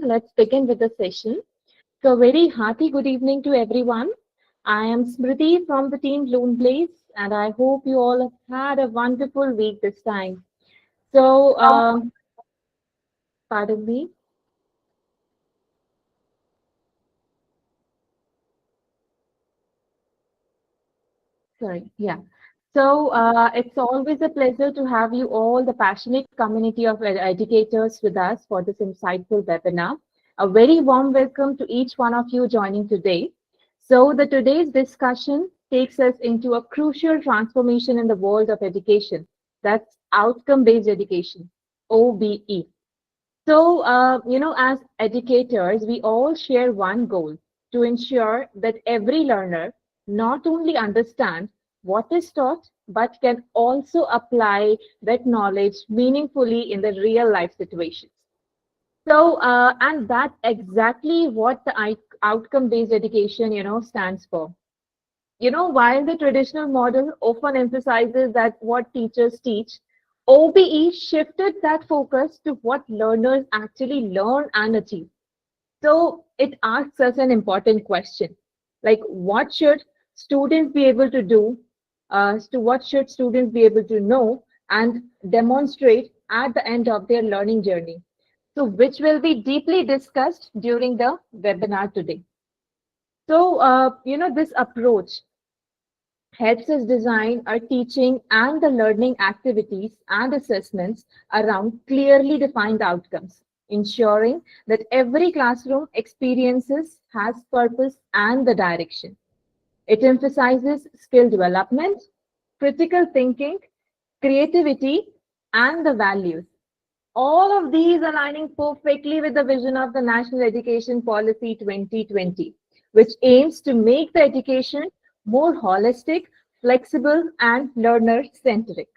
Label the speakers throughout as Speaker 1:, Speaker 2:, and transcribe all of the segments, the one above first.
Speaker 1: let's begin with the session. So, very hearty good evening to everyone. I am Smriti from the team Luneblaze, and I hope you all have had a wonderful week this time. So, pardon me. Sorry, yeah. So, it's always a pleasure to have you all, the passionate community of educators, with us for this insightful webinar. A very warm welcome to each one of you joining today. So, today's discussion takes us into a crucial transformation in the world of education. That's outcome-based education, OBE. So, as educators, we all share one goal: to ensure that every learner not only understands what is taught, but can also apply that knowledge meaningfully in the real life situations. So, and that's exactly what the outcome-based education, stands for. While the traditional model often emphasizes that what teachers teach, OBE shifted that focus to what learners actually learn and achieve. So it asks us an important question, like what should students be able to do, to what should students be able to know and demonstrate at the end of their learning journey. So which will be deeply discussed during the webinar today. So, this approach helps us design our teaching and the learning activities and assessments around clearly defined outcomes, ensuring that every classroom experiences has purpose and the direction. It emphasizes skill development, critical thinking, creativity, and the values. All of these aligning perfectly with the vision of the National Education Policy 2020, which aims to make the education more holistic, flexible, and learner-centric.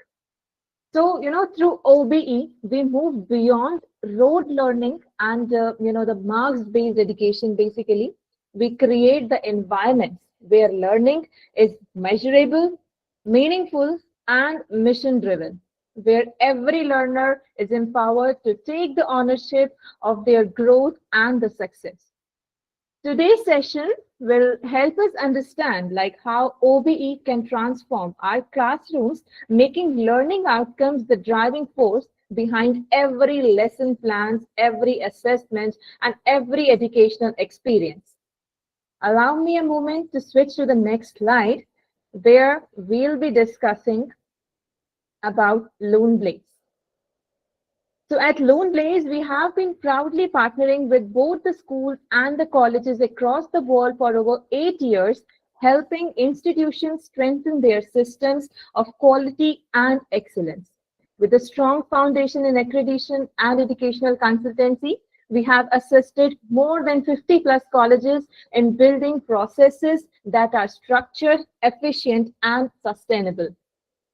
Speaker 1: So, through OBE, we move beyond rote learning and, the marks-based education, basically. We create the environments where learning is measurable, meaningful, and mission-driven, where every learner is empowered to take the ownership of their growth and the success. Today's session will help us understand how OBE can transform our classrooms, making learning outcomes the driving force behind every lesson plans, every assessment, and every educational experience. Allow me a moment to switch to the next slide, where we'll be discussing about Luneblaze. So at Luneblaze, we have been proudly partnering with both the schools and the colleges across the world for over 8 years, helping institutions strengthen their systems of quality and excellence. With a strong foundation in accreditation and educational consultancy, we have assisted more than 50 plus colleges in building processes that are structured, efficient, and sustainable.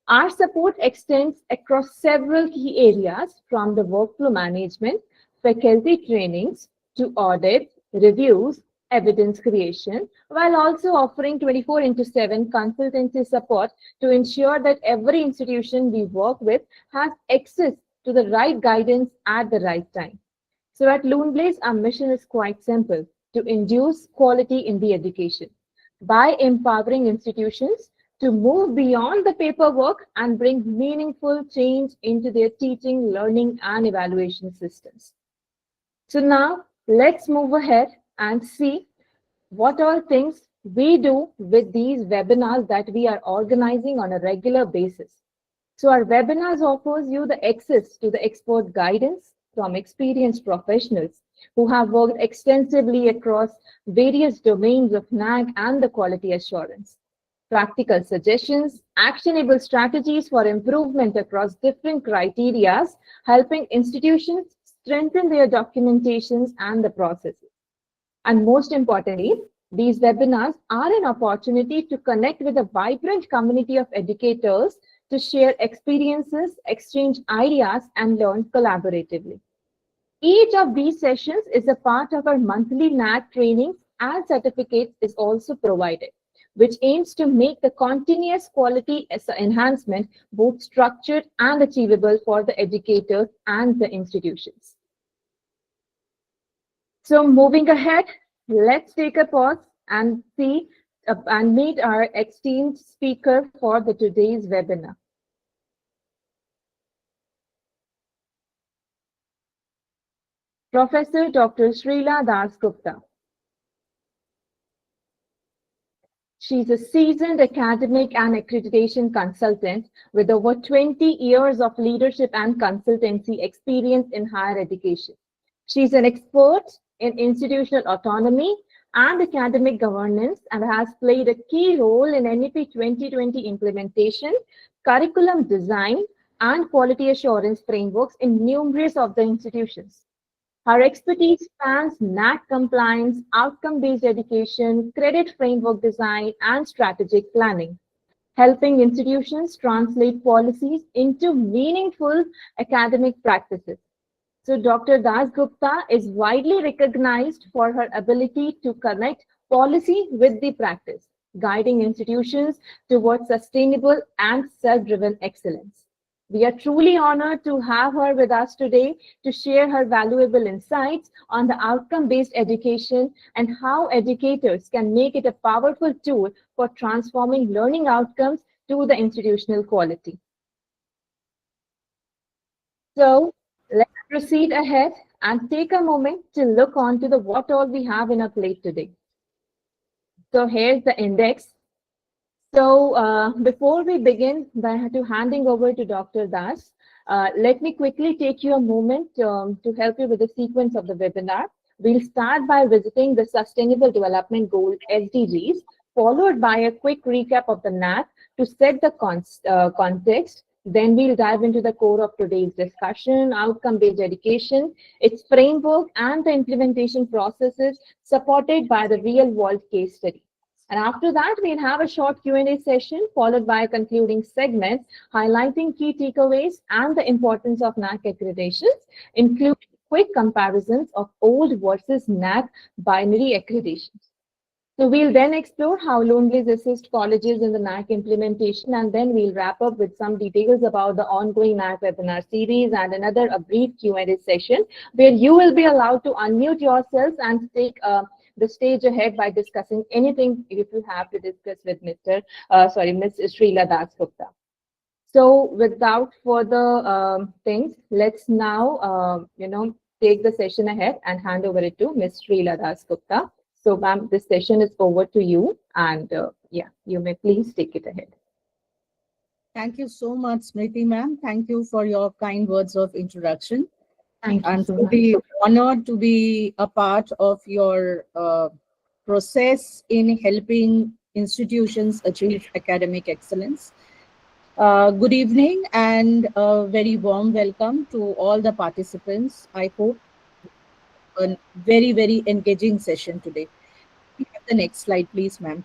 Speaker 1: Our support extends across several key areas, from the workflow management, faculty trainings, to audits, reviews, evidence creation, while also offering 24/7 consultancy support to ensure that every institution we work with has access to the right guidance at the right time. So at Luneblaze, our mission is quite simple: to induce quality in the education by empowering institutions to move beyond the paperwork and bring meaningful change into their teaching, learning, and evaluation systems. So now let's move ahead and see what all things we do with these webinars that we are organizing on a regular basis. So our webinars offers you the access to the expert guidance from experienced professionals who have worked extensively across various domains of NAAC and the quality assurance. Practical suggestions, actionable strategies for improvement across different criteria, helping institutions strengthen their documentations and the processes. And most importantly, these webinars are an opportunity to connect with a vibrant community of educators to share experiences, exchange ideas, and learn collaboratively. Each of these sessions is a part of our monthly NAAC trainings, and certificates is also provided, which aims to make the continuous quality enhancement both structured and achievable for the educators and the institutions. So moving ahead, let's take a pause and see and meet our esteemed speaker for the today's webinar. Professor Dr. Srila Das Gupta. She's a seasoned academic and accreditation consultant with over 20 years of leadership and consultancy experience in higher education. She's an expert in institutional autonomy and academic governance and has played a key role in NEP 2020 implementation, curriculum design, and quality assurance frameworks in numerous of the institutions. Her expertise spans NAAC compliance, outcome-based education, credit framework design, and strategic planning, helping institutions translate policies into meaningful academic practices. So Dr. Das Gupta is widely recognized for her ability to connect policy with the practice, guiding institutions towards sustainable and self-driven excellence. We are truly honored to have her with us today to share her valuable insights on the outcome-based education and how educators can make it a powerful tool for transforming learning outcomes to the institutional quality. So let's proceed ahead and take a moment to look onto the what all we have in our plate today. So here's the index. So before we begin to handing over to Dr. Das, let me quickly take you a moment to help you with the sequence of the webinar. We'll start by visiting the Sustainable Development Goals SDGs, followed by a quick recap of the NAAC to set the context. Then we'll dive into the core of today's discussion, outcome-based education, its framework, and the implementation processes supported by the real-world case study. And after that, we'll have a short Q&A session followed by a concluding segment highlighting key takeaways and the importance of NAAC accreditations, including quick comparisons of old versus NAAC binary accreditations. So we'll then explore how Luneblaze assists colleges in the NAAC implementation, and then we'll wrap up with some details about the ongoing NAAC webinar series and a brief Q&A session where you will be allowed to unmute yourselves and take the stage ahead by discussing anything if you have to discuss with Ms. Srila Das Gupta. So without further things, let's now, take the session ahead and hand over it to Ms. Srila Das Gupta. So ma'am, this session is over to you and yeah, you may please take it ahead.
Speaker 2: Thank you so much, Smriti ma'am. Thank you for your kind words of introduction. I'm truly honored to be a part of your process in helping institutions achieve academic excellence. Good evening and a very warm welcome to all the participants. I hope a very, very engaging session today. We have the next slide, please, ma'am.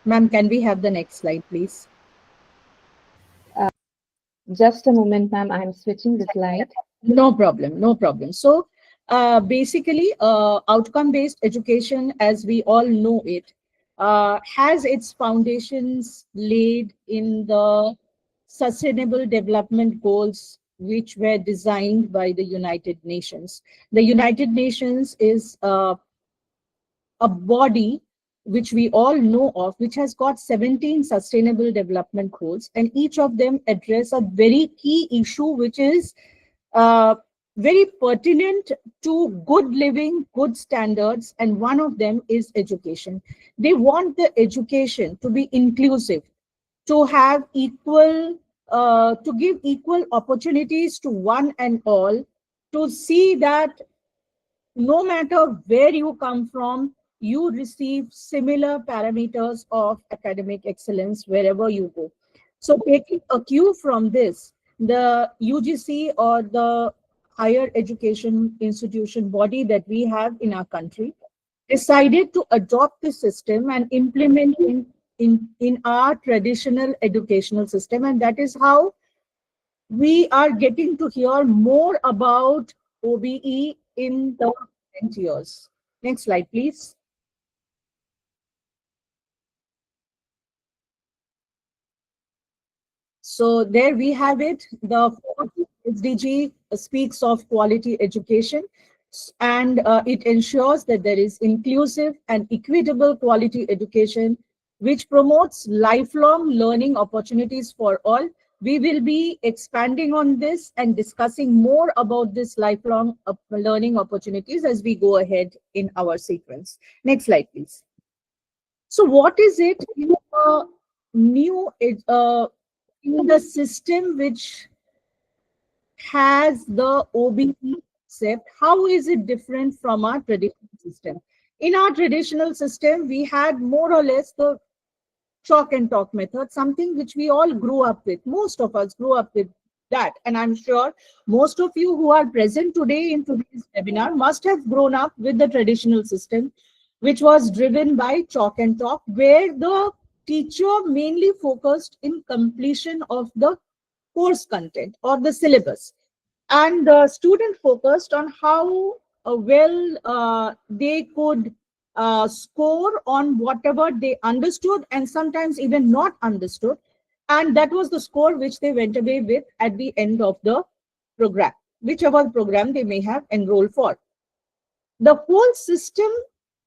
Speaker 2: Ma'am, can we have the next slide, please?
Speaker 1: Just a moment, ma'am. I'm switching the slide.
Speaker 2: No problem, no problem. So basically, outcome-based education, as we all know it, has its foundations laid in the Sustainable Development Goals, which were designed by the United Nations. The United Nations is a body which we all know of, which has got 17 sustainable development goals, and each of them address a very key issue, which is very pertinent to good living, good standards, and one of them is education. They want the education to be inclusive, to have equal, to give equal opportunities to one and all, to see that no matter where you come from, you receive similar parameters of academic excellence wherever you go. So taking a cue from this, the UGC, or the higher education institution body that we have in our country, decided to adopt the system and implement in our traditional educational system. And that is how we are getting to hear more about OBE in the current years. Next slide, please. So there we have it. The SDG speaks of quality education, and it ensures that there is inclusive and equitable quality education, which promotes lifelong learning opportunities for all. We will be expanding on this and discussing more about this lifelong learning opportunities as we go ahead in our sequence. Next slide, please. So what is it in a new, in the system which has the OBE concept? How is it different from our traditional system? In our traditional system, we had more or less the chalk and talk method, something which we all grew up with. Most of us grew up with that. And I'm sure most of you who are present today in today's webinar must have grown up with the traditional system, which was driven by chalk and talk, where the teacher mainly focused in completion of the course content or the syllabus, and the student focused on how well they could score on whatever they understood and sometimes even not understood, and that was the score which they went away with at the end of the program, whichever program they may have enrolled for. The whole system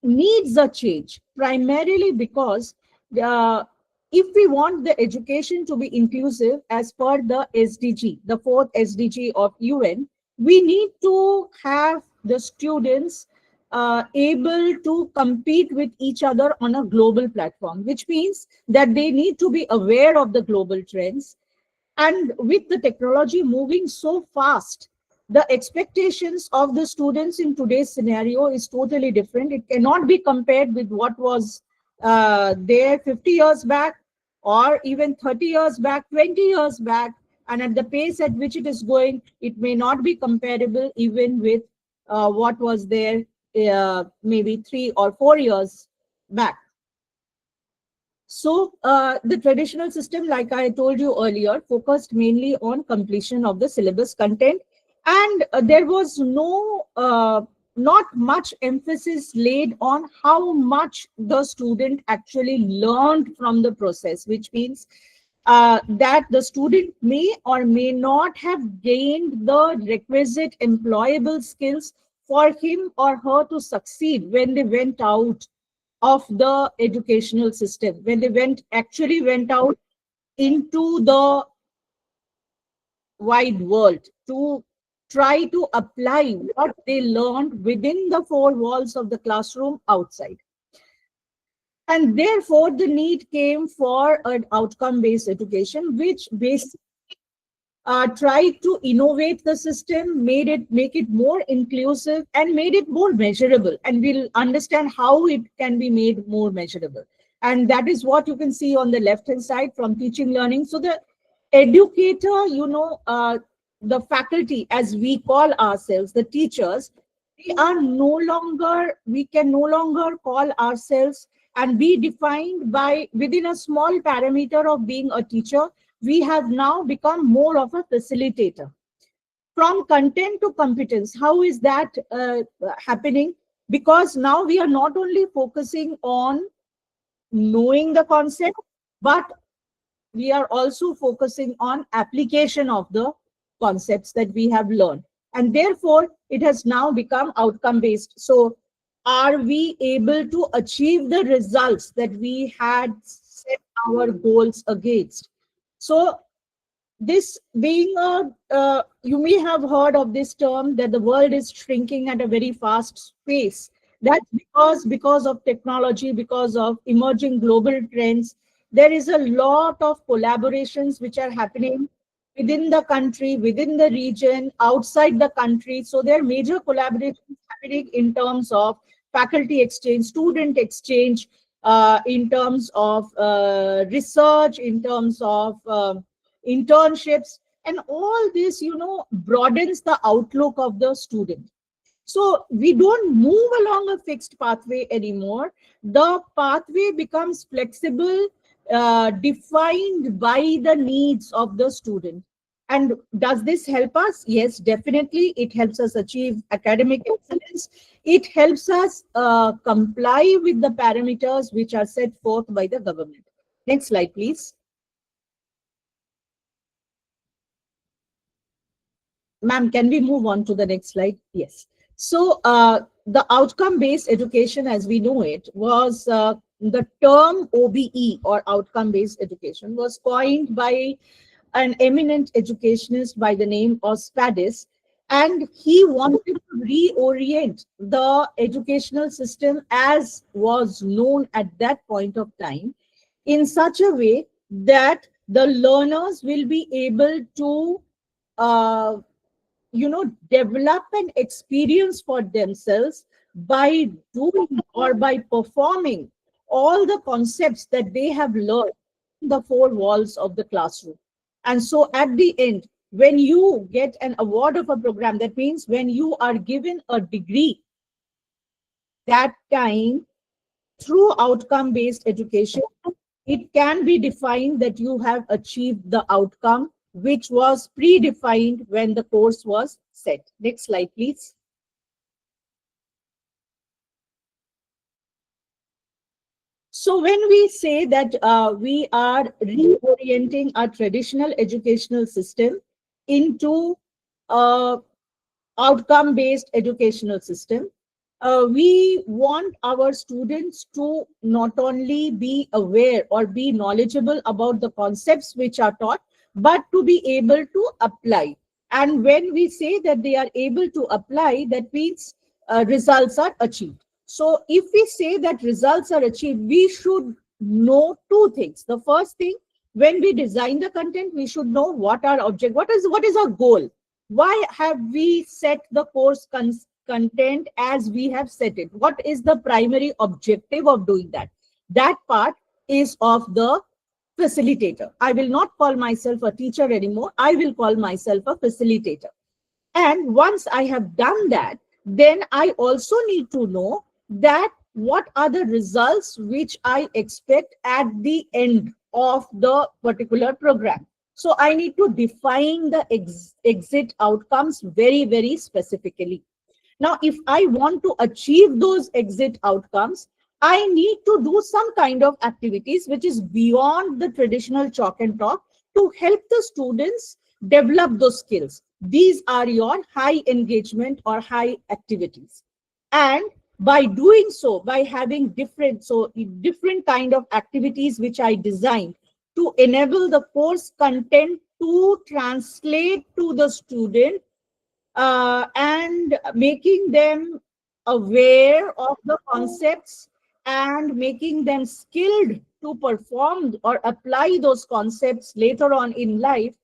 Speaker 2: needs a change, primarily because if we want the education to be inclusive as per the SDG, the fourth SDG of UN, we need to have the students able to compete with each other on a global platform, which means that they need to be aware of the global trends. And with the technology moving so fast, the expectations of the students in today's scenario is totally different. It cannot be compared with what was there 50 years back, or even 30 years back, 20 years back. And at the pace at which it is going, it may not be comparable even with what was there maybe 3 or 4 years back. So the traditional system, like I told you earlier, focused mainly on completion of the syllabus content, and there was not much emphasis laid on how much the student actually learned from the process, which means that the student may or may not have gained the requisite employable skills for him or her to succeed when they went out of the educational system, when they actually went out into the wide world to try to apply what they learned within the four walls of the classroom outside. And therefore, the need came for an outcome-based education, which basically tried to innovate the system, make it more inclusive, and made it more measurable. And we'll understand how it can be made more measurable. And that is what you can see on the left-hand side from teaching learning. So the educator, the faculty, as we call ourselves, the teachers, we can no longer call ourselves and be defined by within a small parameter of being a teacher. We have now become more of a facilitator. From content to competence, how is that happening? Because now we are not only focusing on knowing the concept, but we are also focusing on application of the concepts that we have learned. And therefore, it has now become outcome-based. So are we able to achieve the results that we had set our goals against? So this being you may have heard of this term that the world is shrinking at a very fast pace. That's because of technology, because of emerging global trends. There is a lot of collaborations which are happening within the country, within the region, outside the country. So there are major collaborations happening in terms of faculty exchange, student exchange, in terms of research, in terms of internships, and all this, broadens the outlook of the student. So we don't move along a fixed pathway anymore. The pathway becomes flexible, defined by the needs of the student. And does this help us? Yes, definitely. It helps us achieve academic excellence. It helps us comply with the parameters which are set forth by the government. Next slide, please. Ma'am, can we move on to the next slide? Yes. So the outcome-based education as we know it was the term OBE or outcome-based education was coined by an eminent educationist by the name of Spadis, and he wanted to reorient the educational system as was known at that point of time in such a way that the learners will be able to uh, develop an experience for themselves by doing or by performing all the concepts that they have learned in the four walls of the classroom. And so at the end, when you get an award of a program, that means when you are given a degree, that time through outcome-based education, it can be defined that you have achieved the outcome which was predefined when the course was set. Next slide, please. So when we say that we are reorienting our traditional educational system into outcome-based educational system, we want our students to not only be aware or be knowledgeable about the concepts which are taught, but to be able to apply. And when we say that they are able to apply, that means results are achieved. So if we say that results are achieved, we should know two things. The first thing, when we design the content, we should know what our object, what is our goal. Why have we set the course content as we have set it? What is the primary objective of doing that? That part is of the facilitator. I will not call myself a teacher anymore. I will call myself a facilitator. And once I have done that, then I also need to know that what are the results which I expect at the end of the particular program. So I need to define the exit outcomes very, very specifically. Now, if I want to achieve those exit outcomes, I need to do some kind of activities which is beyond the traditional chalk and talk to help the students develop those skills. These are your high engagement or high activities. And by doing so, by having different kind of activities which I designed to enable the course content to translate to the student and making them aware of the concepts and making them skilled to perform or apply those concepts later on in life,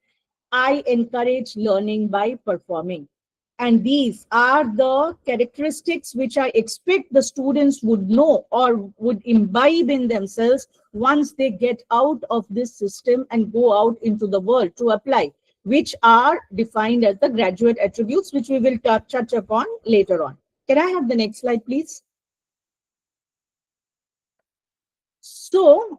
Speaker 2: I encourage learning by performing. And these are the characteristics which I expect the students would know or would imbibe in themselves once they get out of this system and go out into the world to apply, which are defined as the graduate attributes, which we will touch upon later on. Can I have the next slide, please? So,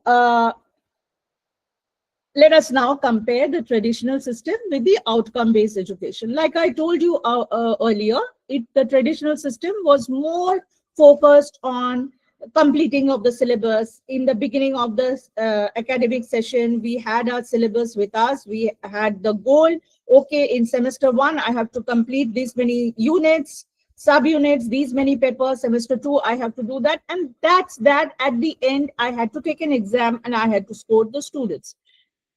Speaker 2: let us now compare the traditional system with the outcome-based education. Like I told you earlier, the traditional system was more focused on completing of the syllabus. In the beginning of the academic session, we had our syllabus with us. We had the goal, okay, in semester 1, I have to complete these many units, subunits, these many papers. Semester 2, I have to do that. And that's that. At the end, I had to take an exam and I had to score the students.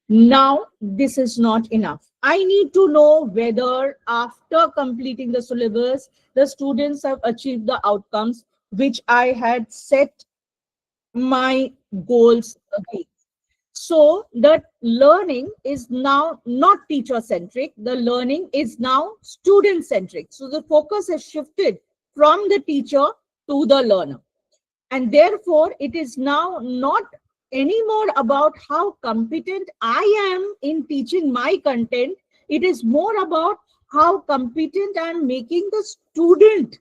Speaker 2: Now, this is not enough. I need to know whether after completing the syllabus, the students have achieved the outcomes which I had set my goals against. So the learning is now not teacher-centric. The learning is now student-centric. So the focus has shifted from the teacher to the learner. And therefore, it is now not anymore about how competent I am in teaching my content. It is more about how competent I am making the student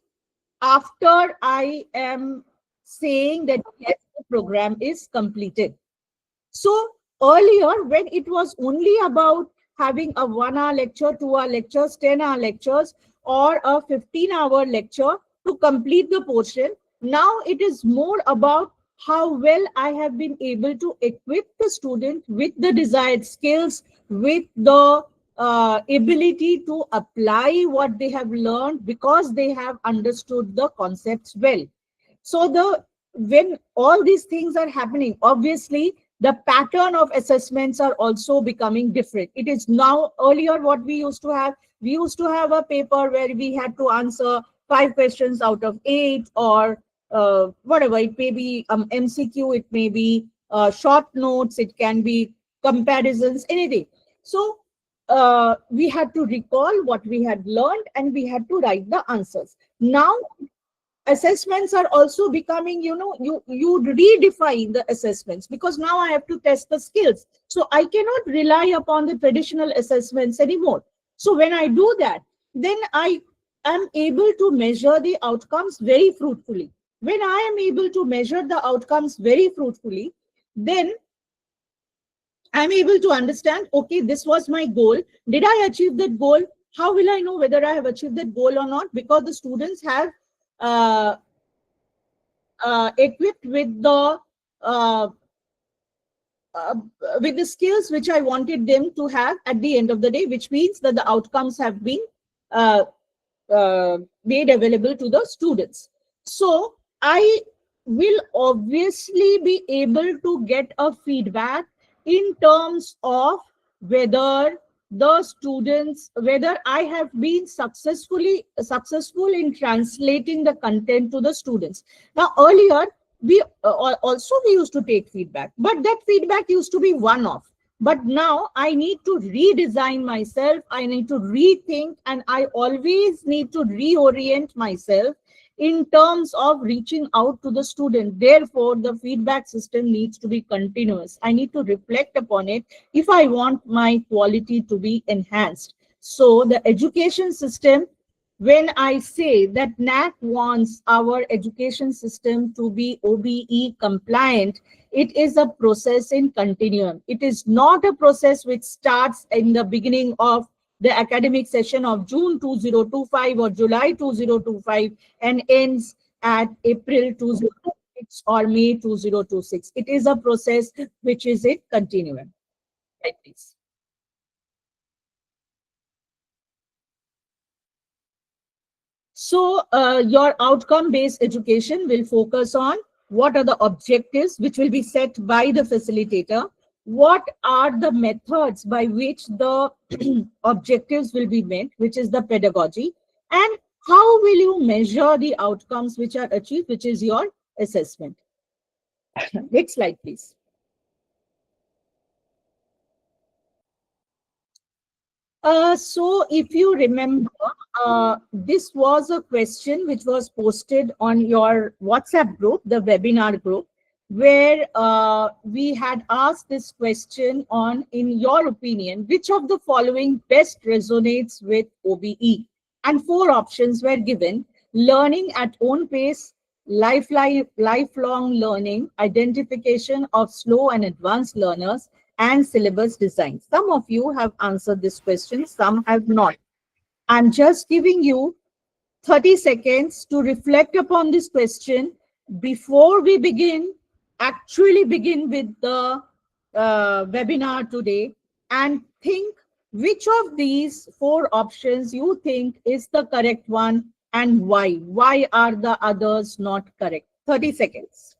Speaker 2: after I am saying that yes, the program is completed. So earlier, when it was only about having a 1-hour lecture, 2-hour lectures, 10-hour lectures, or a 15-hour lecture to complete the portion, now it is more about how well I have been able to equip the student with the desired skills, with the ability to apply what they have learned because they have understood the concepts well. So when all these things are happening, obviously the pattern of assessments are also becoming different. It is now, earlier what we used to have a paper where we had to answer 5 questions out of 8, or whatever it may be, MCQ, it may be short notes, it can be comparisons, anything. So we had to recall what we had learned and we had to write the answers. Now assessments are also becoming, you redefine the assessments, because now I have to test the skills. So I cannot rely upon the traditional assessments anymore. So when I do that, then I am able to measure the outcomes very fruitfully. When I am able to measure the outcomes very fruitfully, then I'm able to understand, okay, this was my goal. Did I achieve that goal? How will I know whether I have achieved that goal or not? Because the students have uh, equipped uh, uh, with the skills which I wanted them to have at the end of the day, which means that the outcomes have been uh, made available to the students. So I will obviously be able to get a feedback in terms of whether the students, whether I have been successful in translating the content to the students. Now earlier we also we used to take feedback, but that feedback used to be one off. But now I need to redesign myself, I need to rethink, and I always need to reorient myself in terms of reaching out to the student. Therefore, the feedback system needs to be continuous. I need to reflect upon it if I want my quality to be enhanced. So the education system, when I say that NAAC wants our education system to be OBE compliant, it is a process in continuum. It is not a process which starts in the beginning of the academic session of June 2025 or July 2025 and ends at April 2026 or May 2026. It is a process which is in continuum. Right, please. So your outcome-based education will focus on what are the objectives which will be set by the facilitator, what are the methods by which the objectives will be met, which is the pedagogy, and how will you measure the outcomes which are achieved, which is your assessment. Next slide, please. So if you remember, this was a question which was posted on your WhatsApp group, the webinar group, where we had asked this question on, in your opinion, which of the following best resonates with OBE? And 4 options were given: learning at own pace, lifelong learning, identification of slow and advanced learners, and syllabus design. Some of you have answered this question, some have not. I'm just giving you 30 seconds to reflect upon this question before we actually begin with the webinar today, and think which of these 4 options you think is the correct one and why. Why are the others not correct? 30 seconds.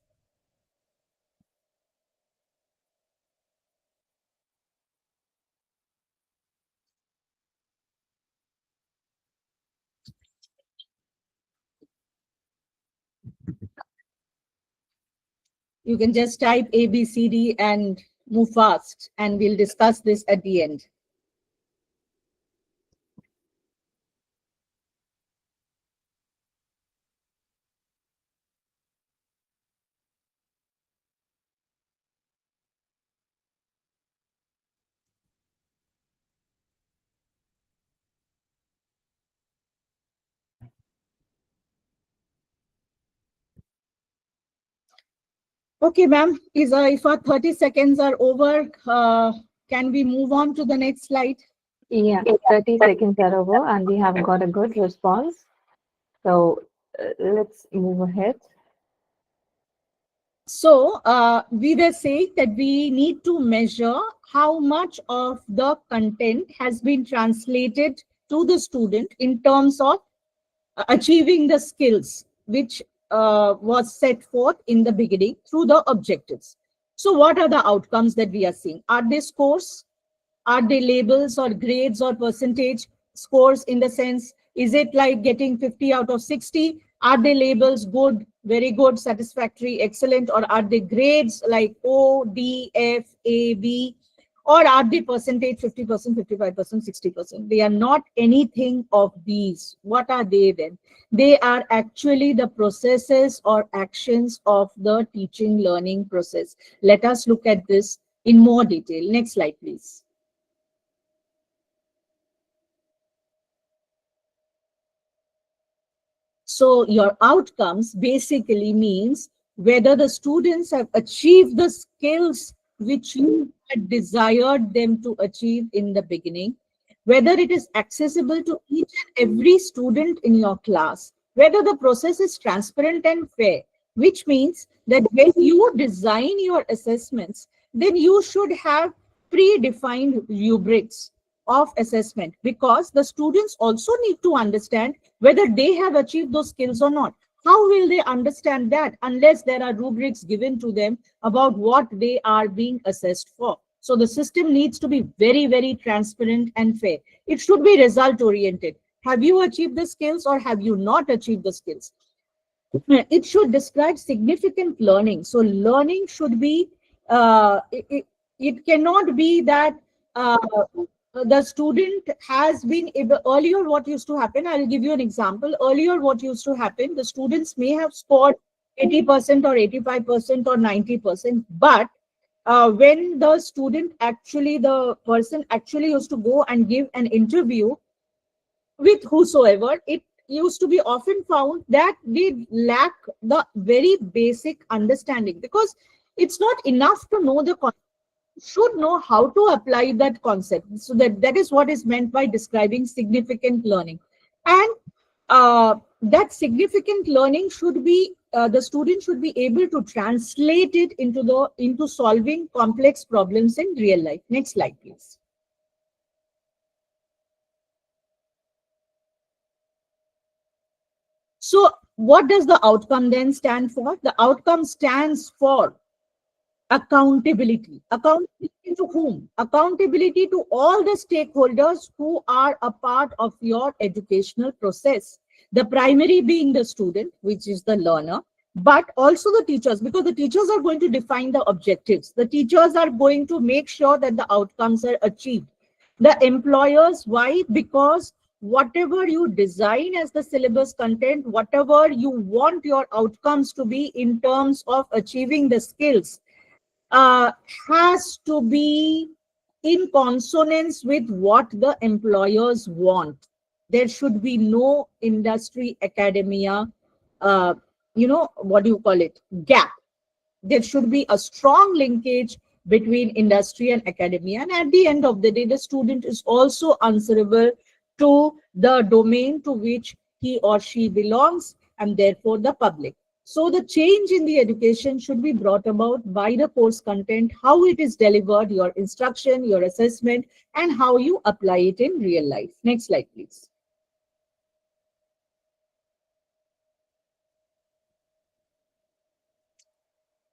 Speaker 2: You can just type A, B, C, D and move fast, and we'll discuss this at the end. Okay, ma'am, if our 30 seconds are over, can we move on to the next slide?
Speaker 1: Yeah, 30 seconds are over and we have got a good response. So let's move ahead.
Speaker 2: So we were saying that we need to measure how much of the content has been translated to the student in terms of achieving the skills which was set forth in the beginning through the objectives. So what are the outcomes that we are seeing? Are they scores? Are they labels or grades or percentage scores, in the sense, is it like getting 50 out of 60? Are they labels good, very good, satisfactory, excellent, or are they grades like O, D, F, A, B? Or are they percentage 50%, 55%, 60%? They are not anything of these. What are they then? They are actually the processes or actions of the teaching learning process. Let us look at this in more detail. Next slide, please. So your outcomes basically means whether the students have achieved the skills which you had desired them to achieve in the beginning, whether it is accessible to each and every student in your class, whether the process is transparent and fair, which means that when you design your assessments, then you should have predefined rubrics of assessment, because the students also need to understand whether they have achieved those skills or not. How will they understand that unless there are rubrics given to them about what they are being assessed for? So the system needs to be very, very transparent and fair. It should be result oriented. Have you achieved the skills or have you not achieved the skills? It should describe significant learning. So learning should be, it cannot be that the student has been able, earlier what used to happen, I'll give you an example. Earlier what used to happen, the students may have scored 80% or 85% or 90%, but when the student actually, the person actually used to go and give an interview with whosoever, it used to be often found that they lack the very basic understanding, because it's not enough to know the concept. You should know how to apply that concept. So that is what is meant by describing significant learning. And that significant learning should be, the student should be able to translate it into solving complex problems in real life. Next slide, please. So what does the outcome then stand for? The outcome stands for accountability. Accountability to whom? Accountability to all the stakeholders who are a part of your educational process. The primary being the student, which is the learner, but also the teachers, because the teachers are going to define the objectives. The teachers are going to make sure that the outcomes are achieved. The employers, why? Because whatever you design as the syllabus content, whatever you want your outcomes to be in terms of achieving the skills, has to be in consonance with what the employers want. There should be no industry academia, what do you call it, gap. There should be a strong linkage between industry and academia. And at the end of the day, the student is also answerable to the domain to which he or she belongs, and therefore the public. So the change in the education should be brought about by the course content, how it is delivered, your instruction, your assessment, and how you apply it in real life. Next slide, please.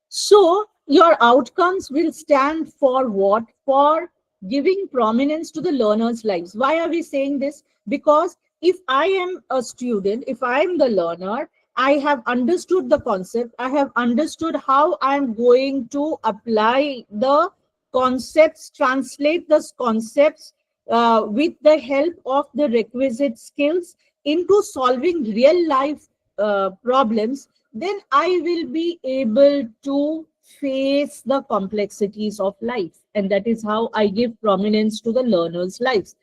Speaker 2: So your outcomes will stand for what? For giving prominence to the learner's lives. Why are we saying this? Because if I am a student, if I am the learner, I have understood the concept, I have understood how I'm going to apply the concepts, translate those concepts with the help of the requisite skills into solving real life problems, then I will be able to face the complexities of life. And that is how I give prominence to the learner's lives.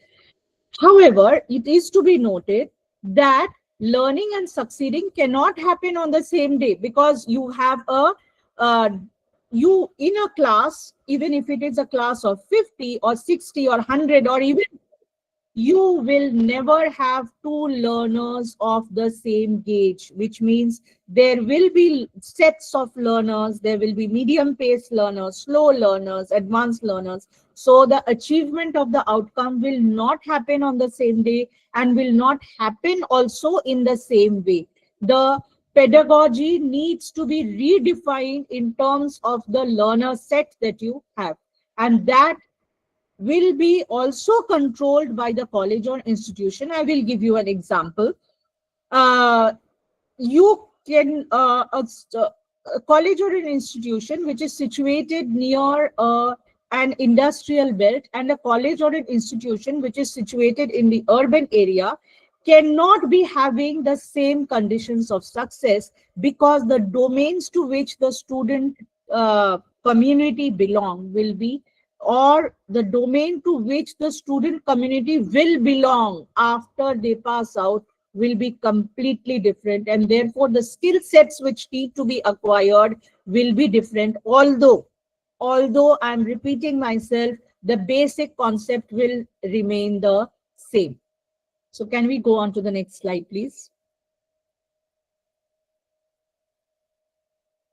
Speaker 2: However, it is to be noted that learning and succeeding cannot happen on the same day, because you have you in a class, even if it is a class of 50 or 60 or 100 or even, you will never have two learners of the same gauge, which means there will be sets of learners, there will be medium paced learners, slow learners, advanced learners. So the achievement of the outcome will not happen on the same day and will not happen also in the same way. The pedagogy needs to be redefined in terms of the learner set that you have. And that will be also controlled by the college or institution. I will give you an example. Uh, you can, a college or an institution which is situated near an industrial belt and a college or an institution which is situated in the urban area cannot be having the same conditions of success, because the domains to which the student community belong will be, or the domain to which the student community will belong after they pass out will be completely different, and therefore the skill sets which need to be acquired will be different. Although I'm repeating myself, the basic concept will remain the same. So can we go on to the next slide, please?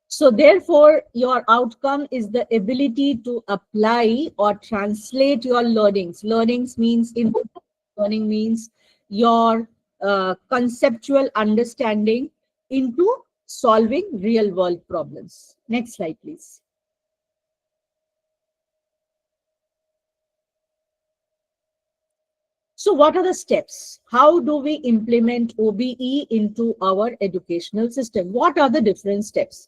Speaker 2: So therefore, your outcome is the ability to apply or translate your learnings. Learning means your conceptual understanding into solving real world problems. Next slide, please. So what are the steps? How do we implement OBE into our educational system? What are the different steps?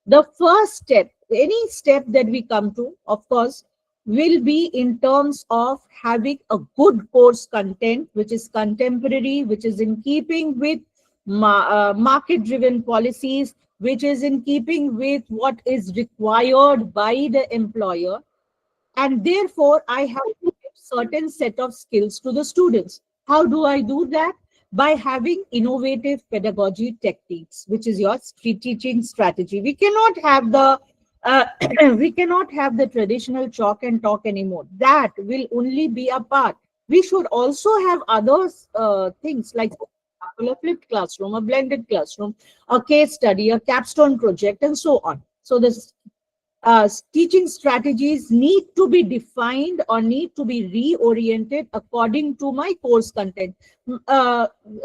Speaker 2: The first step, any step that we come to, of course, will be in terms of having a good course content, which is contemporary, which is in keeping with market-driven policies, which is in keeping with what is required by the employer. And therefore, I have to give certain set of skills to the students. How do I do that? By having innovative pedagogy techniques, which is your teaching strategy. We cannot have the we cannot have the traditional chalk and talk anymore. That will only be a part. We should also have other things like a flipped classroom, a blended classroom, a case study, a capstone project, and so on. So this teaching strategies need to be defined or need to be reoriented according to my course content.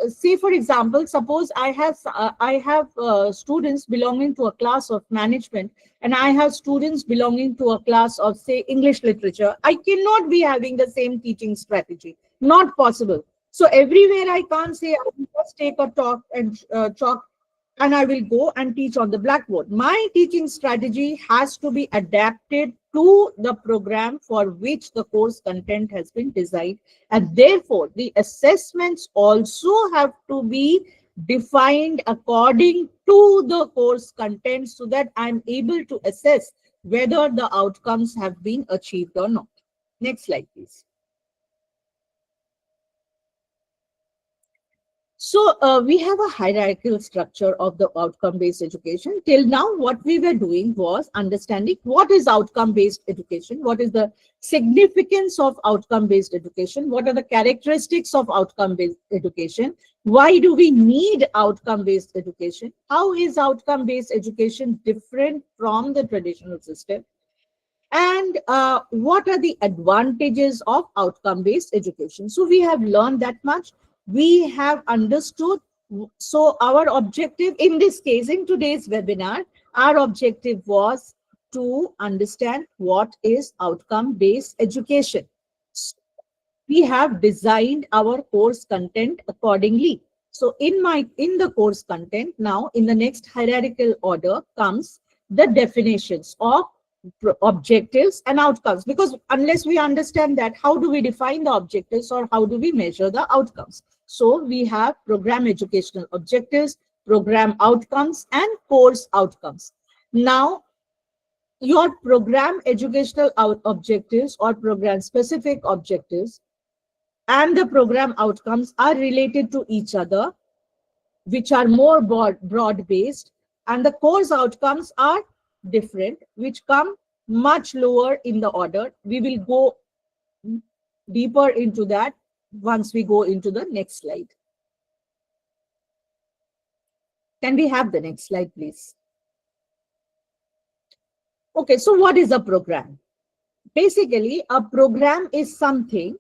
Speaker 2: Say, for example, suppose I have students belonging to a class of management, and I have students belonging to a class of, say, English literature. I cannot be having the same teaching strategy. Not possible. So everywhere I can't say I will just take a talk and chalk and I will go and teach on the blackboard. My teaching strategy has to be adapted to the program for which the course content has been designed. And therefore, the assessments also have to be defined according to the course content so that I'm able to assess whether the outcomes have been achieved or not. Next slide, please. So we have a hierarchical structure of the outcome-based education. Till now, what we were doing was understanding what is outcome-based education, what is the significance of outcome-based education, what are the characteristics of outcome-based education, why do we need outcome-based education, how is outcome-based education different from the traditional system, and what are the advantages of outcome-based education. So we have learned that much. We have understood. So our objective in this case, in today's webinar, our objective was to understand what is outcome-based education. So we have designed our course content accordingly. So in the course content, now in the next hierarchical order comes the definitions of objectives and outcomes, because unless we understand that, how do we define the objectives or how do we measure the outcomes? So we have program educational objectives, program outcomes, and course outcomes. Now, your program educational objectives or program specific objectives and the program outcomes are related to each other, which are more broad based, and the course outcomes are different, which come much lower in the order. We will go deeper into that once we go into the next slide. Can we have the next slide, please? Okay, so what is a program? Basically, a program is something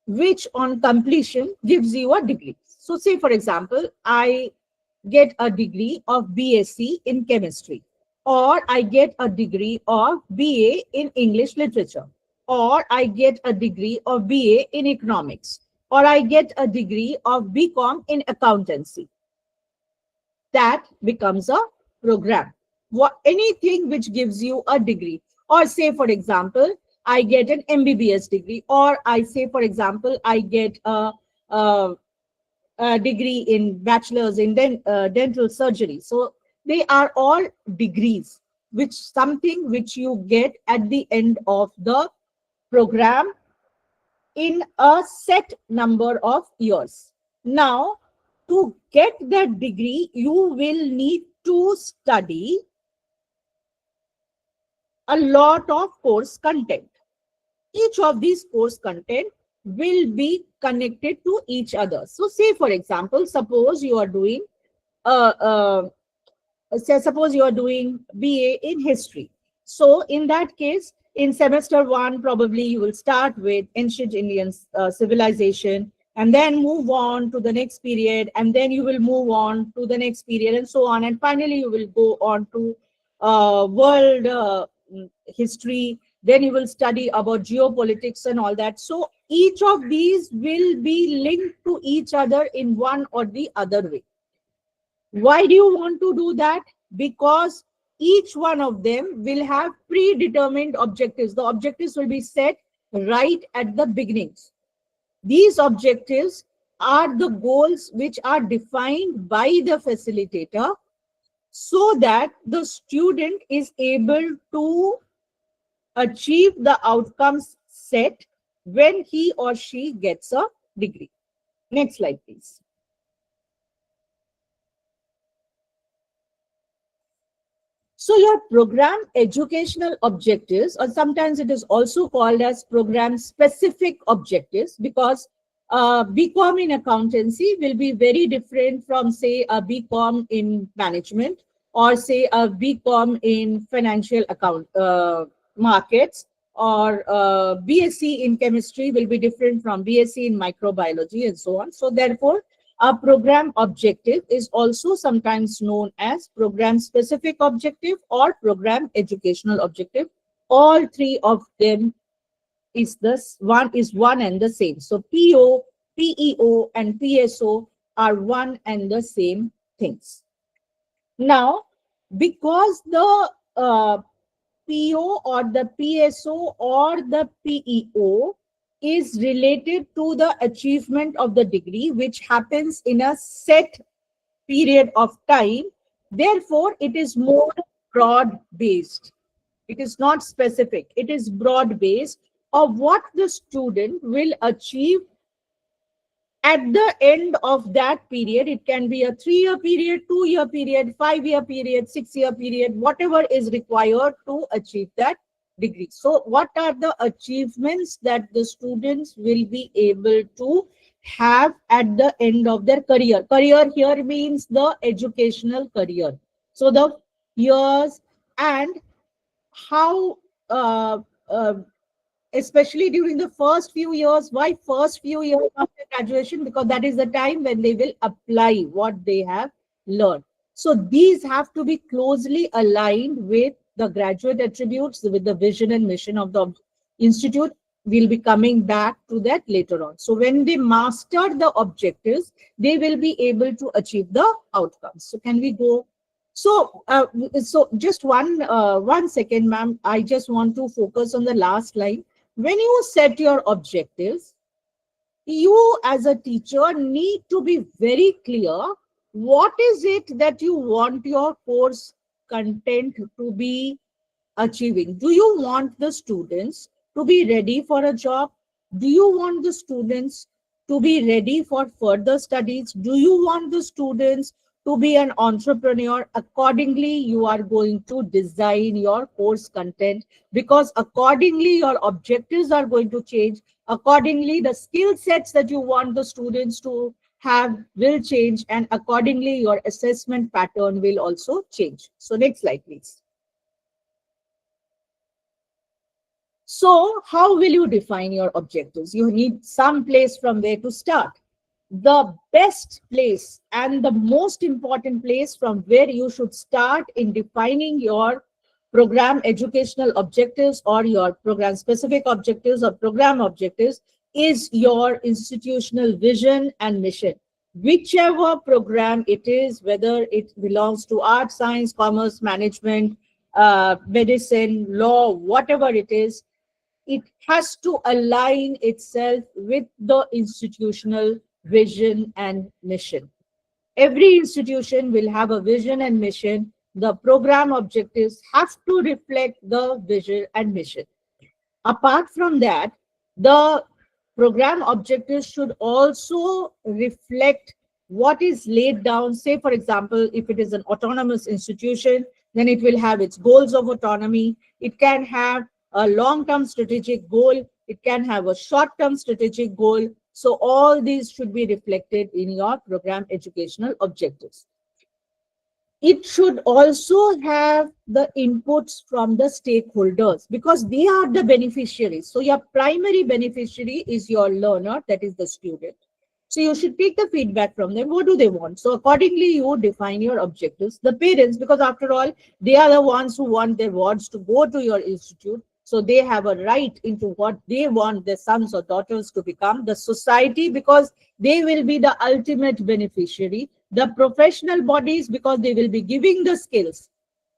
Speaker 2: which on completion gives you a degree. So say, for example, I get a degree of BSc in chemistry, or I get a degree of BA in English literature, or I get a degree of BA in economics, or I get a degree of BCom in accountancy. That becomes a program. Anything which gives you a degree, or say, for example, I get an MBBS degree, or I say, for example, I get a degree in bachelor's in dental surgery. So they are all degrees, which something which you get at the end of the program in a set number of years. Now, to get that degree, you will need to study a lot of course content. Each of these course content will be connected to each other. So say, for example, suppose you are doing suppose you are doing BA in history. So in that case, in semester 1, probably you will start with ancient Indian civilization, and then move on to the next period, and then you will move on to the next period, and so on. And finally, you will go on to world history. Then you will study about geopolitics and all that. So each of these will be linked to each other in one or the other way. Why do you want to do that? Because each one of them will have predetermined objectives. The objectives will be set right at the beginnings. These objectives are the goals which are defined by the facilitator, so that the student is able to achieve the outcomes set when he or she gets a degree. Next slide, please. So your program educational objectives, or sometimes it is also called as program specific objectives, because BCom in accountancy will be very different from, say, a BCom in management, or say a BCom in financial account markets, or BSc in chemistry will be different from BSc in microbiology, and so on. So therefore, a program objective is also sometimes known as program specific objective or program educational objective. All three of them is one and the same. So PO, PEO, and PSO are one and the same things. Now, because the PO or the PSO or the PEO is related to the achievement of the degree, which happens in a set period of time, therefore it is more broad based. It is not specific. It is broad based of what the student will achieve at the end of that period. It can be a 3-year period, 2-year period, 5-year period, 6-year period, whatever is required to achieve that degree. So what are the achievements that the students will be able to have at the end of their career? Career here means the educational career. So the years and how especially during the first few years. Why first few years after graduation? Because that is the time when they will apply what they have learned. So these have to be closely aligned with the graduate attributes, with the vision and mission of the institute. We'll be coming back to that later on. So when they master the objectives, they will be able to achieve the outcomes. So can we go? So, so just one second, ma'am. I just want to focus on the last line. When you set your objectives, you as a teacher need to be very clear what is it that you want your course content to be achieving. Do you want the students to be ready for a job? Do you want the students to be ready for further studies? Do you want the students to be an entrepreneur, accordingly you are going to design your course content, because accordingly your objectives are going to change. Accordingly, the skill sets that you want the students to have will change, and accordingly your assessment pattern will also change. So next slide, please. So how will you define your objectives? You need some place from where to start. The best place and the most important place from where you should start in defining your program educational objectives or your program specific objectives or program objectives is your institutional vision and mission. Whichever program it is, whether it belongs to art, science, commerce, management, medicine, law, whatever it has to align itself with the institutional vision and mission. Every institution will have a vision and mission. The program objectives have to reflect the vision and mission. Apart from that, the program objectives should also reflect what is laid down. Say, for example, if it is an autonomous institution, then it will have its goals of autonomy. It can have a long-term strategic goal. It can have a short-term strategic goal. So all these should be reflected in your program educational objectives. It should also have the inputs from the stakeholders, because they are the beneficiaries. So your primary beneficiary is your learner, that is the student. So you should take the feedback from them. What do they want? So accordingly, you define your objectives. The parents, because after all, they are the ones who want their wards to go to your institute. So they have a right into what they want their sons or daughters to become. The society, because they will be the ultimate beneficiary. The professional bodies, because they will be giving the skills.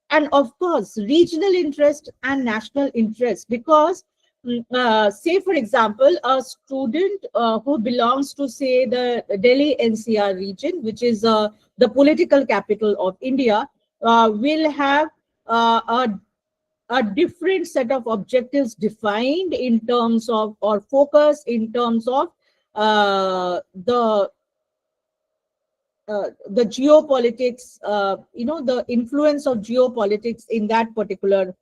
Speaker 2: And of course, regional interest and national interest, because say, for example, a student who belongs to, say, the Delhi NCR region, which is the political capital of India, will have a different set of objectives defined in terms of, or focus in terms of the geopolitics, the influence of geopolitics in that particular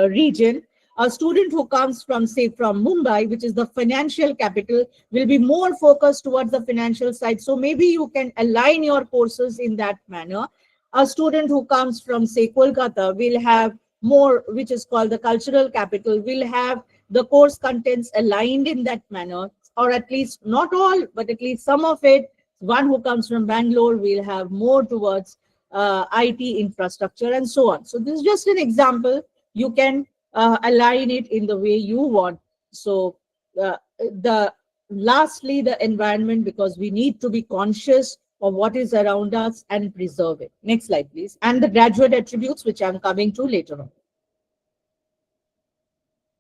Speaker 2: region. A student who comes from, say, from Mumbai, which is the financial capital, will be more focused towards the financial side. So maybe you can align your courses in that manner. A student who comes from, say, Kolkata will have more, which is called the cultural capital, will have the course contents aligned in that manner, or at least not all, but at least some of it. One who comes from Bangalore will have more towards IT infrastructure and so on. So this is just an example. You can align it in the way you want. So lastly, the environment, because we need to be conscious of what is around us and preserve it. Next slide, please. And the graduate attributes, which I'm coming to later on.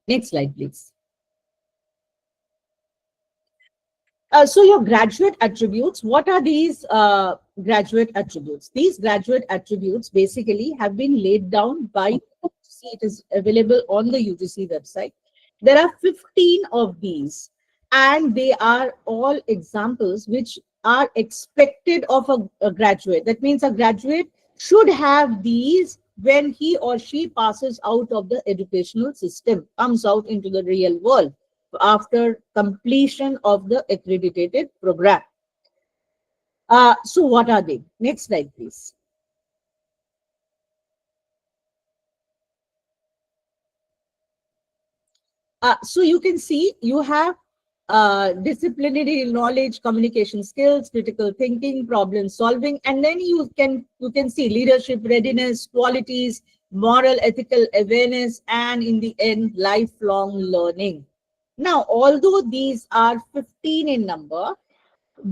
Speaker 2: Next slide, please. So your graduate attributes, what are these graduate attributes? These graduate attributes basically have been laid down by UGC. It is available on the UGC website. There are 15 of these, and they are all examples which are expected of a graduate. That means a graduate should have these when he or she passes out of the educational system, comes out into the real world after completion of the accredited program. So what are they? Next slide, please. So you can see you have disciplinary knowledge, communication skills, critical thinking, problem solving, and then you can see leadership readiness, qualities, moral, ethical awareness, and in the end, lifelong learning. Now, although these are 15 in number,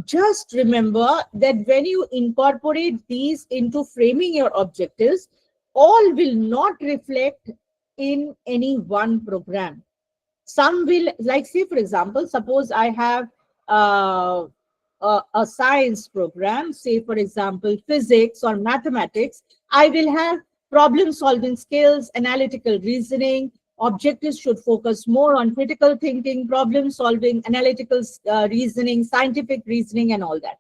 Speaker 2: just remember that when you incorporate these into framing your objectives, all will not reflect in any one program. Some will, like, say, for example, suppose I have a science program, say, for example, physics or mathematics, I will have problem solving skills, analytical reasoning. Objectives should focus more on critical thinking, problem solving, analytical reasoning, scientific reasoning, and all that.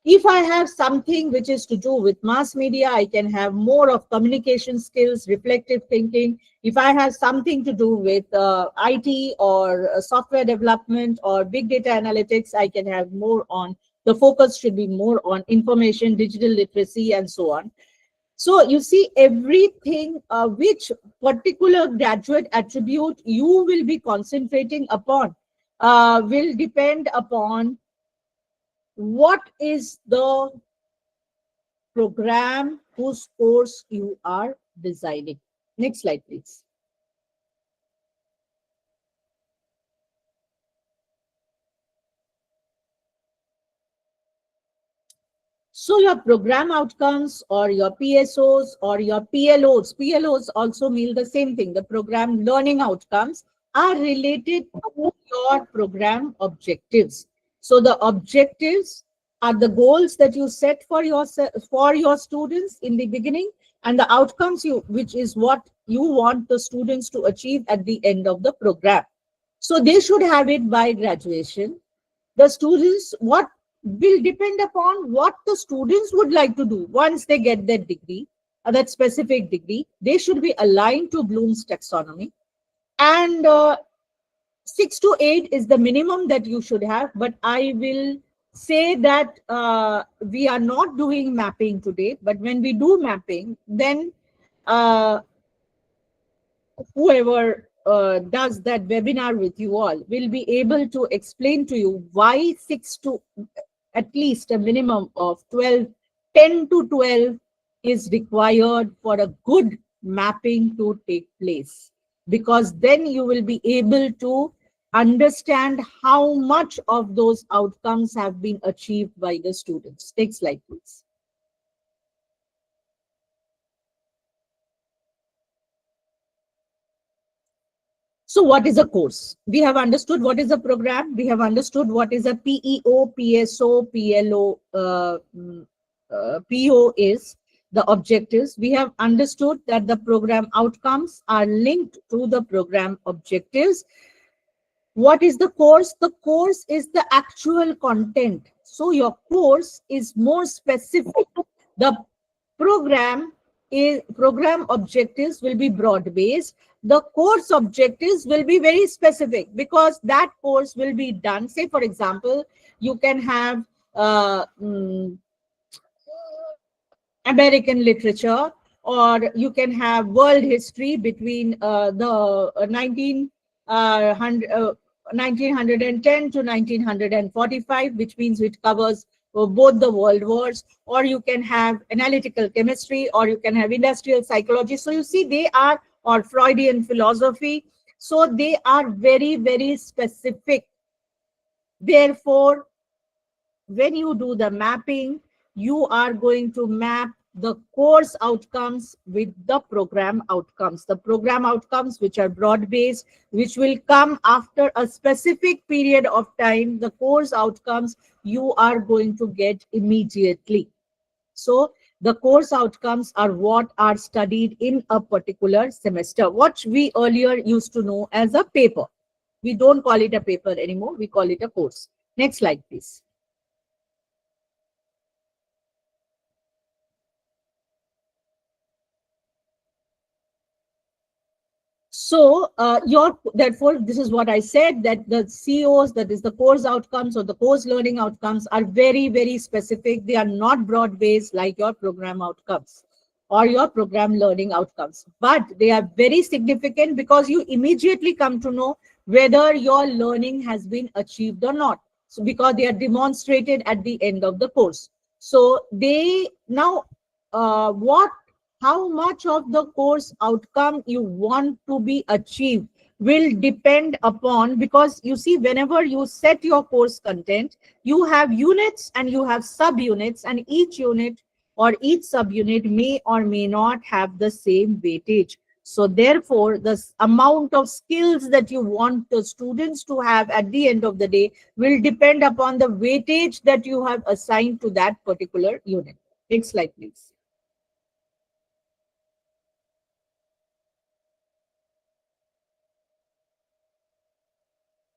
Speaker 2: If I have something which is to do with mass media, I can have more of communication skills, reflective thinking. If I have something to do with IT or software development or big data analytics, I can have more on, the focus should be more on information, digital literacy, and so on. So you see, everything which particular graduate attribute you will be concentrating upon will depend upon what is the program whose course you are designing. Next slide, please. So your program outcomes or your PSOs or your PLOs also mean the same thing. The program learning outcomes are related to your program objectives. So the objectives are the goals that you set for your students in the beginning, and the outcomes which is what you want the students to achieve at the end of the program. So they should have it by graduation. The students, what will depend upon what the students would like to do once they get that degree, that specific degree. They should be aligned to Bloom's taxonomy. And 6 to 8 is the minimum that you should have. But I will say that we are not doing mapping today. But when we do mapping, then uh, whoever does that webinar with you all will be able to explain to you why 6 to at least a minimum of 12, 10 to 12 is required for a good mapping to take place. Because then you will be able to understand how much of those outcomes have been achieved by the students. Next slide, please. So what is a course? We have understood what is a program. We have understood what is a PEO, PSO, PLO, PO is, the objectives. We have understood that the program outcomes are linked to the program objectives. What is the course? The course is the actual content. So your course is more specific. The program objectives will be broad based. The course objectives will be very specific, because that course will be done. Say, for example, you can have American literature, or you can have world history between the 1910 to 1945, which means it covers both the world wars. Or you can have analytical chemistry, or you can have industrial psychology. So you see, they are, or Freudian philosophy. So they are very, very specific. Therefore, when you do the mapping, you are going to map the course outcomes with the program outcomes. The program outcomes, which are broad-based, which will come after a specific period of time. The course outcomes you are going to get immediately. So the course outcomes are what are studied in a particular semester, what we earlier used to know as a paper. We don't call it a paper anymore. We call it a course. Next slide, please. So therefore, this is what I said, that the COs, that is the course outcomes or the course learning outcomes, are very, very specific. They are not broad-based like your program outcomes or your program learning outcomes, but they are very significant, because you immediately come to know whether your learning has been achieved or not. So because they are demonstrated at the end of the course. So they now how much of the course outcome you want to be achieved will depend upon, because you see, whenever you set your course content, you have units and you have subunits, and each unit or each subunit may or may not have the same weightage. So therefore, the amount of skills that you want the students to have at the end of the day will depend upon the weightage that you have assigned to that particular unit. Next slide, please.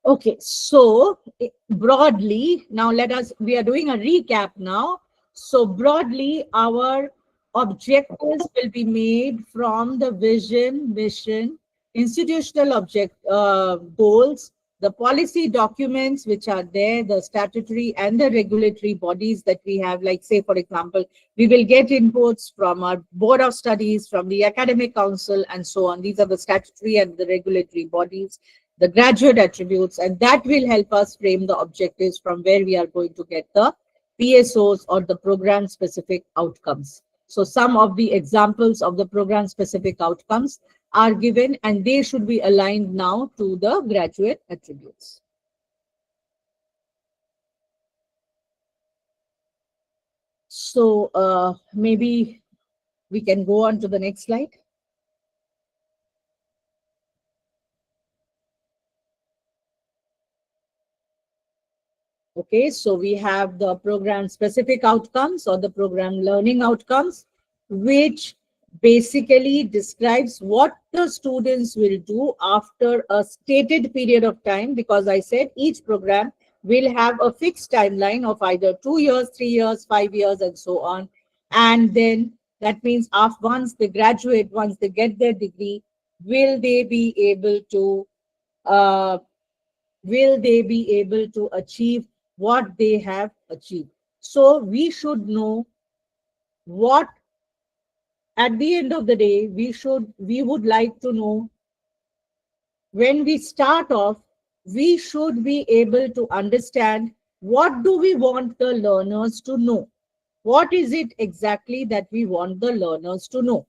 Speaker 2: Okay, so broadly, now we are doing a recap now. So broadly, our objectives will be made from the vision, mission, institutional goals, the policy documents which are there, the statutory and the regulatory bodies that we have. Like, say, for example, we will get inputs from our board of studies, from the academic council, and so on. These are the statutory and the regulatory bodies, the graduate attributes, and that will help us frame the objectives from where we are going to get the PSOs or the program specific outcomes. So some of the examples of the program specific outcomes are given, and they should be aligned now to the graduate attributes. So maybe we can go on to the next slide. Okay, so we have the program specific outcomes or the program learning outcomes, which basically describes what the students will do after a stated period of time, because I said each program will have a fixed timeline of either 2 years, 3 years, 5 years, and so on. And then that means once they graduate, once they get their degree, will they be able to uh, achieve what they have achieved? So we should know what, at the end of the day, we would like to know, when we start off, we should be able to understand what do we want the learners to know? What is it exactly that we want the learners to know?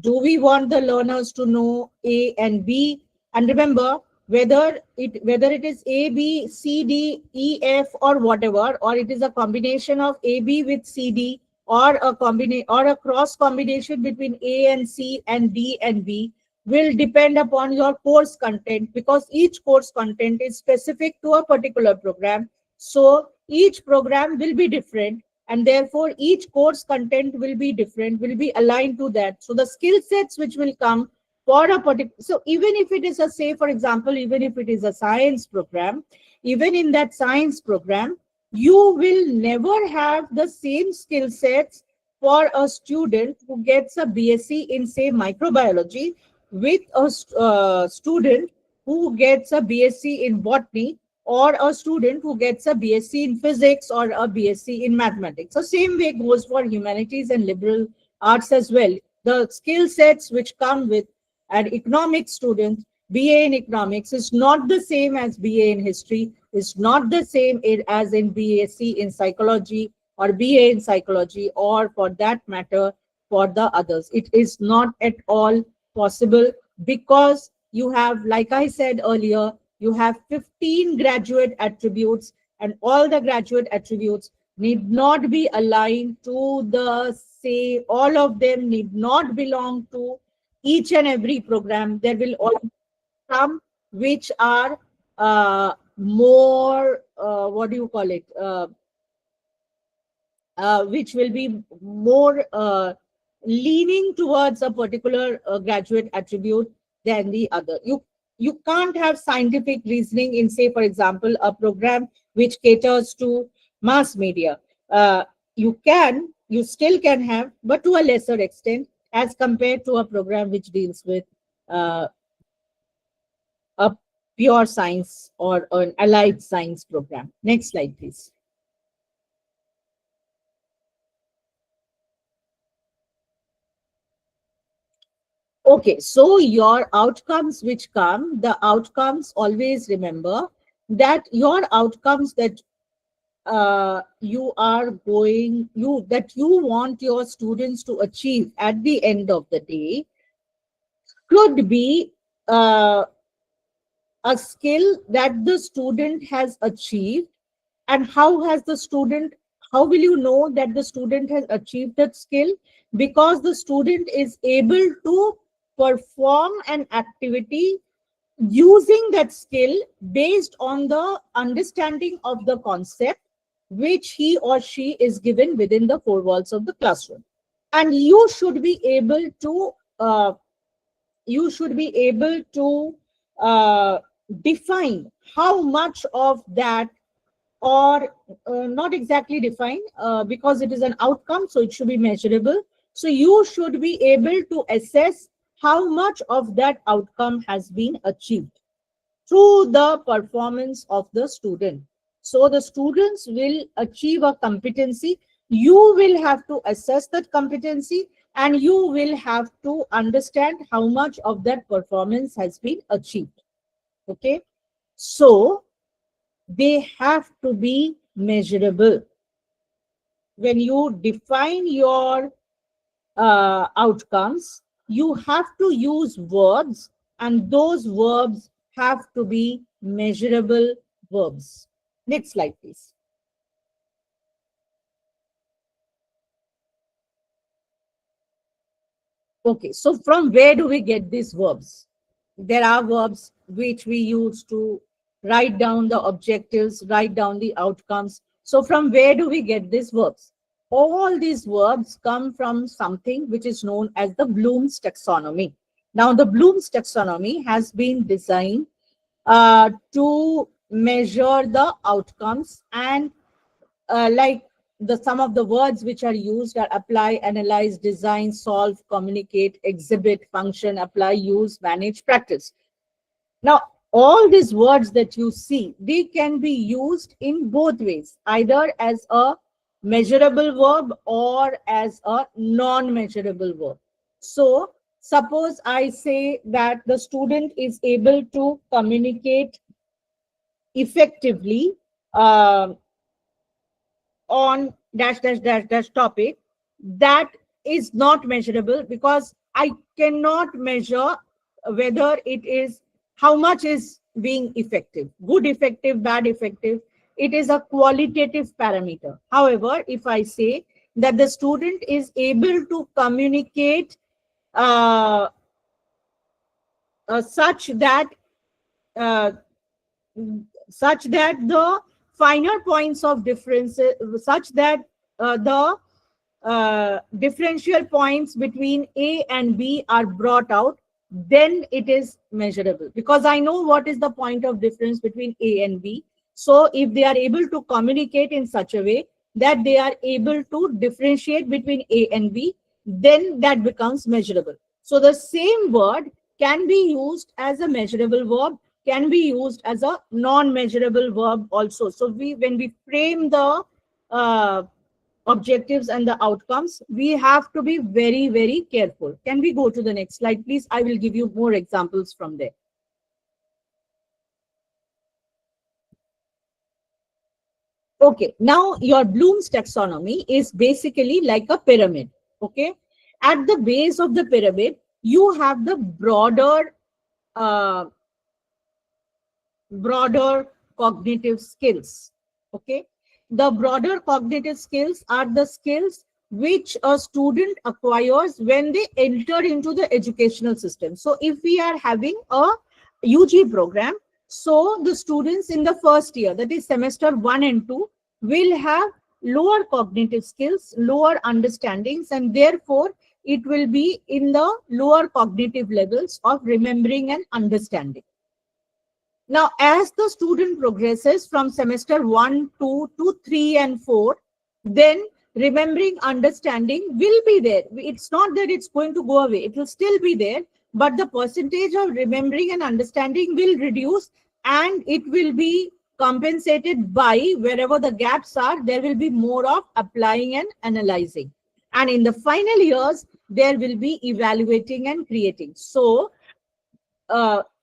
Speaker 2: Do we want the learners to know A and B? And remember, whether it is A, B, C, D, E, F, or whatever, or it is a combination of A, B with C, D, or a cross combination between A and C and D and B, will depend upon your course content, because each course content is specific to a particular program. So each program will be different, and therefore each course content will be different, will be aligned to that. So the skill sets which will come for a particular, so even if it is a, say for example, even if it is a science program, even in that science program, you will never have the same skill sets for a student who gets a BSc in, say, microbiology, with a student who gets a BSc in botany, or a student who gets a BSc in physics or a BSc in mathematics. So same way goes for humanities and liberal arts as well. The skill sets which come with an economics student, BA in economics, is not the same as BA in history, is not the same as in BSc in psychology or BA in psychology, or for that matter, for the others. It is not at all possible, because you have, like I said earlier, you have 15 graduate attributes, and all the graduate attributes need not be aligned to the, say, all of them need not belong to each and every program. There will always some which are more, what do you call it? Which will be more leaning towards a particular graduate attribute than the other. You can't have scientific reasoning in, say, for example, a program which caters to mass media. You still can have, but to a lesser extent, as compared to a program which deals with uh, a pure science or an allied science program. Next slide, please. Okay, so your outcomes which come, the outcomes, always remember that your outcomes that you want your students to achieve at the end of the day could be a skill that the student has achieved. And how will you know that the student has achieved that skill? Because the student is able to perform an activity using that skill based on the understanding of the concept which he or she is given within the four walls of the classroom. And you should be able to uh, define how much of that, or not exactly define, because it is an outcome, so it should be measurable. So you should be able to assess how much of that outcome has been achieved through the performance of the student. So the students will achieve a competency. You will have to assess that competency, and you will have to understand how much of that performance has been achieved. Okay. So they have to be measurable. When you define your outcomes, you have to use verbs, and those verbs have to be measurable verbs. Next slide, please. Okay, so from where do we get these verbs? There are verbs which we use to write down the objectives, write down the outcomes. So from where do we get these verbs? All these verbs come from something which is known as the Bloom's taxonomy. Now, the Bloom's taxonomy has been designed to measure the outcomes, and like some of the words which are used are apply, analyze, design, solve, communicate, exhibit, function, apply, use, manage, practice. Now, all these words that you see, they can be used in both ways, either as a measurable verb or as a non-measurable verb. So suppose I say that the student is able to communicate effectively on dash dash dash dash topic. That is not measurable, because I cannot measure whether it is, how much is being effective, good effective, bad effective. It is a qualitative parameter. However, if I say that the student is able to communicate uh, such that uh, the finer points of differences, such that the differential points between A and B are brought out, then it is measurable, because I know what is the point of difference between A and B. So if they are able to communicate in such a way that they are able to differentiate between A and B, then that becomes measurable. So the same word can be used as a measurable verb, can be used as a non-measurable verb also. So when we frame the objectives and the outcomes, we have to be very, very careful. Can we go to the next slide, please? I will give you more examples from there. Okay, now your Bloom's taxonomy is basically like a pyramid. Okay, at the base of the pyramid, you have the broader cognitive skills. Okay, the broader cognitive skills are the skills which a student acquires when they enter into the educational system. So if we are having a UG program, so the students in the first year, that is semester 1 and 2, will have lower cognitive skills, lower understandings, and therefore it will be in the lower cognitive levels of remembering and understanding. Now, as the student progresses from semester 1, 2 to 3 and 4, then remembering, understanding will be there. It's not that it's going to go away. It will still be there, but the percentage of remembering and understanding will reduce, and it will be compensated by, wherever the gaps are, there will be more of applying and analyzing. And in the final years, there will be evaluating and creating. So,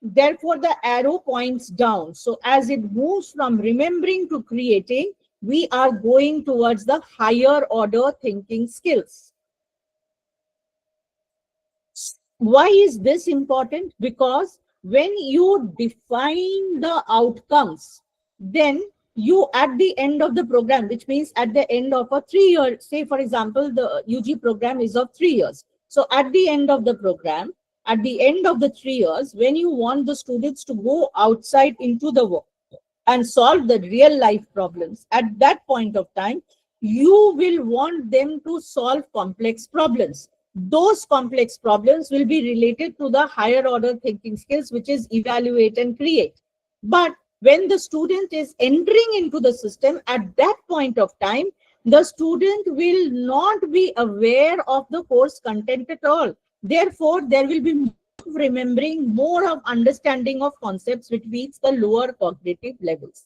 Speaker 2: therefore, the arrow points down. So as it moves from remembering to creating, we are going towards the higher order thinking skills. Why is this important? Because when you define the outcomes, then you, at the end of the program, which means at the end of a 3-year, say for example, the UG program is of 3 years. So at the end of the program, at the end of the 3 years, when you want the students to go outside into the world and solve the real life problems, at that point of time, you will want them to solve complex problems. Those complex problems will be related to the higher order thinking skills, which is evaluate and create. But when the student is entering into the system, at that point of time, the student will not be aware of the course content at all. Therefore, there will be more of remembering, more of understanding of concepts which reach the lower cognitive levels.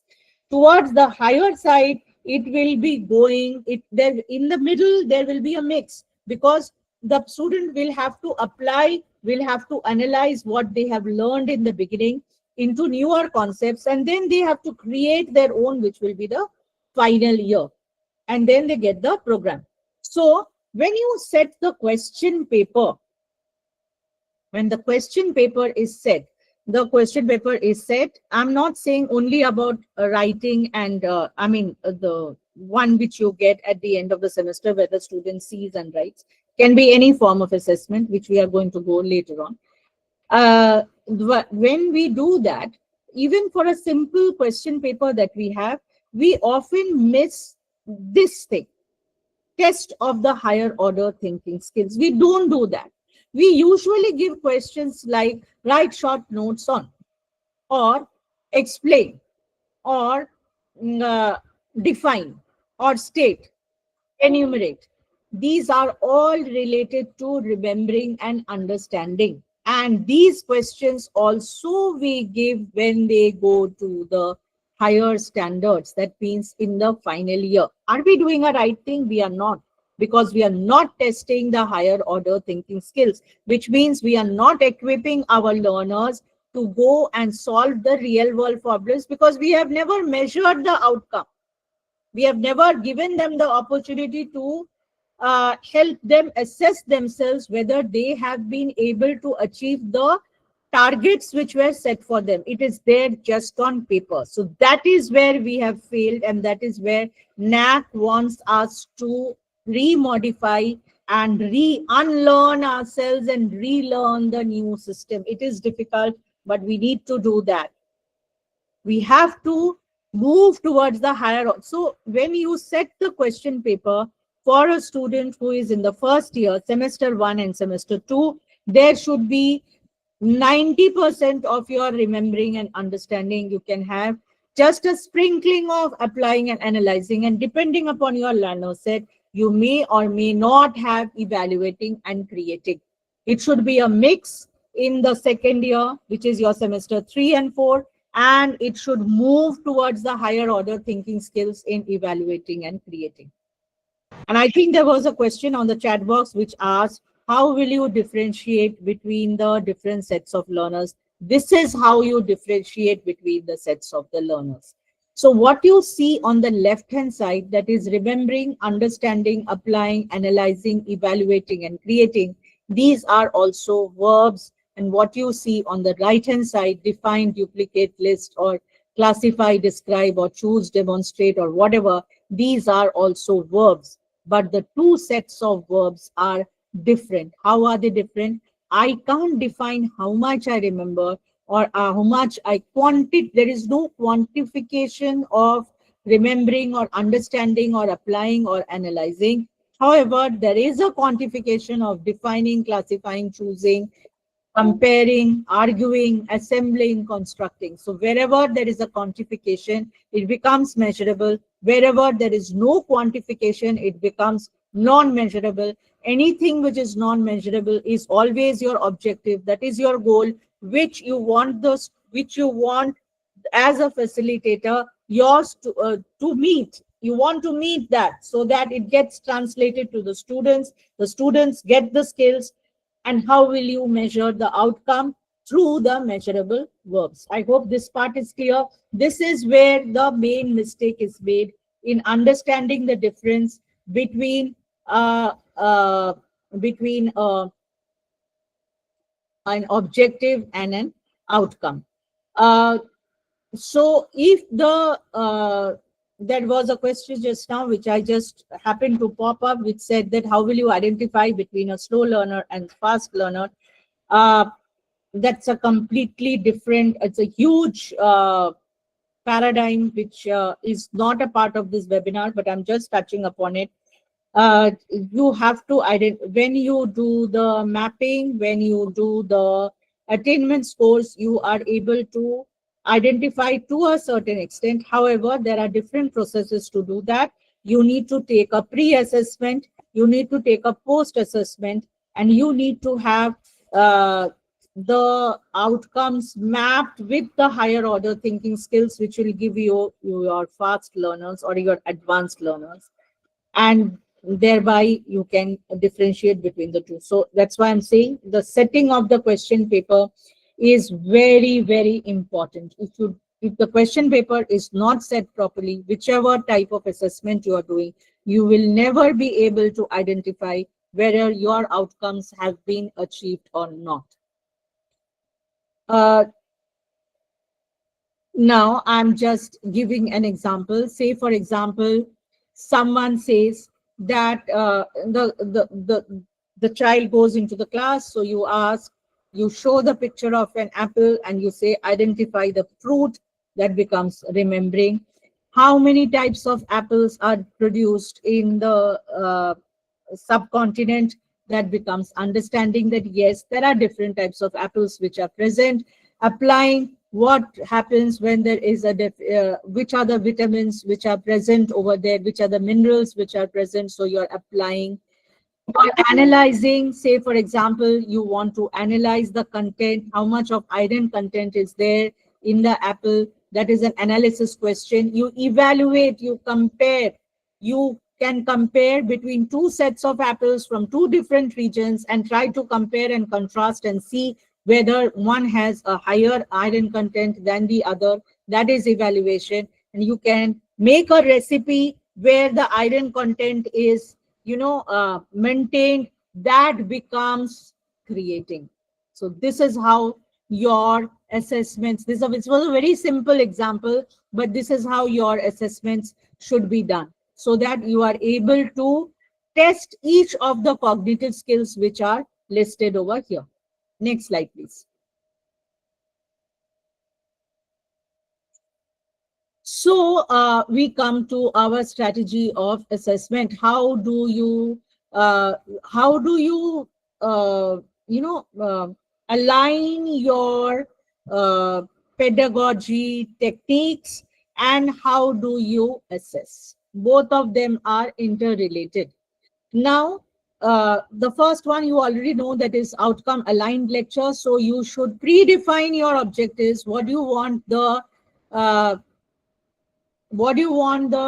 Speaker 2: Towards the higher side, it will be going, there in the middle, there will be a mix, because the student will have to apply, will have to analyze what they have learned in the beginning into newer concepts, and then they have to create their own, which will be the final year, and then they get the program. So when you set the question paper, when the question paper is set, I'm not saying only about writing and the one which you get at the end of the semester where the student sees and writes, can be any form of assessment, which we are going to go later on. When we do that, even for a simple question paper that we have, we often miss this thing, test of the higher order thinking skills. We don't do that. We usually give questions like write short notes on, or explain, or define, or state, enumerate. These are all related to remembering and understanding. And these questions also we give when they go to the higher standards. That means in the final year. Are we doing a right thing? We are not, because we are not testing the higher order thinking skills, which means we are not equipping our learners to go and solve the real world problems, because we have never measured the outcome. We have never given them the opportunity to help them assess themselves whether they have been able to achieve the targets which were set for them. It is there just on paper. So that is where we have failed, and that is where NAAC wants us to remodify and unlearn ourselves and relearn the new system. It is difficult, but we need to do that. We have to move towards the higher. So when you set the question paper for a student who is in the first year, semester 1 and semester 2, there should be 90% of your remembering and understanding. You can have just a sprinkling of applying and analyzing, and depending upon your learner set, you may or may not have evaluating and creating. It should be a mix in the second year, which is your semester 3 and 4, and it should move towards the higher order thinking skills in evaluating and creating. And I think there was a question on the chat box which asked, how will you differentiate between the different sets of learners? This is how you differentiate between the sets of the learners. So what you see on the left-hand side, that is remembering, understanding, applying, analyzing, evaluating, and creating, these are also verbs. And what you see on the right-hand side, define, duplicate, list, or classify, describe, or choose, demonstrate, or whatever, these are also verbs. But the two sets of verbs are different. How are they different? I can't define how much I remember or how much I quantify. There is no quantification of remembering or understanding or applying or analyzing. However, there is a quantification of defining, classifying, choosing, comparing, arguing, assembling, constructing. So wherever there is a quantification, it becomes measurable. Wherever there is no quantification, it becomes non-measurable. Anything which is non-measurable is always your objective. That is your goal, which you want as a facilitator yours to meet. You want to meet that so that it gets translated to the students. The students get the skills. And how will you measure the outcome? Through the measurable verbs. I hope this part is clear. This is where the main mistake is made in understanding the difference between an objective and an outcome. So if there was a question just now which I just happened to pop up, which said that how will you identify between a slow learner and fast learner? That's a completely different, it's a huge paradigm which is not a part of this webinar, but I'm just touching upon it. You have to when you do the mapping, when you do the attainment scores, you are able to identified to a certain extent. However, there are different processes to do that. You need to take a pre-assessment, you need to take a post-assessment, and you need to have the outcomes mapped with the higher order thinking skills, which will give you your fast learners or your advanced learners, and thereby you can differentiate between the two. So that's why I'm saying the setting of the question paper is very, very important. If the question paper is not set properly, whichever type of assessment you are doing, you will never be able to identify whether your outcomes have been achieved or not. Now I'm just giving an example. Say, for example, someone says that the child goes into the class. So you ask, you show the picture of an apple and you say, identify the fruit. That becomes remembering. How many types of apples are produced in the subcontinent? That becomes understanding that yes, there are different types of apples which are present. Applying what happens when there is a which are the vitamins which are present over there, which are the minerals which are present. So you're applying. You're analyzing, say for example, you want to analyze the content, how much of iron content is there in the apple. That is an analysis question. You evaluate, you compare. You can compare between two sets of apples from two different regions and try to compare and contrast and see whether one has a higher iron content than the other. That is evaluation. And you can make a recipe where the iron content is maintained. That becomes creating. So this is how your assessments, this was a very simple example, but this is how your assessments should be done, so that you are able to test each of the cognitive skills which are listed over here. Next slide, please. So we come to our strategy of assessment. How do you align your pedagogy techniques, and how do you assess? Both of them are interrelated. Now, the first one you already know, that is outcome aligned lecture. So you should predefine your objectives. What do you want the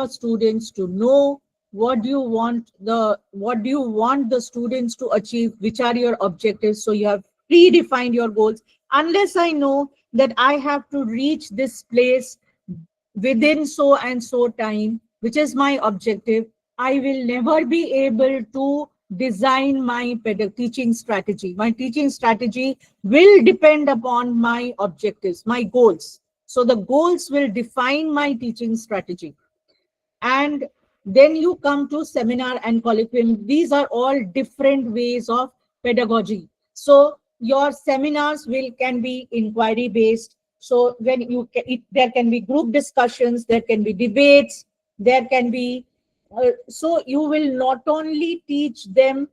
Speaker 2: students to know? What do you want the students to achieve? Which are your objectives? So you have predefined your goals. Unless I know that I have to reach this place within so and so time, which is my objective, I will never be able to design my teaching strategy. My teaching strategy will depend upon my objectives, my goals. So the goals will define my teaching strategy. And then you come to seminar and colloquium. These are all different ways of pedagogy. So your seminars can be inquiry based. So when there can be group discussions, there can be debates, there can be so you will not only teach them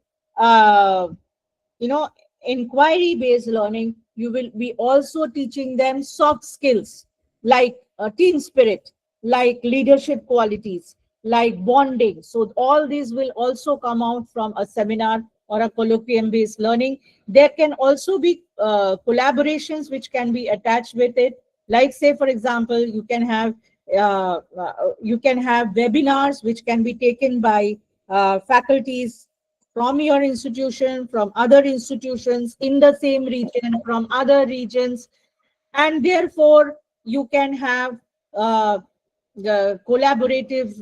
Speaker 2: inquiry based learning, you will be also teaching them soft skills like team spirit, like leadership qualities, like bonding. So all these will also come out from a seminar or a colloquium based learning. There can also be collaborations which can be attached with it. Like, say for example, you can have webinars which can be taken by faculties from your institution, from other institutions in the same region, from other regions, and therefore you can have the collaborative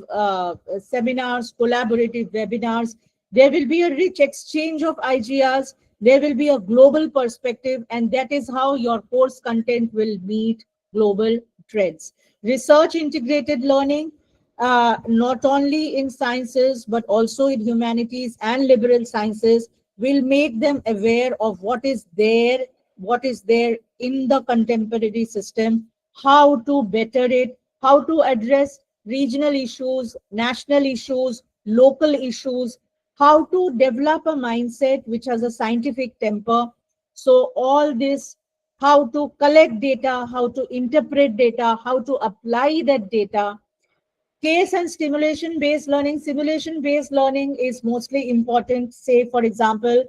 Speaker 2: seminars, collaborative webinars. There will be a rich exchange of ideas. There will be a global perspective, and that is how your course content will meet global trends. Research integrated learning, not only in sciences, but also in humanities and liberal sciences, will make them aware of what is there in the contemporary system, how to better it, how to address regional issues, national issues, local issues, how to develop a mindset which has a scientific temper. So all this how to collect data, how to interpret data, how to apply that data. Case and stimulation based learning. Simulation based learning is mostly important. Say, for example,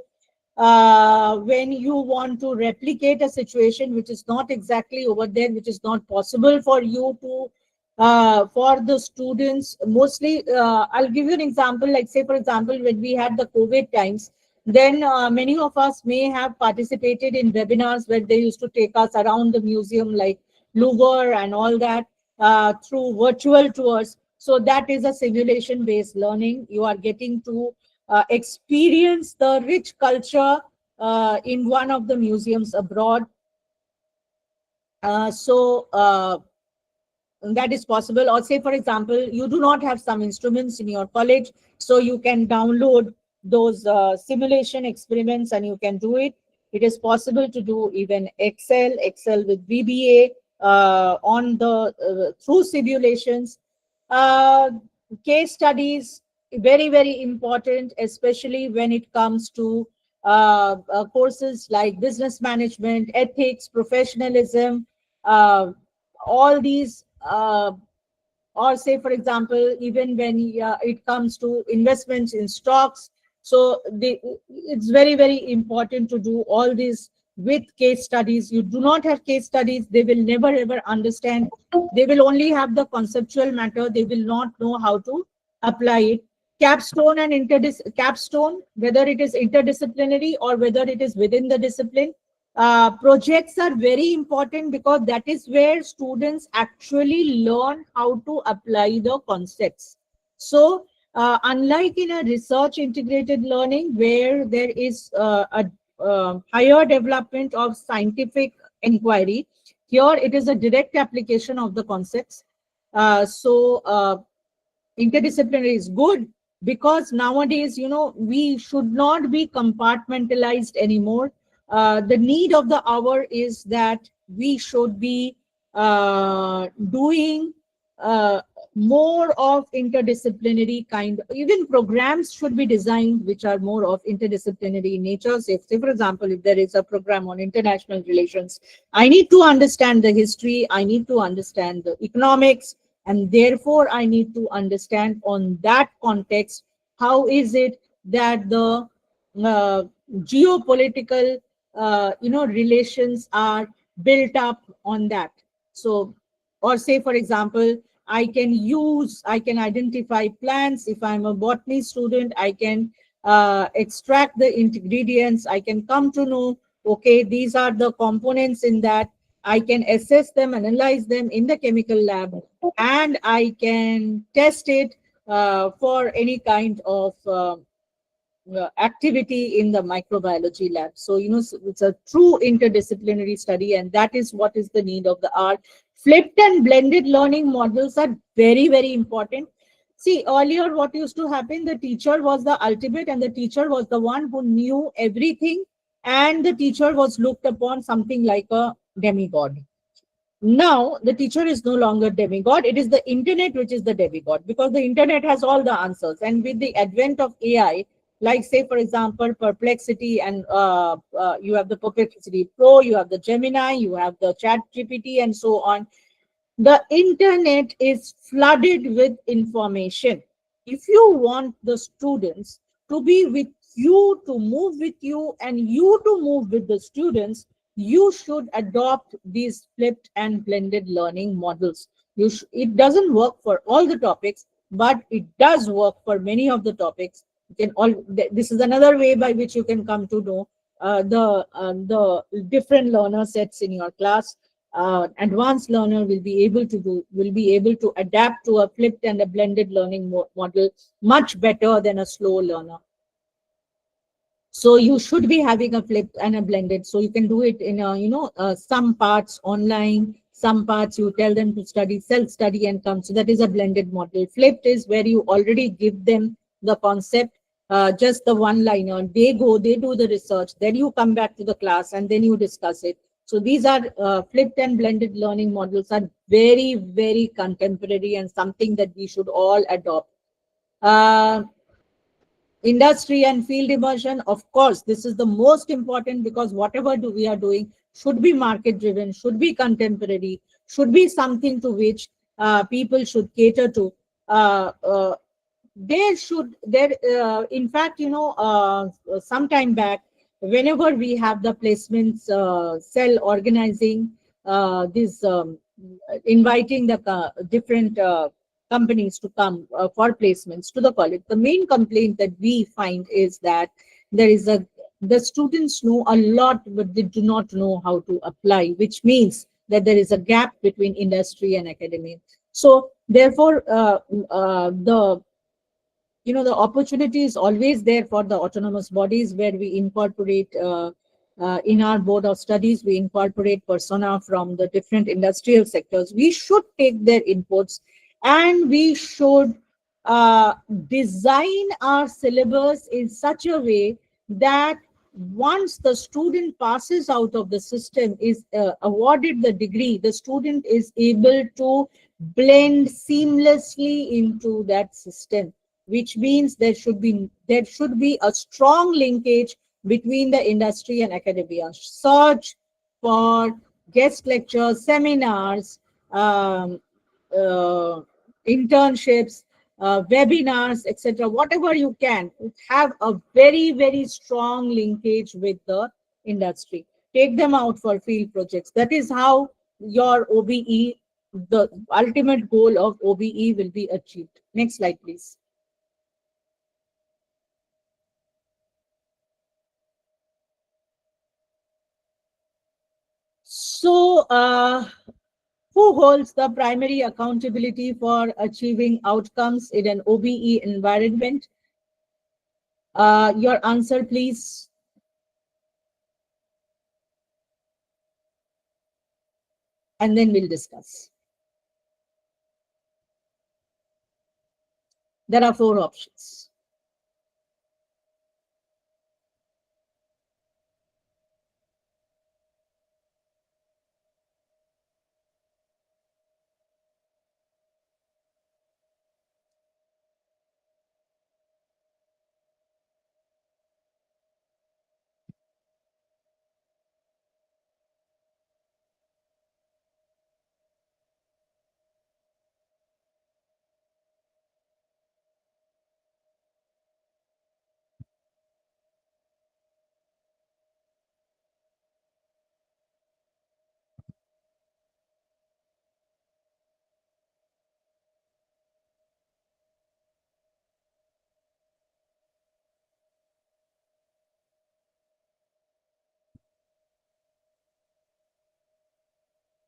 Speaker 2: when you want to replicate a situation which is not exactly over there, which is not possible for you to, for the students. Mostly, I'll give you an example. Like, say, for example, when we had the COVID times, then many of us may have participated in webinars where they used to take us around the museum, like Louvre and all that, through virtual tours. So that is a simulation based learning. You are getting to experience the rich culture in one of the museums abroad. So that is possible. Or say, for example, you do not have some instruments in your college, so you can download those simulation experiments and you can do it. It is possible to do even Excel with VBA on the through simulations. Uh, Case studies, very, very important, especially when it comes to courses like business management, ethics, professionalism, uh, all these, or say, for example, even when it comes to investments in stocks. So it's very, very important to do all this with case studies. You do not have case studies, they will never ever understand. They will only have the conceptual matter, they will not know how to apply it. Capstone and capstone, whether it is interdisciplinary or whether it is within the discipline, projects are very important, because that is where students actually learn how to apply the concepts. So unlike in a research integrated learning where there is a higher development of scientific inquiry, here it is a direct application of the concepts. So interdisciplinary is good, because nowadays, we should not be compartmentalized anymore. The need of the hour is that we should be doing more of interdisciplinary kind. Even programs should be designed which are more of interdisciplinary in nature. Say, for example, if there is a program on international relations, I need to understand the history, I need to understand the economics, and therefore I need to understand on that context, how is it that the geopolitical relations are built up on that. So, or say, for example, I can identify plants. If I'm a botany student, I can extract the ingredients, I can come to know, okay, these are the components in that. I can assess them, analyze them in the chemical lab, and I can test it for any kind of activity in the microbiology lab. So, it's a true interdisciplinary study, and that is what is the need of the hour. Flipped and blended learning models are very, very important. See, earlier what used to happen, the teacher was the ultimate, and the teacher was the one who knew everything, and the teacher was looked upon something like a demigod. Now the teacher is no longer demigod, it is the internet which is the demigod, because the internet has all the answers. And with the advent of AI, like, say, for example, Perplexity, and you have the Perplexity Pro, you have the Gemini, you have the Chat GPT, and so on. The internet is flooded with information. If you want the students to be with you, to move with you, and you to move with the students, you should adopt these flipped and blended learning models. It doesn't work for all the topics, but it does work for many of the topics. This is another way by which you can come to know the different learner sets in your class. Advanced learner will be able to adapt to a flipped and a blended learning model much better than a slow learner. So you should be having a flipped and a blended. So you can do it in some parts online, some parts you tell them to study, self-study and come. So that is a blended model. Flipped is where you already give them the concept, just the one-liner. They do the research, then you come back to the class and then you discuss it. So these are flipped and blended learning models are very, very contemporary and something that we should all adopt. industry and field immersion. Of course, this is the most important, because whatever we are doing should be market driven, should be contemporary, should be something to which people should cater to. In fact, some time back, whenever we have the placements cell organizing this inviting the different companies to come for placements to the college, the main complaint that we find is that the students know a lot, but they do not know how to apply, which means that there is a gap between industry and academia. So therefore, the opportunity is always there for the autonomous bodies, where we incorporate in our board of studies, we incorporate persona from the different industrial sectors. We should take their inputs, and we should design our syllabus in such a way that once the student passes out of the system, is awarded the degree, the student is able to blend seamlessly into that system, which means there should be a strong linkage between the industry and academia. Search for guest lectures, seminars, internships, webinars, etc. Whatever you can, have a very, very strong linkage with the industry. Take them out for field projects. That is how your OBE, the ultimate goal of OBE, will be achieved. Next slide, please. So, who holds the primary accountability for achieving outcomes in an OBE environment? Your answer, please. And then we'll discuss. There are 4 options.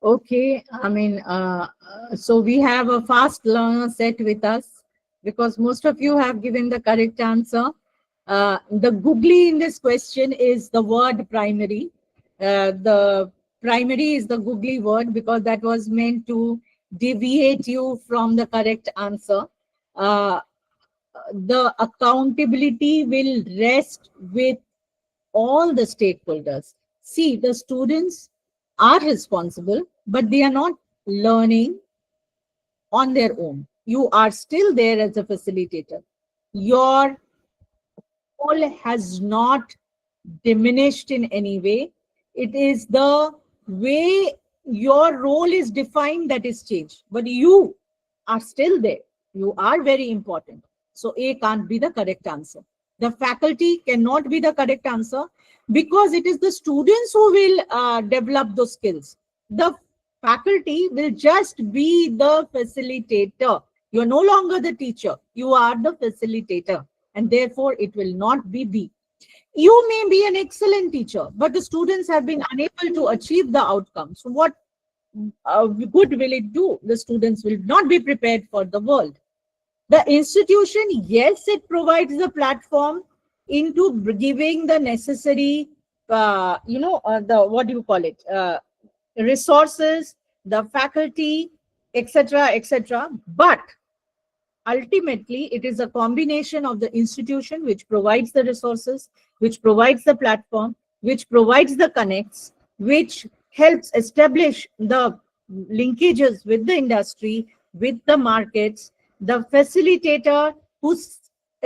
Speaker 2: Okay, I mean, so we have a fast learner set with us, because most of you have given the correct answer. The googly in this question is the word primary. The primary is the googly word, because that was meant to deviate you from the correct answer. The accountability will rest with all the stakeholders. See, the students are responsible, but they are not learning on their own. You are still there as a facilitator. Your role has not diminished in any way. It is the way your role is defined that is changed, but you are still there. You are very important. So A can't be the correct answer. The faculty cannot be the correct answer, because it is the students who will develop those skills. The faculty will just be the facilitator. You are no longer the teacher. You are the facilitator, and therefore it will not be B. You may be an excellent teacher, but the students have been unable to achieve the outcomes. So what good will it do? The students will not be prepared for the world. The institution, yes, it provides the platform into giving the necessary, resources, the faculty, etc., etc. But ultimately, it is a combination of the institution which provides the resources, which provides the platform, which provides the connects, which helps establish the linkages with the industry, with the markets, the facilitator who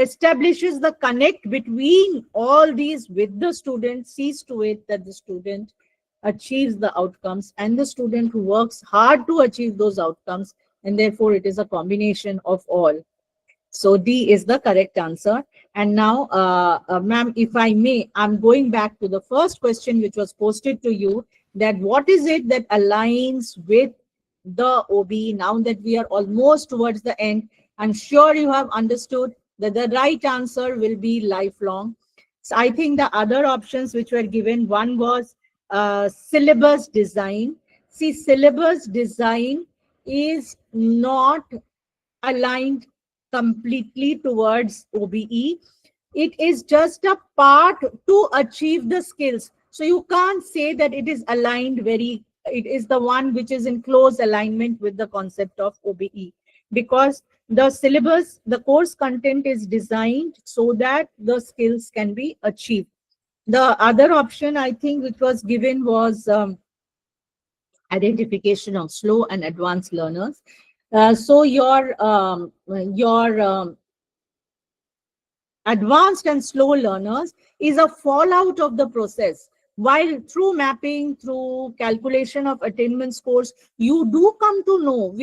Speaker 2: establishes the connect between all these with the student, sees to it that the student achieves the outcomes, and the student who works hard to achieve those outcomes, and therefore it is a combination of all. So D is the correct answer. And now, ma'am, if I may, I'm going back to the first question which was posted to you, that what is it that aligns with the OBE? Now that we are almost towards the end, I'm sure you have understood that the right answer will be lifelong. So I think the other options which were given, one was syllabus design. See, syllabus design is not aligned completely towards OBE. It is just a part to achieve the skills. So you can't say that it is aligned it is the one which is in close alignment with the concept of OBE, because the syllabus, the course content is designed so that the skills can be achieved. The other option I think which was given was identification of slow and advanced learners. So your advanced and slow learners is a fallout of the process. While through mapping, through calculation of attainment scores, you do come to know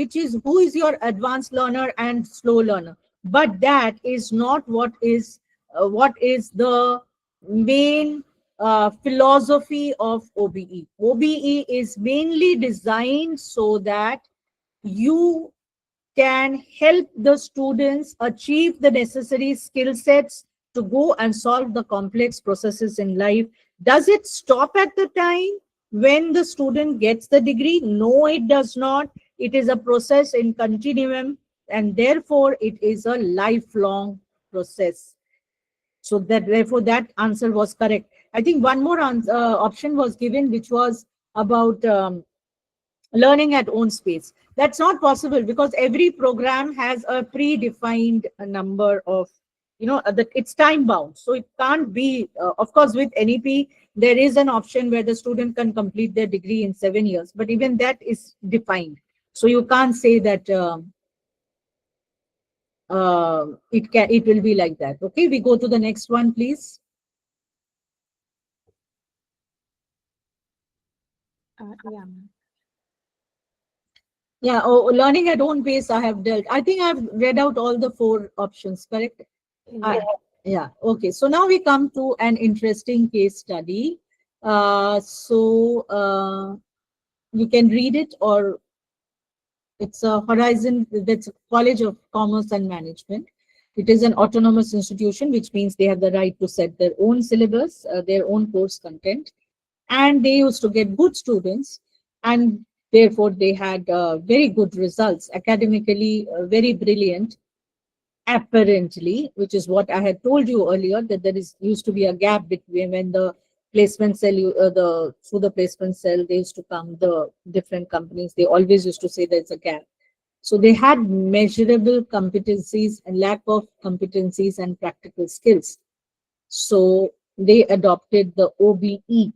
Speaker 2: who is your advanced learner and slow learner. But that is not what is the main philosophy of OBE. OBE is mainly designed so that you can help the students achieve the necessary skill sets to go and solve the complex processes in life. Does it stop at the time when the student gets the degree? No, it does not. It is a process in continuum, and therefore it is a lifelong process. So therefore that answer was correct. I think one more option was given, which was about learning at own space. That's not possible because every program has a predefined number of, it's time bound. So it can't be, of course, with NEP, there is an option where the student can complete their degree in 7 years, but even that is defined. So you can't say that it will be like that. Okay, we go to the next one, please.
Speaker 1: Yeah.
Speaker 2: Yeah, learning at own pace I have dealt. I think I've read out all the 4 options, correct? Yeah, okay. So now we come to an interesting case study. You can read it, or it's a Horizon, that's College of Commerce and Management. It is an autonomous institution, which means they have the right to set their own syllabus, their own course content. And they used to get good students, and therefore they had very good results, academically very brilliant, apparently, which is what I had told you earlier, that there used to be a gap between when the placement cell, through the placement cell, they used to come, the different companies, they always used to say there's a gap. So they had measurable competencies and lack of competencies and practical skills. So they adopted the OBE,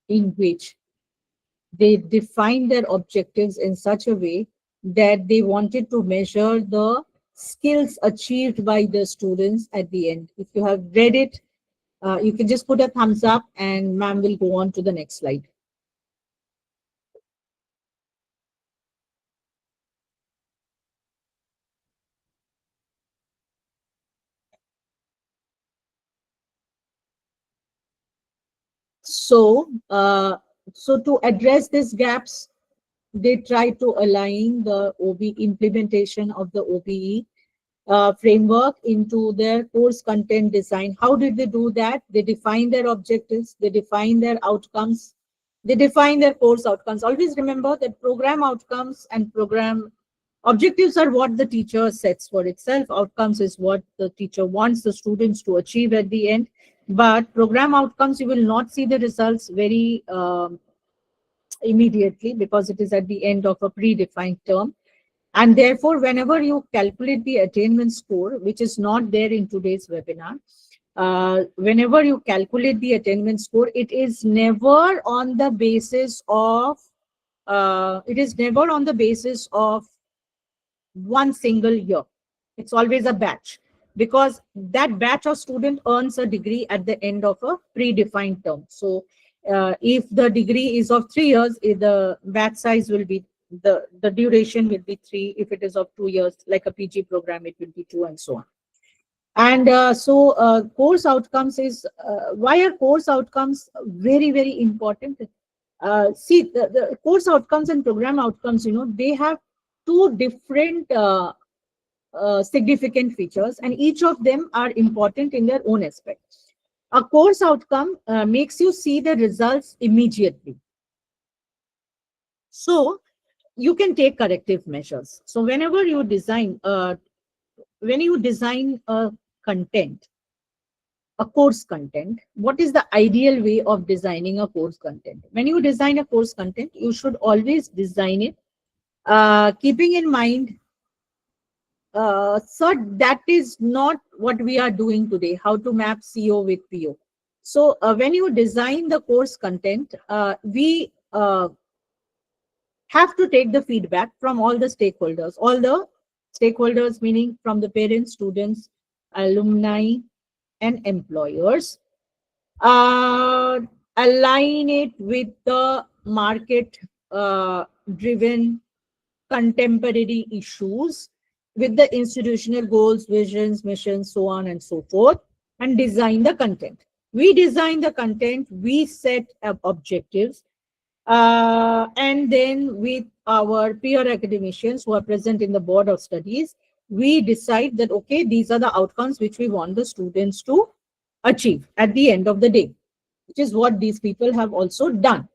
Speaker 2: in which they defined their objectives in such a way that they wanted to measure the skills achieved by the students at the end. If you have read it, you can just put a thumbs up, and ma'am will go on to the next slide. So, so to address these gaps, they try to align the OBE implementation of the OBE framework into their course content design. How did they do that? They define their objectives, they define their outcomes, they define their course outcomes. Always remember that program outcomes and program objectives are what the teacher sets for itself. Outcomes is what the teacher wants the students to achieve at the end. But program outcomes, you will not see the results very immediately, because it is at the end of a predefined term. And therefore, whenever you calculate the attainment score, which is not there in today's webinar, whenever you calculate the attainment score, it is never on the basis of one single year. It's always a batch. because that batch of student earns a degree at the end of a predefined term. So if the degree is of 3 years, the batch size will be, the duration will be 3. If it is of 2 years, like a PG program, it will be 2, and so on. And course outcomes is, why are course outcomes very, very important? See, the course outcomes and program outcomes, they have two different significant features, and each of them are important in their own aspect. A course outcome makes you see the results immediately. So you can take corrective measures. So whenever you design, when you design a content, a course content, what is the ideal way of designing a course content? When you design a course content, you should always design it keeping in mind, so that is not what we are doing today, how to map CO with PO. So when you design the course content, we have to take the feedback from all the stakeholders meaning from the parents, students, alumni, and employers. Align it with the market driven contemporary issues, with the institutional goals, visions, missions, so on and so forth, and design the content. We design the content, we set up objectives, and then with our peer academicians who are present in the board of studies, we decide that, okay, these are the outcomes which we want the students to achieve at the end of the day, which is what these people have also done.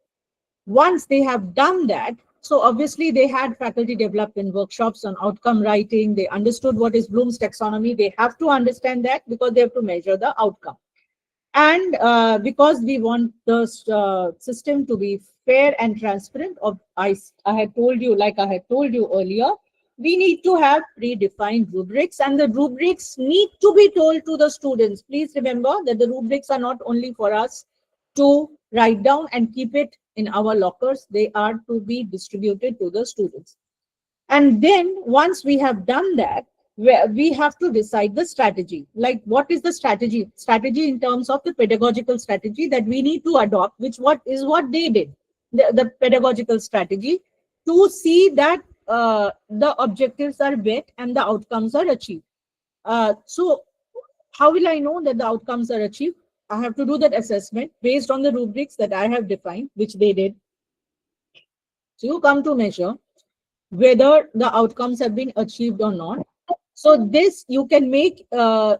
Speaker 2: Once they have done that, so obviously they had faculty development workshops on outcome writing, they understood what is Bloom's taxonomy, they have to understand that because they have to measure the outcome. And because we want the system to be fair and transparent, I had told you, like I had told you earlier, we need to have predefined rubrics, and the rubrics need to be told to the students. Please remember that the rubrics are not only for us to write down and keep it in our lockers, they are to be distributed to the students. And then once we have done that, we have to decide the strategy. Like, what is the strategy? Strategy in terms of the pedagogical strategy that we need to adopt, which what they did, the pedagogical strategy, to see that the objectives are met and the outcomes are achieved. So how will I know that the outcomes are achieved? I have to do that assessment based on the rubrics that I have defined, which they did. So you come to measure whether the outcomes have been achieved or not. So this, you can make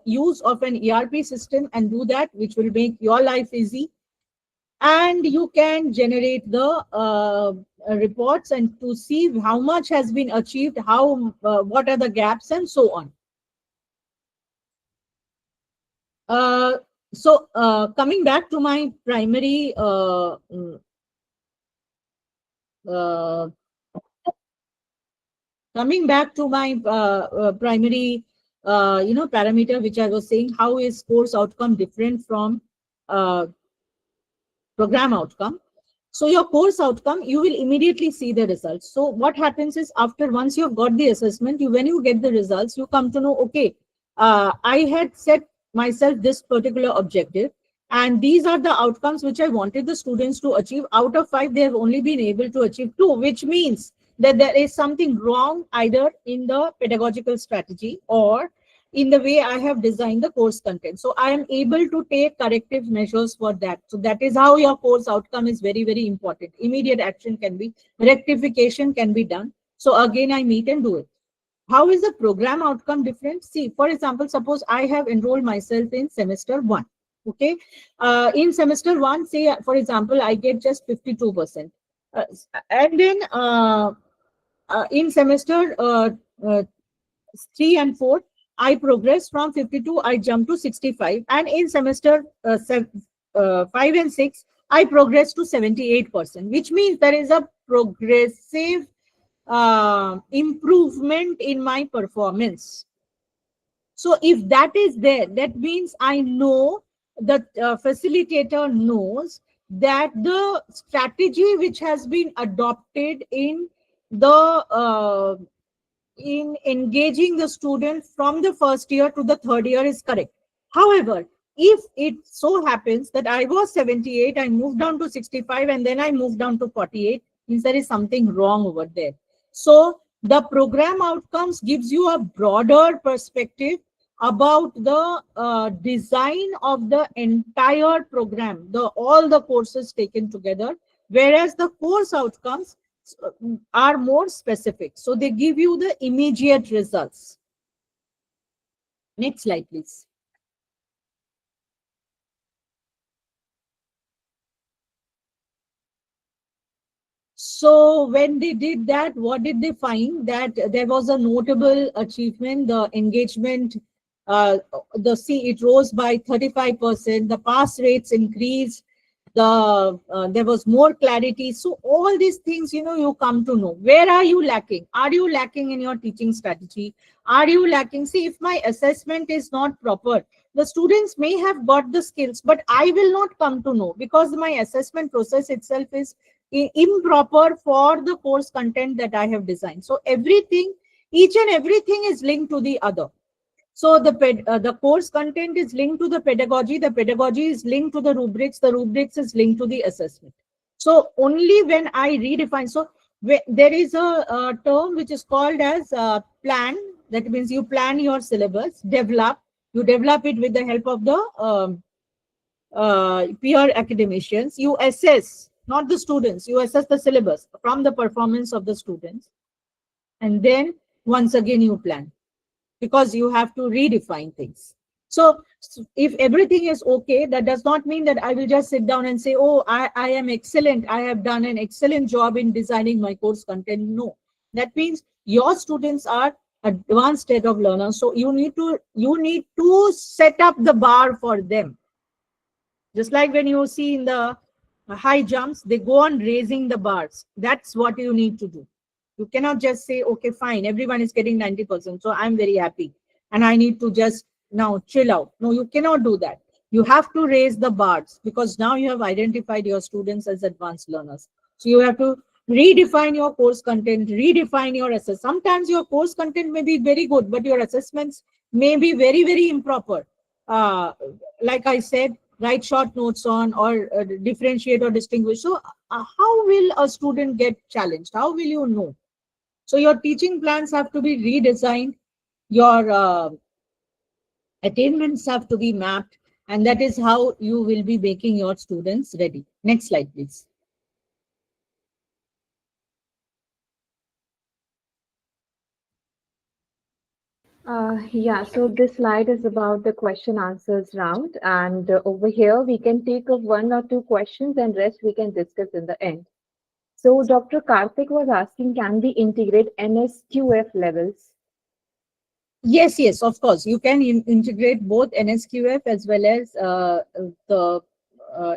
Speaker 2: use of an ERP system and do that, which will make your life easy. And you can generate the reports and to see how much has been achieved, how what are the gaps, and so on. So coming back to my primary parameter, which I was saying, how is course outcome different from program outcome? So your course outcome, you will immediately see the results. So what happens is, once you've got the assessment, when you get the results, you come to know, okay, I had set myself this particular objective, and these are the outcomes which I wanted the students to achieve. Out of 5, they have only been able to achieve 2, which means that there is something wrong either in the pedagogical strategy or in the way I have designed the course content. So I am able to take corrective measures for that. So that is how your course outcome is very, very important. Immediate action can be, rectification can be done. So again, I meet and do it. How is the program outcome different? See, for example, suppose I have enrolled myself in semester 1. Okay. In semester 1, say, for example, I get just 52%. And then in semester 3 and 4, I progress from 52, I jump to 65. And in semester 5 and 6, I progress to 78%, which means there is a progressive improvement in my performance. So if that is there, that means I know, the facilitator knows that the strategy which has been adopted in the in engaging the student from the first year to the third year is correct. However, if it so happens that I was 78, I moved down to 65, and then I moved down to 48, means there is something wrong over there. So the program outcomes gives you a broader perspective about the design of the entire program, all the courses taken together, whereas the course outcomes are more specific. So they give you the immediate results. Next slide, please. So when they did that, what did they find? That there was a notable achievement. The engagement, it rose by 35%. The pass rates increased. There was more clarity. So all these things, you come to know. Where are you lacking? Are you lacking in your teaching strategy? Are you lacking? See, if my assessment is not proper, the students may have got the skills, but I will not come to know because my assessment process itself is improper for the course content that I have designed. So each and everything is linked to the other. So the course content is linked to the pedagogy is linked to the rubrics is linked to the assessment. So only when I redefine, so there is a term which is called as plan. That means you plan your syllabus, you develop it with the help of the peer academicians. You assess, not the students, you assess the syllabus from the performance of the students. And then once again you plan, because you have to redefine things. So if everything is okay, that does not mean that I will just sit down and say, oh, I am excellent. I have done an excellent job in designing my course content. No, that means your students are advanced state of learners. So you need to set up the bar for them. Just like when you see in the high jumps, they go on raising the bars. That's what you need to do. You cannot just say, okay, fine, everyone is getting 90%, so I'm very happy and I need to just now chill out. No, you cannot do that. You have to raise the bars because now you have identified your students as advanced learners. So you have to redefine your course content, redefine your assessment. Sometimes your course content may be very good, but your assessments may be very, very improper. Like I said, write short notes on or differentiate or distinguish. So how will a student get challenged? How will you know? So your teaching plans have to be redesigned. Your attainments have to be mapped. And that is how you will be making your students ready. Next slide, please.
Speaker 1: Yeah, so this slide is about the question answers round, and over here we can take up 1 or 2 questions and rest we can discuss in the end. So Dr. Karthik was asking, can we integrate NSQF levels?
Speaker 2: Yes, of course. You can integrate both NSQF as well as the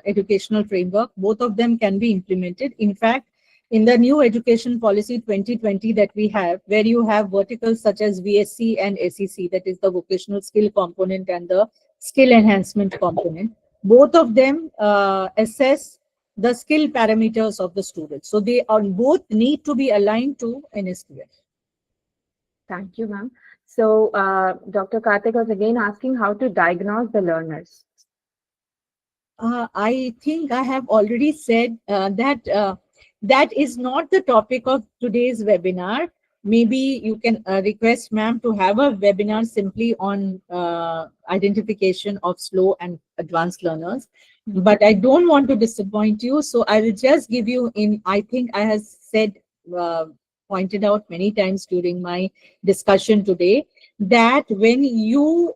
Speaker 2: educational framework. Both of them can be implemented. In fact, in the new education policy 2020 that we have, where you have verticals such as VSC and SEC, that is the vocational skill component and the skill enhancement component, both of them assess the skill parameters of the students. So they both need to be aligned to NSQF.
Speaker 1: Thank you, ma'am. So Dr. Karthik was again asking how to diagnose the learners.
Speaker 2: I think I have already said that that is not the topic of today's webinar. Maybe you can request ma'am to have a webinar simply on identification of slow and advanced learners. But I don't want to disappoint you, so I will just give you I think I have said, pointed out many times during my discussion today, that when you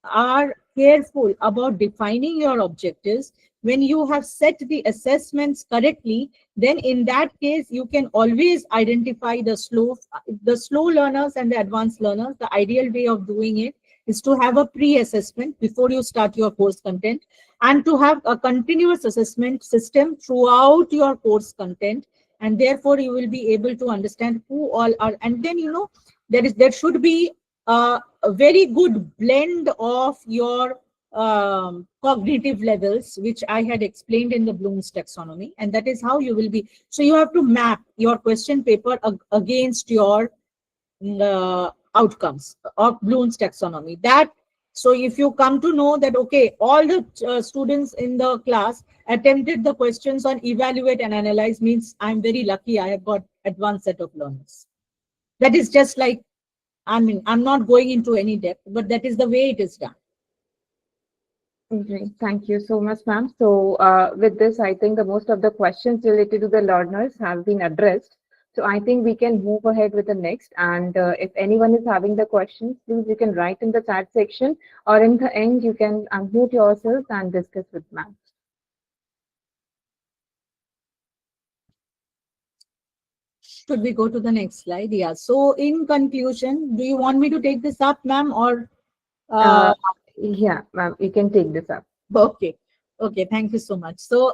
Speaker 2: are careful about defining your objectives, when you have set the assessments correctly, then in that case, you can always identify the slow learners and the advanced learners. The ideal way of doing it is to have a pre-assessment before you start your course content, and to have a continuous assessment system throughout your course content. And therefore, you will be able to understand who all are. And then, there should be a very good blend of your cognitive levels, which I had explained in the Bloom's taxonomy. And that is how you will be. So you have to map your question paper against your outcomes of Bloom's taxonomy. That, so if you come to know that, okay, all the students in the class attempted the questions on evaluate and analyze, means I'm very lucky I have got advanced set of learners. That is just like, I mean, I'm not going into any depth, but that is the way it is done.
Speaker 1: Okay, thank you so much, ma'am. So with this, I think the most of the questions related to the learners have been addressed. So I think we can move ahead with the next. And if anyone is having the questions, please you can write in the chat section, or in the end you can unmute yourself and discuss with ma'am.
Speaker 2: Should we go to the next slide? Yeah. So in conclusion, do you want me to take this up, ma'am, or?
Speaker 1: Yeah, ma'am, you can take this up.
Speaker 2: Okay. Okay. Thank you so much. So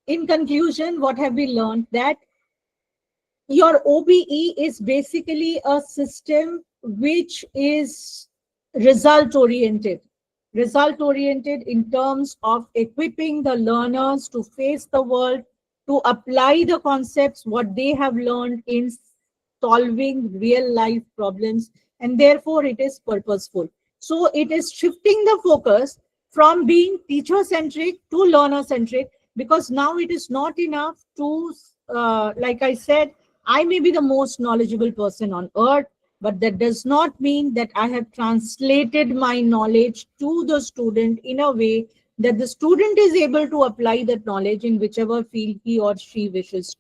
Speaker 2: in conclusion, what have we learned? That your OBE is basically a system which is result oriented in terms of equipping the learners to face the world, to apply the concepts what they have learned in solving real life problems, and therefore it is purposeful. So it is shifting the focus from being teacher centric to learner centric, because now it is not enough to like I said, I may be the most knowledgeable person on earth, but that does not mean that I have translated my knowledge to the student in a way that the student is able to apply that knowledge in whichever field he or she wishes.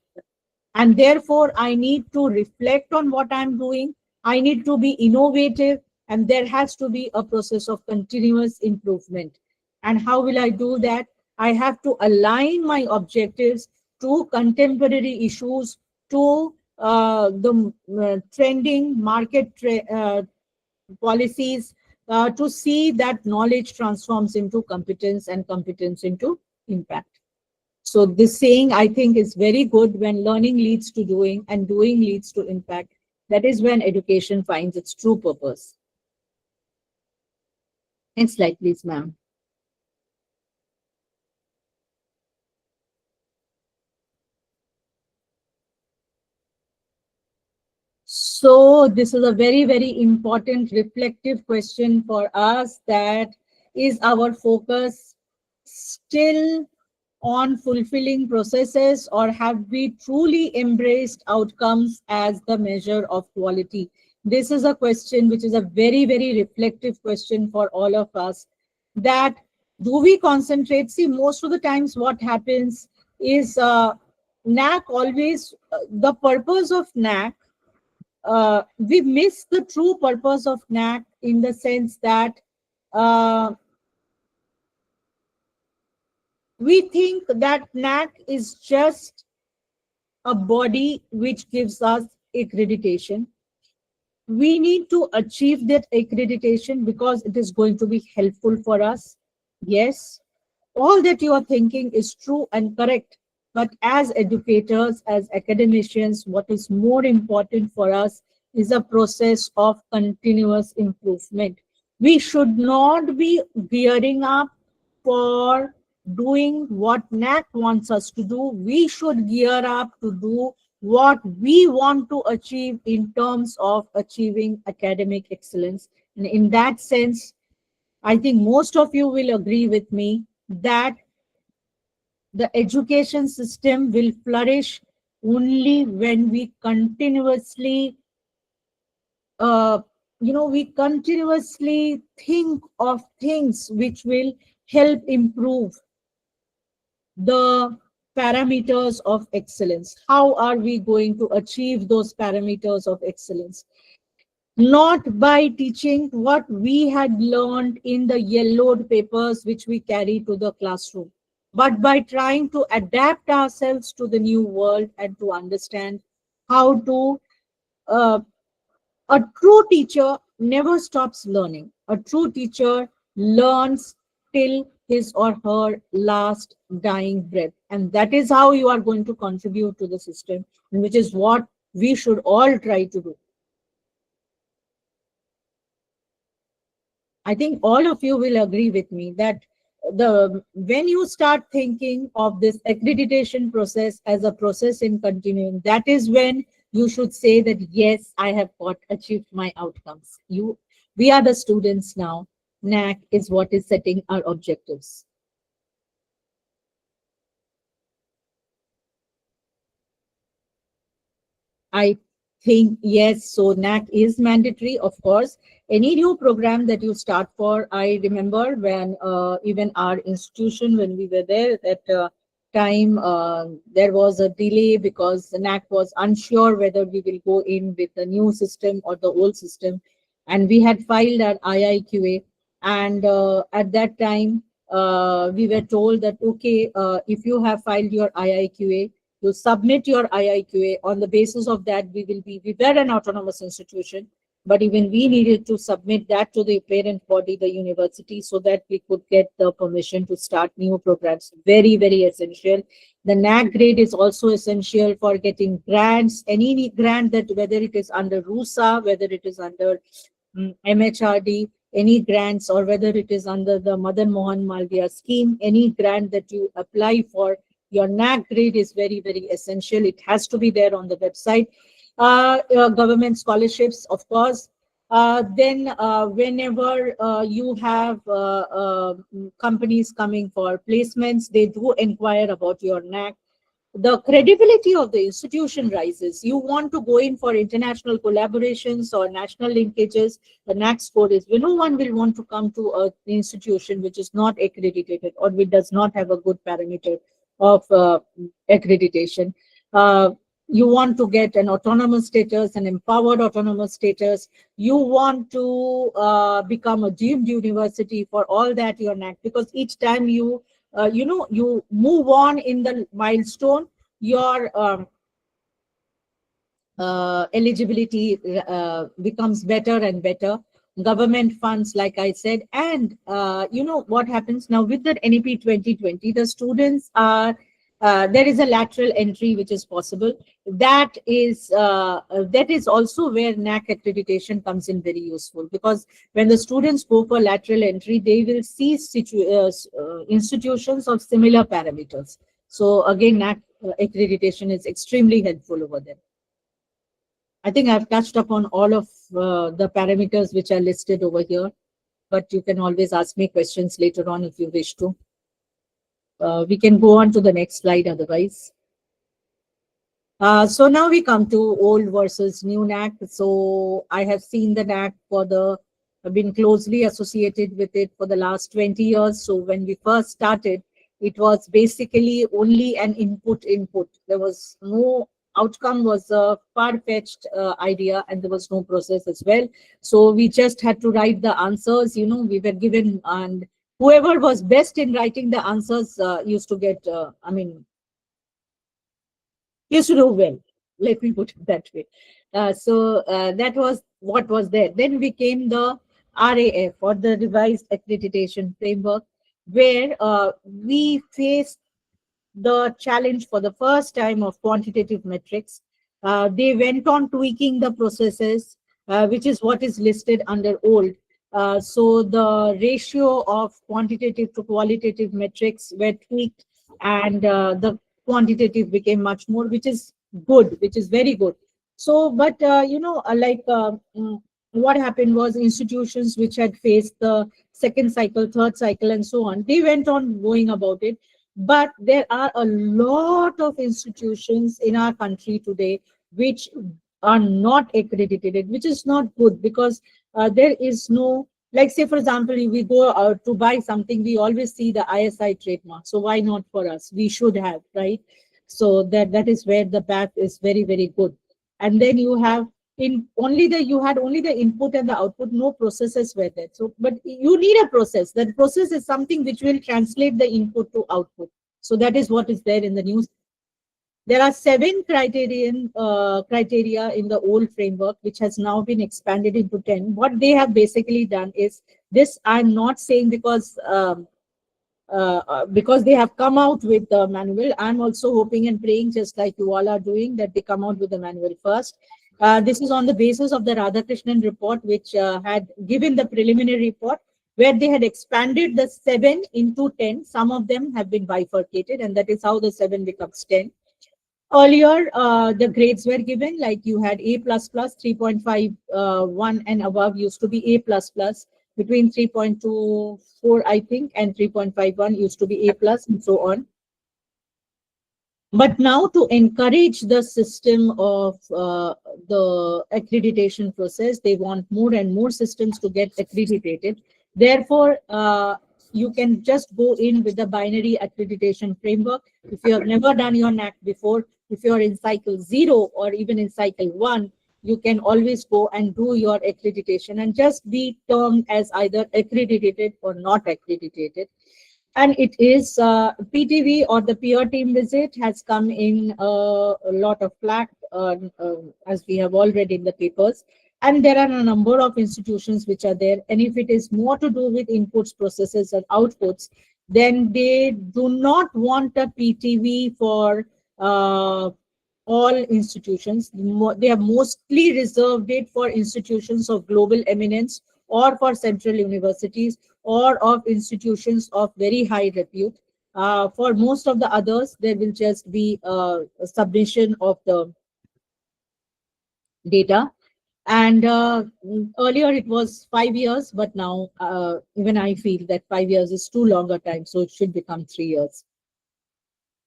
Speaker 2: And therefore, I need to reflect on what I'm doing. I need to be innovative, and there has to be a process of continuous improvement. And how will I do that? I have to align my objectives to contemporary issues, to the trending market policies, to see that knowledge transforms into competence and competence into impact. So this saying, I think, is very good: when learning leads to doing and doing leads to impact, that is when education finds its true purpose. Next slide, please, ma'am. So this is a very, very important reflective question for us. That is our focus still on fulfilling processes, or have we truly embraced outcomes as the measure of quality? This is a question which is a very, very reflective question for all of us. That do we concentrate? See, most of the times what happens is NAAC always, the purpose of NAAC, we miss the true purpose of NAAC in the sense that we think that NAAC is just a body which gives us accreditation. We need to achieve that accreditation because it is going to be helpful for us. Yes, all that you are thinking is true and correct. But as educators, as academicians, what is more important for us is a process of continuous improvement. We should not be gearing up for doing what NAAC wants us to do. We should gear up to do what we want to achieve in terms of achieving academic excellence. And in that sense, I think most of you will agree with me that the education system will flourish only when we continuously we continuously think of things which will help improve the parameters of excellence. How are we going to achieve those parameters of excellence? Not by teaching what we had learned in the yellowed papers which we carry to the classroom, but by trying to adapt ourselves to the new world and to understand how to a true teacher never stops learning. A true teacher learns till his or her last dying breath. And that is how you are going to contribute to the system, which is what we should all try to do. I think all of you will agree with me that when you start thinking of this accreditation process as a process in continuing, that is when you should say that, yes, I have achieved my outcomes. We are the students now. NAAC is what is setting our objectives. I think, yes, so NAAC is mandatory, of course. Any new program that you start for, I remember when even our institution, when we were there at time, there was a delay because the NAAC was unsure whether we will go in with the new system or the old system. And we had filed our IIQA. And at that time, we were told that, okay, if you have filed your IIQA, you submit your IIQA. On the basis of that, we were an autonomous institution, but even we needed to submit that to the parent body, the university, so that we could get the permission to start new programs. Very, very essential. The NAAC grade is also essential for getting grants. Any grant, that whether it is under RUSA, whether it is under MHRD, any grants, or whether it is under the Madan Mohan Malviya scheme, any grant that you apply for, your NAAC grade is very, very essential. It has to be there on the website. Government scholarships, of course. Then whenever you have companies coming for placements, they do inquire about your NAAC. The credibility of the institution rises. You want to go in for international collaborations or national linkages, the NAAC score is, no one will want to come to an institution which is not accredited or which does not have a good parameter of accreditation. You want to get an autonomous status, an empowered autonomous status. You want to become a deemed university. For all that, your NAAC, because each time you you move on in the milestone, your eligibility becomes better and better. Government funds, like I said, and what happens now with the NEP 2020, the students are there is a lateral entry which is possible. That is also where NAAC accreditation comes in very useful, because when the students go for lateral entry, they will see institutions of similar parameters. So again, NAAC accreditation is extremely helpful over there. I think I've touched upon all of the parameters which are listed over here, but you can always ask me questions later on if you wish to. We can go on to the next slide otherwise. So now we come to old versus new NAAC. So I have seen the NAAC I've been closely associated with it for the last 20 years. So when we first started, it was basically only an input. There was no outcome, was a far-fetched idea, and there was no process as well. So we just had to write the answers, we were given, and whoever was best in writing the answers used to get, used to do well. Let me put it that way. So that was what was there. Then we came the RAF, or the Revised Accreditation Framework, where we faced the challenge for the first time of quantitative metrics. They went on tweaking the processes, which is what is listed under old. So the ratio of quantitative to qualitative metrics were tweaked, and the quantitative became much more, which is good, which is very good. So, but what happened was, institutions which had faced the second cycle, third cycle, and so on, they went on going about it. But there are a lot of institutions in our country today which are not accredited, which is not good, because there is no, like, say, for example, if we go out to buy something, we always see the ISI trademark. So why not for us? We should have, right? So that is where the path is very, very good. And then you have you had only the input and the output, no processes were there. So, but you need a process. That process is something which will translate the input to output. So that is what is there in the news. There are 7 criteria in the old framework, which has now been expanded into 10. What they have basically done is this. I'm not saying because they have come out with the manual. I'm also hoping and praying, just like you all are doing, that they come out with the manual first. This is on the basis of the Radhakrishnan report, which had given the preliminary report, where they had expanded the 7 into 10. Some of them have been bifurcated, and that is how the 7 becomes 10. Earlier, the grades were given, like you had A++, 3.51 and above used to be A++, between 3.24, I think, and 3.51 used to be A+, and so on. But now, to encourage the system of the accreditation process, they want more and more systems to get accredited. Therefore, you can just go in with the binary accreditation framework. If you have never done your NAAC before, if you're in cycle 0 or even in cycle 1, you can always go and do your accreditation and just be termed as either accredited or not accredited. And it is PTV, or the peer team visit, has come in a lot of flack, as we have all read in the papers. And there are a number of institutions which are there. And if it is more to do with inputs, processes, and outputs, then they do not want a PTV for all institutions. They have mostly reserved it for institutions of global eminence, or for central universities, or of institutions of very high repute. For most of the others, there will just be a submission of the data. And earlier it was 5 years, but now even I feel that 5 years is too long a time, so it should become 3 years.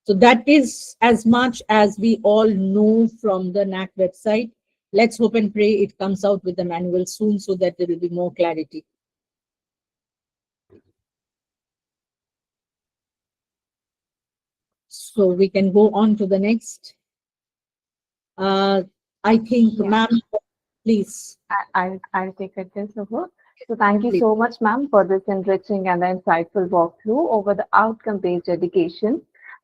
Speaker 2: So that is as much as we all know from the NAAC website. Let's hope and pray it comes out with the manual soon, so that there will be more clarity. So we can go on to the next. I think,
Speaker 1: Yeah.
Speaker 2: ma'am, please.
Speaker 1: I'll take it this over. So thank you so much, ma'am, for this enriching and insightful walkthrough over the outcome-based education.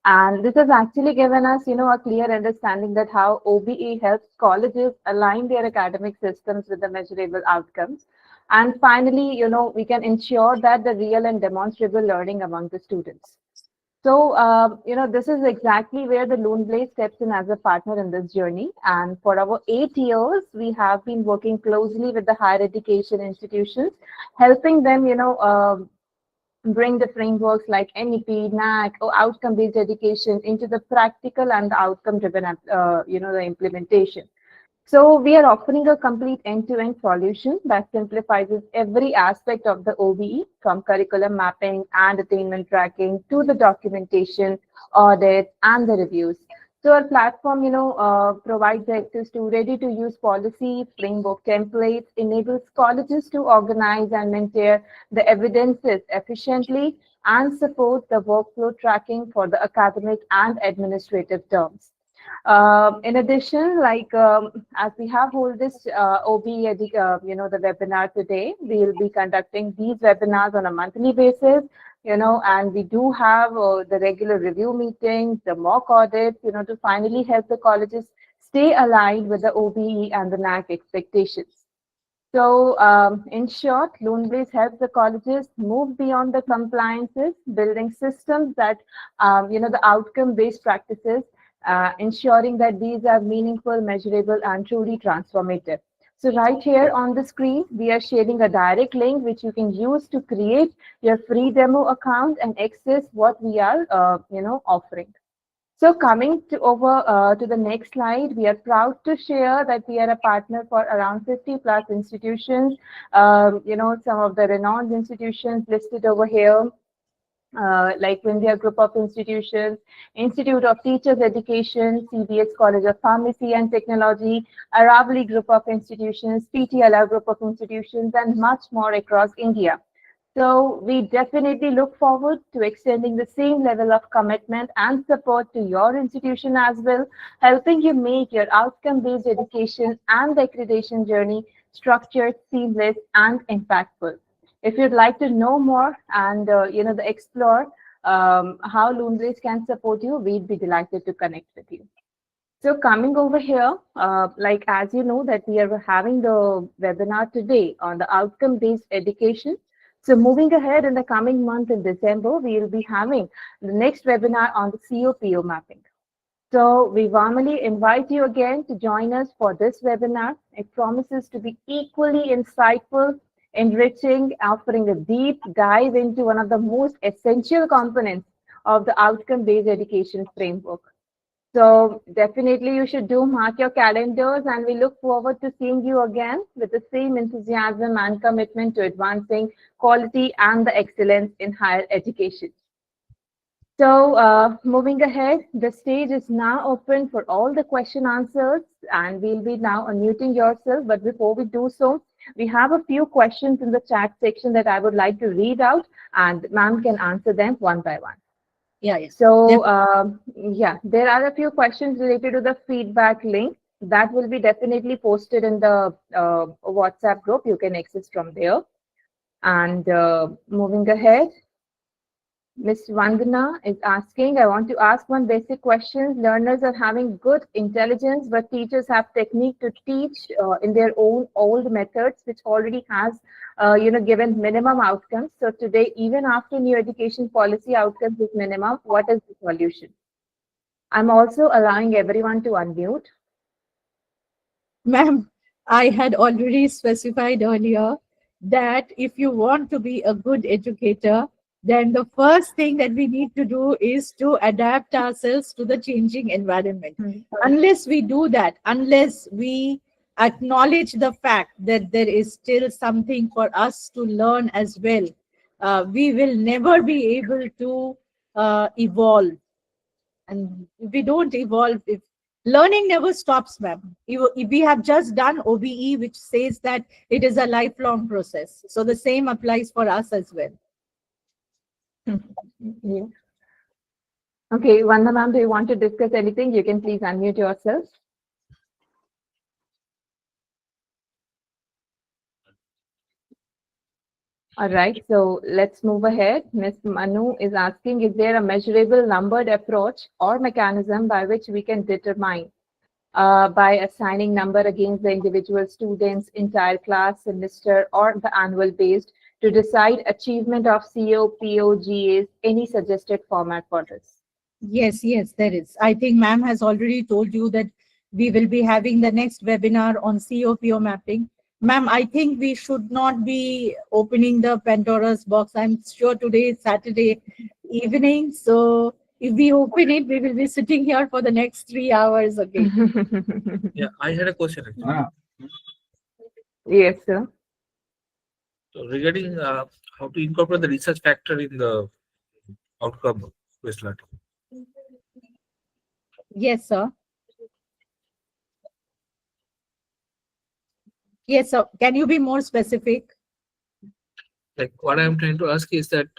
Speaker 1: And this has actually given us, a clear understanding that how OBE helps colleges align their academic systems with the measurable outcomes. And finally, we can ensure that the real and demonstrable learning among the students. So, this is exactly where the Luneblaze steps in as a partner in this journey. And for our 8 years, we have been working closely with the higher education institutions, helping them, bring the frameworks like NEP, NAAC, or outcome-based education into the practical and the outcome-driven, the implementation. So we are offering a complete end-to-end solution that simplifies every aspect of the OBE, from curriculum mapping and attainment tracking to the documentation, audits, and the reviews. So our platform, provides access to ready-to-use policy, framework templates, enables colleges to organize and maintain the evidences efficiently, and support the workflow tracking for the academic and administrative terms. In addition, as we have hold this OBE, the webinar today, we will be conducting these webinars on a monthly basis, and we do have the regular review meetings, the mock audits, to finally help the colleges stay aligned with the OBE and the NAAC expectations. So, in short, Luneblaze helps the colleges move beyond the compliances, building systems that, the outcome-based practices, ensuring that these are meaningful, measurable, and truly transformative. So right here on the screen, we are sharing a direct link which you can use to create your free demo account and access what we are, offering. So coming to the next slide, we are proud to share that we are a partner for around 50 plus institutions. Some of the renowned institutions listed over here, like India Group of Institutions, Institute of Teachers Education, CBS College of Pharmacy and Technology, Aravali Group of Institutions, PTLR Group of Institutions, and much more across India. So we definitely look forward to extending the same level of commitment and support to your institution as well, helping you make your outcome-based education and the accreditation journey structured, seamless, and impactful. If you'd like to know more and explore how Luneblaze can support you, we'd be delighted to connect with you. So coming over here, as you know that we are having the webinar today on the outcome-based education. So moving ahead in the coming month in December, we will be having the next webinar on the COPO mapping. So we warmly invite you again to join us for this webinar. It promises to be equally insightful, enriching, offering a deep dive into one of the most essential components of the outcome-based education framework. So definitely you should do mark your calendars, and we look forward to seeing you again with the same enthusiasm and commitment to advancing quality and the excellence in higher education. So moving ahead, the stage is now open for all the question answers, and we'll be now unmuting yourself. But before we do so, we have a few questions in the chat section that I would like to read out, and ma'am can answer them one by one.
Speaker 2: Yeah.
Speaker 1: So yeah, there are a few questions related to the feedback link that will be definitely posted in the WhatsApp group. You can access from there. And moving ahead, Ms. Vandana is asking, I want to ask one basic question. Learners are having good intelligence, but teachers have technique to teach in their own old methods, which already has, given minimum outcomes. So today, even after new education policy outcomes is minimum, what is the solution? I'm also allowing everyone to unmute.
Speaker 2: Ma'am, I had already specified earlier that if you want to be a good educator, then the first thing that we need to do is to adapt ourselves to the changing environment. Unless we do that, unless we acknowledge the fact that there is still something for us to learn as well, we will never be able to evolve. And if we don't evolve, if learning never stops, ma'am. If we have just done OBE, which says that it is a lifelong process. So the same applies for us as well.
Speaker 1: Yeah. Okay, Vanda ma'am, do you want to discuss anything? You can please unmute yourself. All right, so let's move ahead. Ms. Manu is asking, is there a measurable numbered approach or mechanism by which we can determine by assigning number against the individual students, entire class, semester, or the annual based to decide achievement of CO, PO, GAs, any suggested format for this?
Speaker 2: Yes, there is. I think ma'am has already told you that we will be having the next webinar on COPO mapping. Ma'am, I think we should not be opening the Pandora's box. I'm sure today is Saturday evening. So if we open it, we will be sitting here for the next 3 hours again.
Speaker 3: Yeah, I had a question actually.
Speaker 1: Yes, sir.
Speaker 3: So regarding how to incorporate the research factor in the outcome based learning.
Speaker 2: Yes, sir. Yes, sir. Can you be more specific?
Speaker 3: Like what I'm trying to ask is that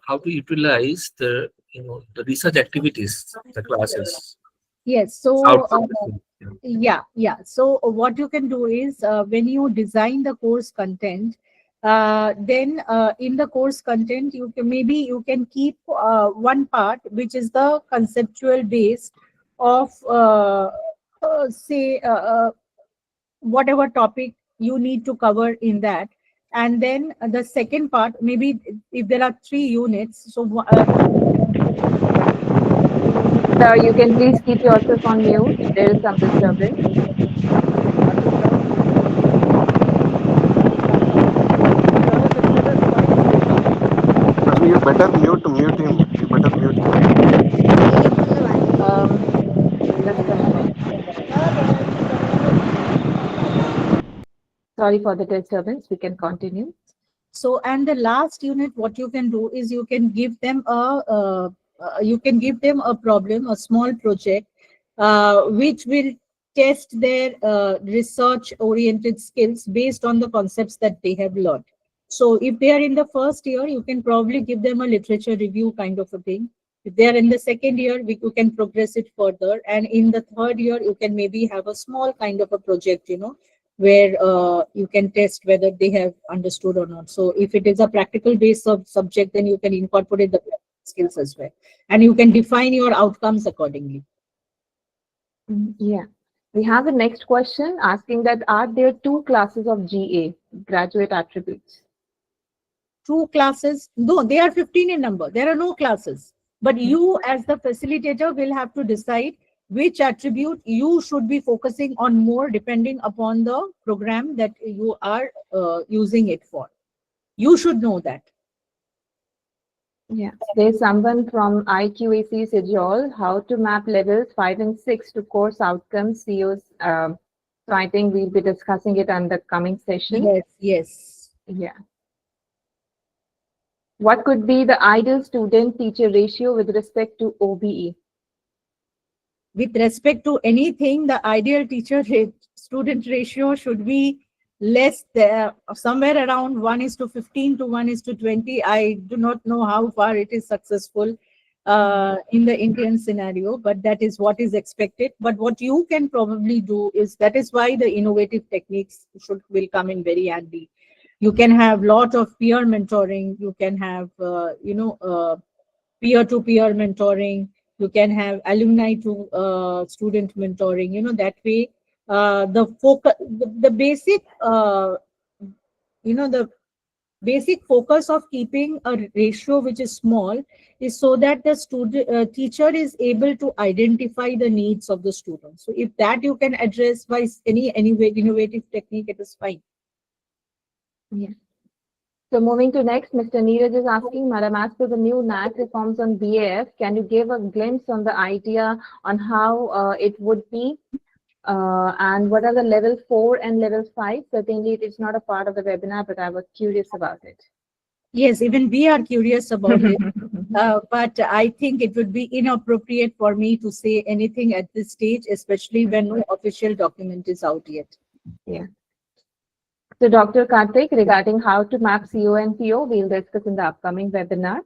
Speaker 3: how to utilize the the research activities, the classes.
Speaker 2: Yes. So
Speaker 3: Outcome.
Speaker 2: yeah. So what you can do is when you design the course content, then in the course content you can keep one part which is the conceptual base of say whatever topic you need to cover in that, and then the second part, maybe if there are 3 units, so
Speaker 1: Sir, you can please keep yourself on mute. There is some disturbance.
Speaker 4: You better mute him. You better mute him.
Speaker 1: Just a minute. Sorry for the disturbance. We can continue.
Speaker 2: So, and the last unit, what you can do is you can give them a problem, a small project, which will test their research-oriented skills based on the concepts that they have learned. So, if they are in the first year, you can probably give them a literature review kind of a thing. If they are in the second year, you can progress it further, and in the third year, you can maybe have a small kind of a project, where you can test whether they have understood or not. So if it is a practical based subject, then you can incorporate the skills as well. And you can define your outcomes accordingly.
Speaker 1: Yeah. We have the next question asking that are there 2 classes of GA, graduate attributes?
Speaker 2: 2 classes? No, they are 15 in number. There are no classes. But you as the facilitator will have to decide which attribute you should be focusing on more depending upon the program that you are using it for. You should know that.
Speaker 1: Yeah, there's someone from IQAC Sejol, how to map levels 5 and 6 to course outcomes, COs. So I think we'll be discussing it on the coming session.
Speaker 2: Yes, yes.
Speaker 1: Yeah. What could be the ideal student-teacher ratio with respect to OBE?
Speaker 2: With respect to anything, the ideal teacher-student ratio should be less there, somewhere around 1:15 to 1:20. I do not know how far it is successful in the Indian scenario, but that is what is expected. But what you can probably do is, that is why the innovative techniques will come in very handy. You can have lot of peer mentoring. You can have peer-to-peer mentoring. You can have alumni to student mentoring. That way, the focus, the basic, the basic focus of keeping a ratio which is small is so that the teacher is able to identify the needs of the student. So if that you can address by any way innovative technique, it is fine.
Speaker 1: Yeah. So moving to next, Mr. Neeraj is asking, Madam, as per the new NAAC reforms on BAF, can you give a glimpse on the idea on how it would be? And what are the level 4 and level 5? Certainly, it is not a part of the webinar, but I was curious about it.
Speaker 2: Yes, even we are curious about it. But I think it would be inappropriate for me to say anything at this stage, especially when no official document is out yet.
Speaker 1: Yeah. So Dr. Karthik, regarding how to map CO and PO, we'll discuss in the upcoming webinar.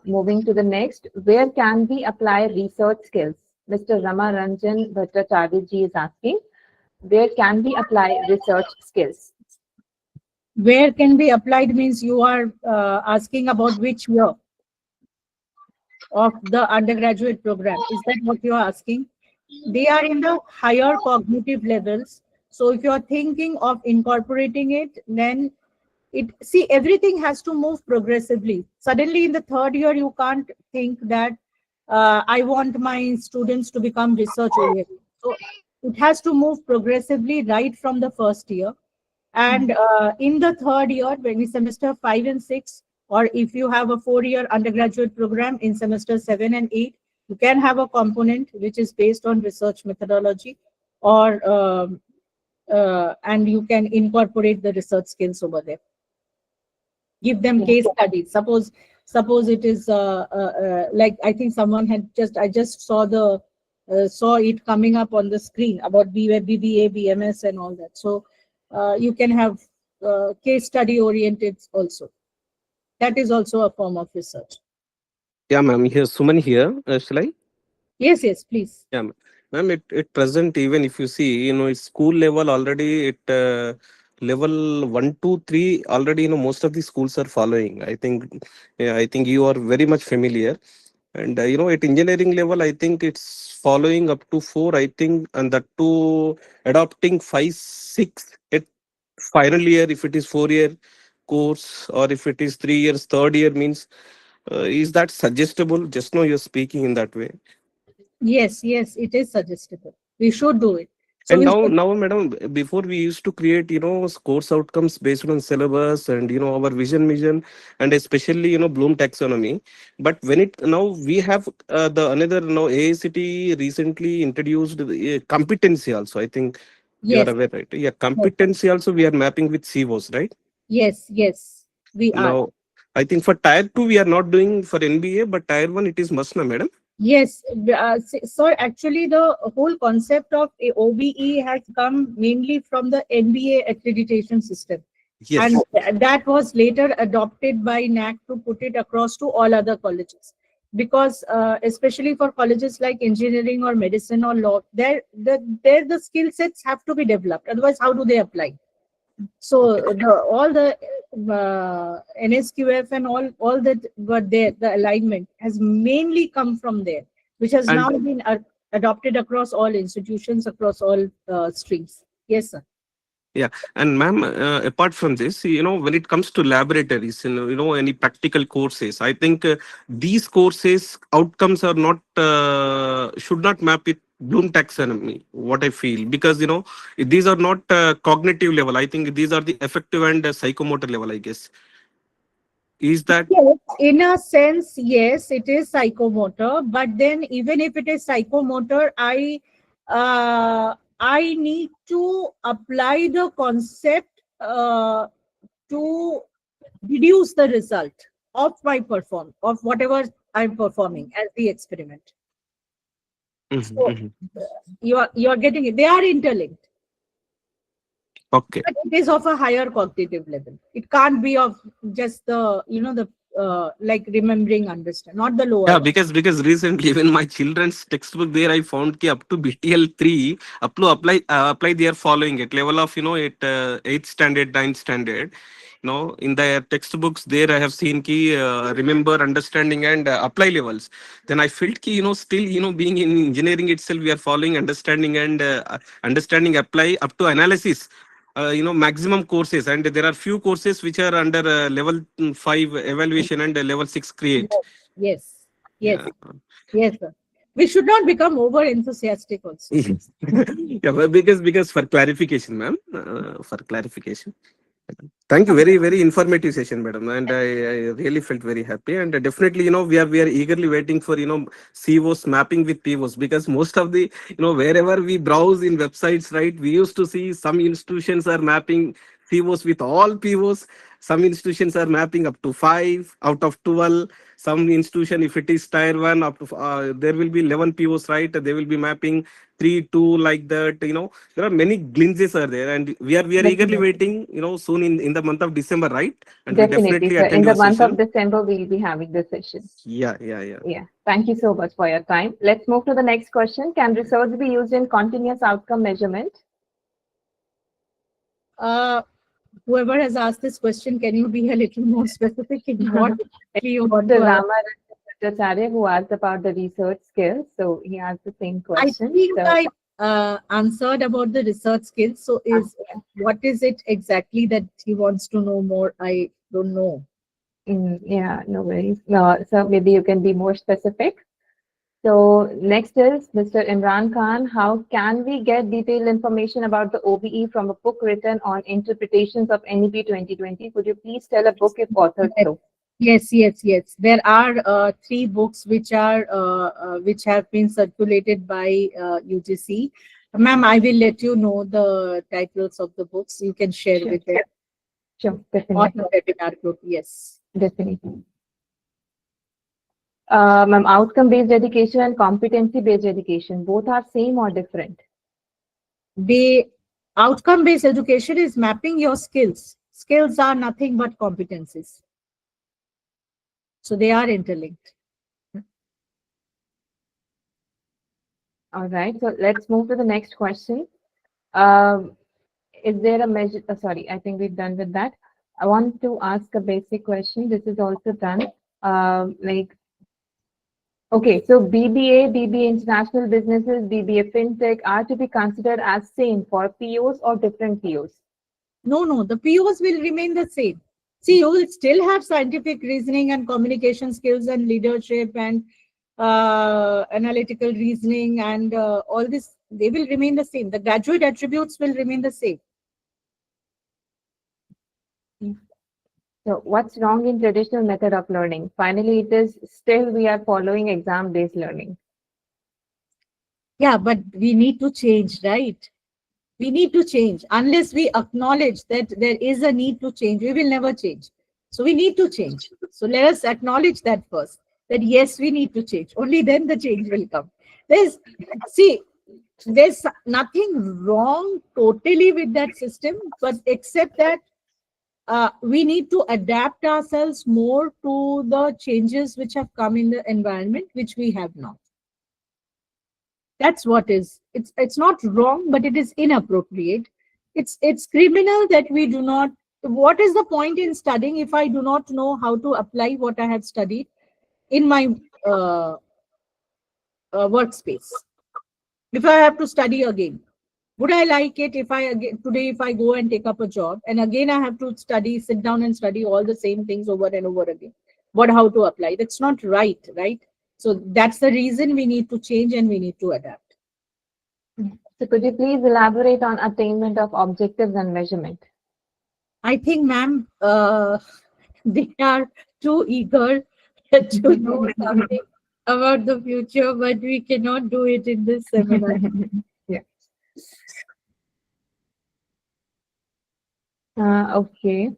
Speaker 1: Moving to the next, where can we apply research skills? Mr. Rama Ranjan Bhattacharya ji is asking, where can we apply research skills?
Speaker 2: Where can be applied means you are asking about which year of the undergraduate program. Is that what you are asking? They are in the higher cognitive levels. So if you are thinking of incorporating it, then everything has to move progressively. Suddenly in the third year, you can't think that I want my students to become research oriented. So it has to move progressively right from the first year. And in the third year, when is semester 5 and 6, or if you have a 4-year undergraduate program in semester 7 and 8, you can have a component which is based on research methodology, or and you can incorporate the research skills over there. Give them case studies. Suppose it is like, I think someone I just saw it coming up on the screen about BBA, BMS and all that. So you can have case study oriented also. That is also a form of research.
Speaker 4: Yeah, ma'am. Here's Suman here. Shall I?
Speaker 2: Yes, please.
Speaker 4: Yeah, ma'am. It present, even if you see, it's school level already. Level 1, 2, 3 already. Most of the schools are following. I think, yeah, I think you are very much familiar. And at engineering level, I think it's following up to 4. I think, and that to adopting 5, 6 at final year. If it is 4-year course, or if it is 3 years, third year means. Is that suggestible? Just now you're speaking in that way.
Speaker 2: Yes, it is suggestible. We should do it. So
Speaker 4: And now, madam, before we used to create, course outcomes based on syllabus and, our vision, and especially, Bloom taxonomy. But when now we have the another, AICT recently introduced the competency also. I think you are aware, right? Yeah, competency also we are mapping with CVOs, right?
Speaker 2: Yes, we are.
Speaker 4: Now, I think for tier 2, we are not doing for NBA, but tier 1, it is must, na, madam?
Speaker 2: Yes, so actually the whole concept of a OBE has come mainly from the NBA accreditation system.
Speaker 4: Yes.
Speaker 2: And that was later adopted by NAAC to put it across to all other colleges. Because especially for colleges like engineering or medicine or law, the skill sets have to be developed. Otherwise, how do they apply? So all the NSQF and all that were there, the alignment has mainly come from there, which has now been adopted across all institutions, across all streams. Yes, sir.
Speaker 4: Yeah, and ma'am, apart from this, when it comes to laboratories, any practical courses, I think these courses outcomes are not should not map with Bloom taxonomy. What I feel, because these are not cognitive level. I think these are the affective and psychomotor level, I guess. Is that
Speaker 2: Yes, in a sense, yes, it is psychomotor. But then, even if it is psychomotor, I need to apply the concept to deduce the result of my of whatever I'm performing as the experiment.
Speaker 4: Mhm,
Speaker 2: So
Speaker 4: mhm.
Speaker 2: you're getting it. They are interlinked,
Speaker 4: Okay?
Speaker 2: but it is of a higher cognitive level. It can't be of just the the like remembering, understand, not the lower
Speaker 4: Yeah,
Speaker 2: one.
Speaker 4: because recently even my children's textbook there I found ki up to BTL 3 up to apply they are following it level of it 8th standard 9th standard. In the textbooks there I have seen ki remember, understanding and apply levels. Then I felt ki still being in engineering itself we are following understanding and understanding apply up to analysis. Maximum courses, and there are few courses which are under level 5 evaluation and level 6 create.
Speaker 2: Yes, yes,
Speaker 4: Yeah.
Speaker 2: yes, sir. We should not become over enthusiastic also.
Speaker 4: Yeah, but because for clarification, ma'am, for clarification. Thank you. Very, very informative session, madam. And I really felt very happy. And definitely, we are eagerly waiting for, COs mapping with POs, because most of the, wherever we browse in websites, right, we used to see some institutions are mapping COs with all POs. Some institutions are mapping up to 5 out of 12. Some institution, if it is tier 1, up to, there will be 11 POs, right? They will be mapping 3, 2, like that. There are many glimpses are there, and we are eagerly
Speaker 1: Definitely.
Speaker 4: waiting, soon in the month of December, right? And we
Speaker 1: Definitely.
Speaker 4: definitely
Speaker 1: So in
Speaker 4: attend
Speaker 1: the
Speaker 4: your
Speaker 1: month of
Speaker 4: session.
Speaker 1: December, we'll be having this session.
Speaker 4: Yeah, yeah, yeah.
Speaker 1: Yeah. Thank you so much for your time. Let's move to the next question. Can research be used in continuous outcome measurement?
Speaker 2: Uh, Whoever has asked this question, can you be a little more specific in what exactly you want
Speaker 1: Mr.
Speaker 2: to ask?
Speaker 1: Rama Bhattacharya, who asked about the research skills, so he asked the same
Speaker 2: I
Speaker 1: question.
Speaker 2: think
Speaker 1: So,
Speaker 2: I answered about the research skills. So, what is it exactly that he wants to know more? I don't know.
Speaker 1: yeah, no worries. No, so maybe you can be more specific. So next is Mr. Imran Khan. How can we get detailed information about the OBE from a book written on interpretations of NEP 2020? Could you please tell a book if authored so?
Speaker 2: Yes, yes, yes. There are 3 books which have been circulated by UGC. Ma'am, I will let you know the titles of the books. You can share
Speaker 1: Sure.
Speaker 2: with them
Speaker 1: Sure,
Speaker 2: on
Speaker 1: definitely,
Speaker 2: the webinar group. Yes.
Speaker 1: definitely. Ma'am, outcome-based education and competency-based education, both are same or different?
Speaker 2: The outcome-based education is mapping your skills. Skills are nothing but competencies. So they are interlinked.
Speaker 1: All right, so let's move to the next question. Um, is there a measure? Sorry, I think we've done with that. I want to ask a basic question. This is also done. Like, okay, so BBA, BBA International Businesses, BBA FinTech are to be considered as same for POs or different POs?
Speaker 2: No, no, the POs will remain the same. See, you will still have scientific reasoning and communication skills and leadership and analytical reasoning and all this. They will remain the same. The graduate attributes will remain the same.
Speaker 1: So what's wrong in traditional method of learning? Finally, it is still we are following exam-based learning.
Speaker 2: Yeah, but we need to change, right? We need to change. Unless we acknowledge that there is a need to change, we will never change. So we need to change. So let us acknowledge that first, that yes, we need to change. Only then the change will come. See, there's nothing wrong totally with that system, but except that we need to adapt ourselves more to the changes which have come in the environment, which we have now. That's what is. It's not wrong, but it is inappropriate. It's criminal that we do not. What is the point in studying if I do not know how to apply what I have studied in my workspace? If I have to study again, would I like it if today if I go and take up a job and again I have to study, sit down and study all the same things over and over again? How to apply? That's not right, right? So that's the reason we need to change and we need to adapt.
Speaker 1: So could you please elaborate on attainment of objectives and measurement?
Speaker 2: I think, ma'am, they are too eager to know something about the future, but we cannot do it in this seminar.
Speaker 1: Yeah. Okay.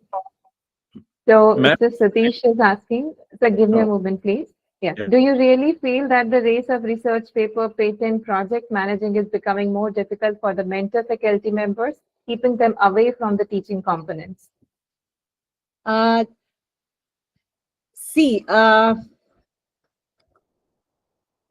Speaker 1: So
Speaker 5: Ma'am?
Speaker 1: Mr. Satish is asking, so give me a moment, please. Yeah.
Speaker 5: Yeah.
Speaker 1: Do you really feel that the race of research paper, patent, project managing is becoming more difficult for the mentor faculty members, keeping them away from the teaching components?
Speaker 2: See,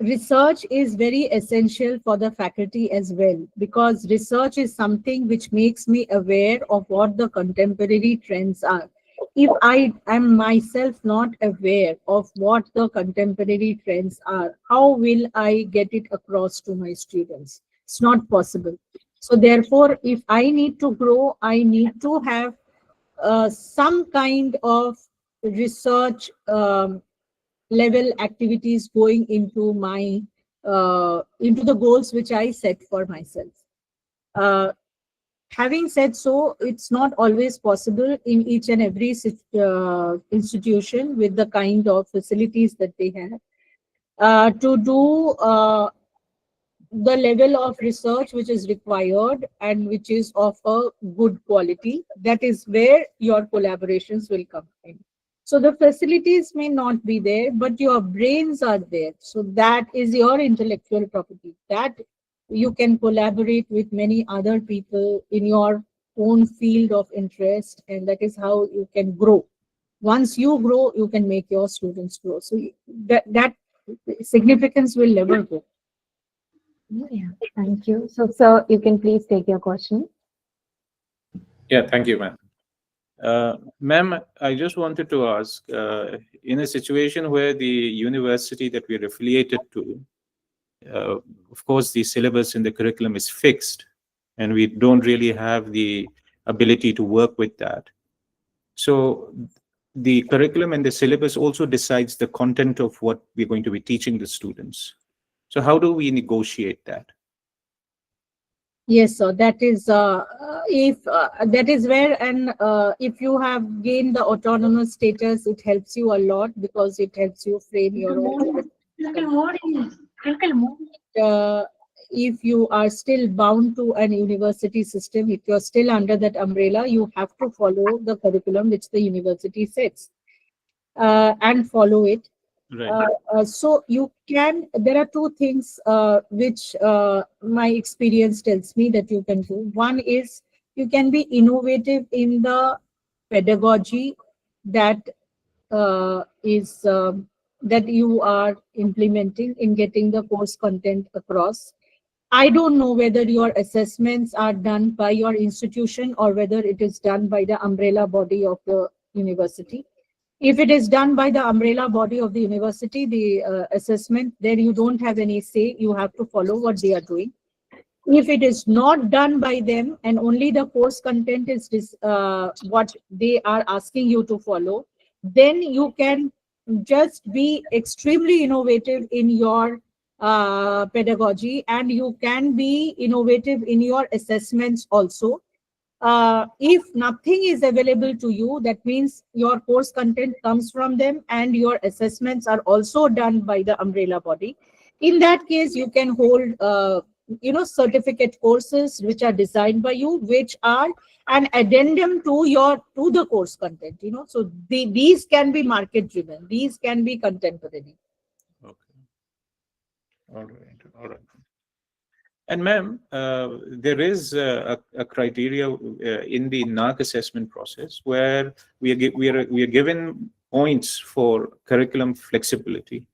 Speaker 2: research is very essential for the faculty as well, because research is something which makes me aware of what the contemporary trends are. If I am myself not aware of what the contemporary trends are, how will I get it across to my students? It's not possible. So therefore, if I need to grow, I need to have some kind of research level activities going into my into the goals which I set for myself. Having said so, it's not always possible in each and every institution with the kind of facilities that they have to do the level of research which is required and which is of a good quality. That is where your collaborations will come in. So the facilities may not be there, but your brains are there. So that is your intellectual property. That you can collaborate with many other people in your own field of interest, and that is how you can grow. Once you grow, you can make your students grow. So that significance will never go.
Speaker 1: Yeah, thank you. So, sir, you can please take your question.
Speaker 5: Yeah, thank you, ma'am. Ma'am, I just wanted to ask, in a situation where the university that we're affiliated to, of course, the syllabus in the curriculum is fixed, and we don't really have the ability to work with that. So the curriculum and the syllabus also decides the content of what we're going to be teaching the students. So how do we negotiate that?
Speaker 2: Yes, sir. That is if that is where, and if you have gained the autonomous status, it helps you a lot because it helps you frame your own. If you are still bound to an university system, if you're still under that umbrella, you have to follow the curriculum which the university sets and follow it.
Speaker 5: Right.
Speaker 2: So you can, there are two things which my experience tells me that you can do. One is you can be innovative in the pedagogy that that you are implementing in getting the course content across. I don't know whether your assessments are done by your institution or whether it is done by the umbrella body of the university. If it is done by the umbrella body of the university, the assessment, then you don't have any say. You have to follow what they are doing. If it is not done by them and only the course content is what they are asking you to follow, then you can just be extremely innovative in your pedagogy, and you can be innovative in your assessments also. If nothing is available to you, that means your course content comes from them and your assessments are also done by the umbrella body. In that case, you can hold certificate courses which are designed by you, which are an addendum to the course content. So these can be market driven, these can be contemporary.
Speaker 5: Okay. All right. All right. And ma'am, there is a criteria in the NAAC assessment process where we are given points for curriculum flexibility.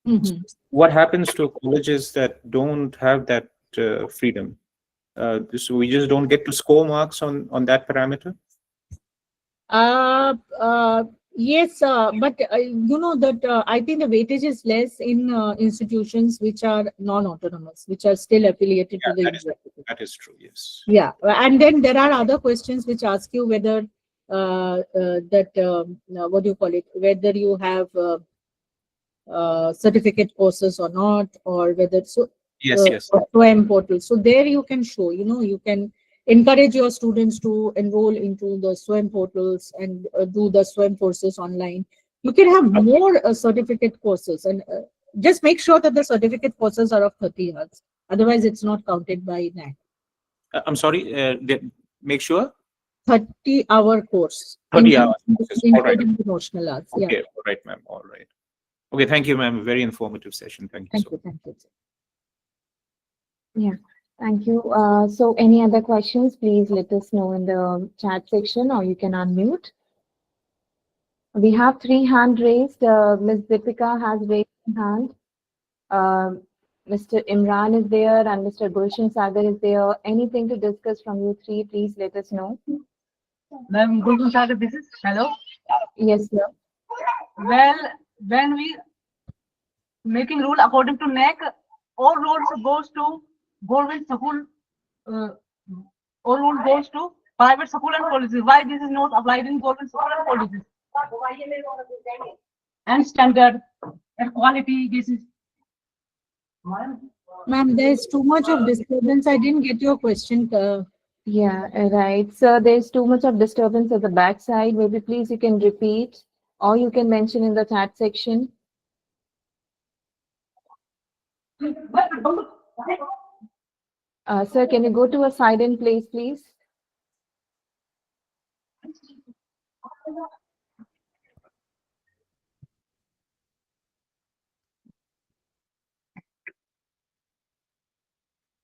Speaker 2: Mm-hmm.
Speaker 5: What happens to colleges that don't have that freedom? So we just don't get to score marks on that parameter?
Speaker 2: Yes, but you know that I think the weightage is less in institutions which are non-autonomous, which are still affiliated to the university.
Speaker 5: That is true, yes.
Speaker 2: Yeah, and then there are other questions which ask you whether what do you call it? Whether you have certificate courses or not, or whether
Speaker 5: Yes, yes.
Speaker 2: SWAM portal. So there you can show. You can encourage your students to enroll into the SWAM portals and do the SWAM courses online. You can have more certificate courses, and just make sure that the certificate courses are of 30 hours. Otherwise, it's not counted by NAAC.
Speaker 5: I'm sorry, make sure
Speaker 2: 30-hour course.
Speaker 5: 30 hours. All right.
Speaker 2: Including the notional hours. Yeah.
Speaker 5: Okay, all right, ma'am. All right. Okay, thank you, ma'am. Very informative session. Thank you.
Speaker 2: Thank
Speaker 5: so
Speaker 2: you. Thank you.
Speaker 1: Yeah, thank you. So any other questions, please let us know in the chat section, or you can unmute. We have 3 hands raised. Ms. Deepika has raised her hand. Mr. Imran is there and Mr. Gulshan Sagar is there. Anything to discuss from you three, please let us know.
Speaker 6: Ma'am, Gulshan Sagar, this is hello.
Speaker 1: Yes, sir.
Speaker 6: Well, when we making rule according to NAAC, all roads goes to government school, all road goes to private school and colleges. Why this is not applied in government school and colleges? And standard and quality, this is.
Speaker 2: Ma'am, there's too much of disturbance. I didn't get your question.
Speaker 1: Yeah, right. So there's too much of disturbance at the back side. Maybe please you can repeat, or you can mention in the chat section. Sir, can you go to a silent place, please?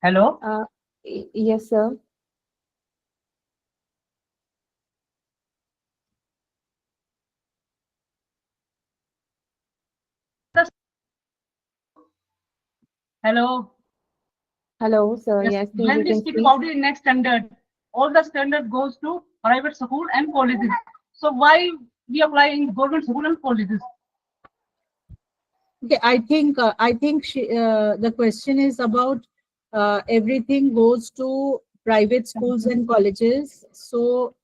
Speaker 6: Hello.
Speaker 1: Yes, sir.
Speaker 6: Hello.
Speaker 1: Hello, sir.
Speaker 6: Yes,
Speaker 1: Yes, please
Speaker 6: when
Speaker 1: you
Speaker 6: we
Speaker 1: can
Speaker 6: speak
Speaker 1: speak.
Speaker 6: about the next standard, all the standard goes to private school and colleges. So why we apply in government school and colleges?
Speaker 2: Okay, I think the question is about everything goes to private schools and colleges. So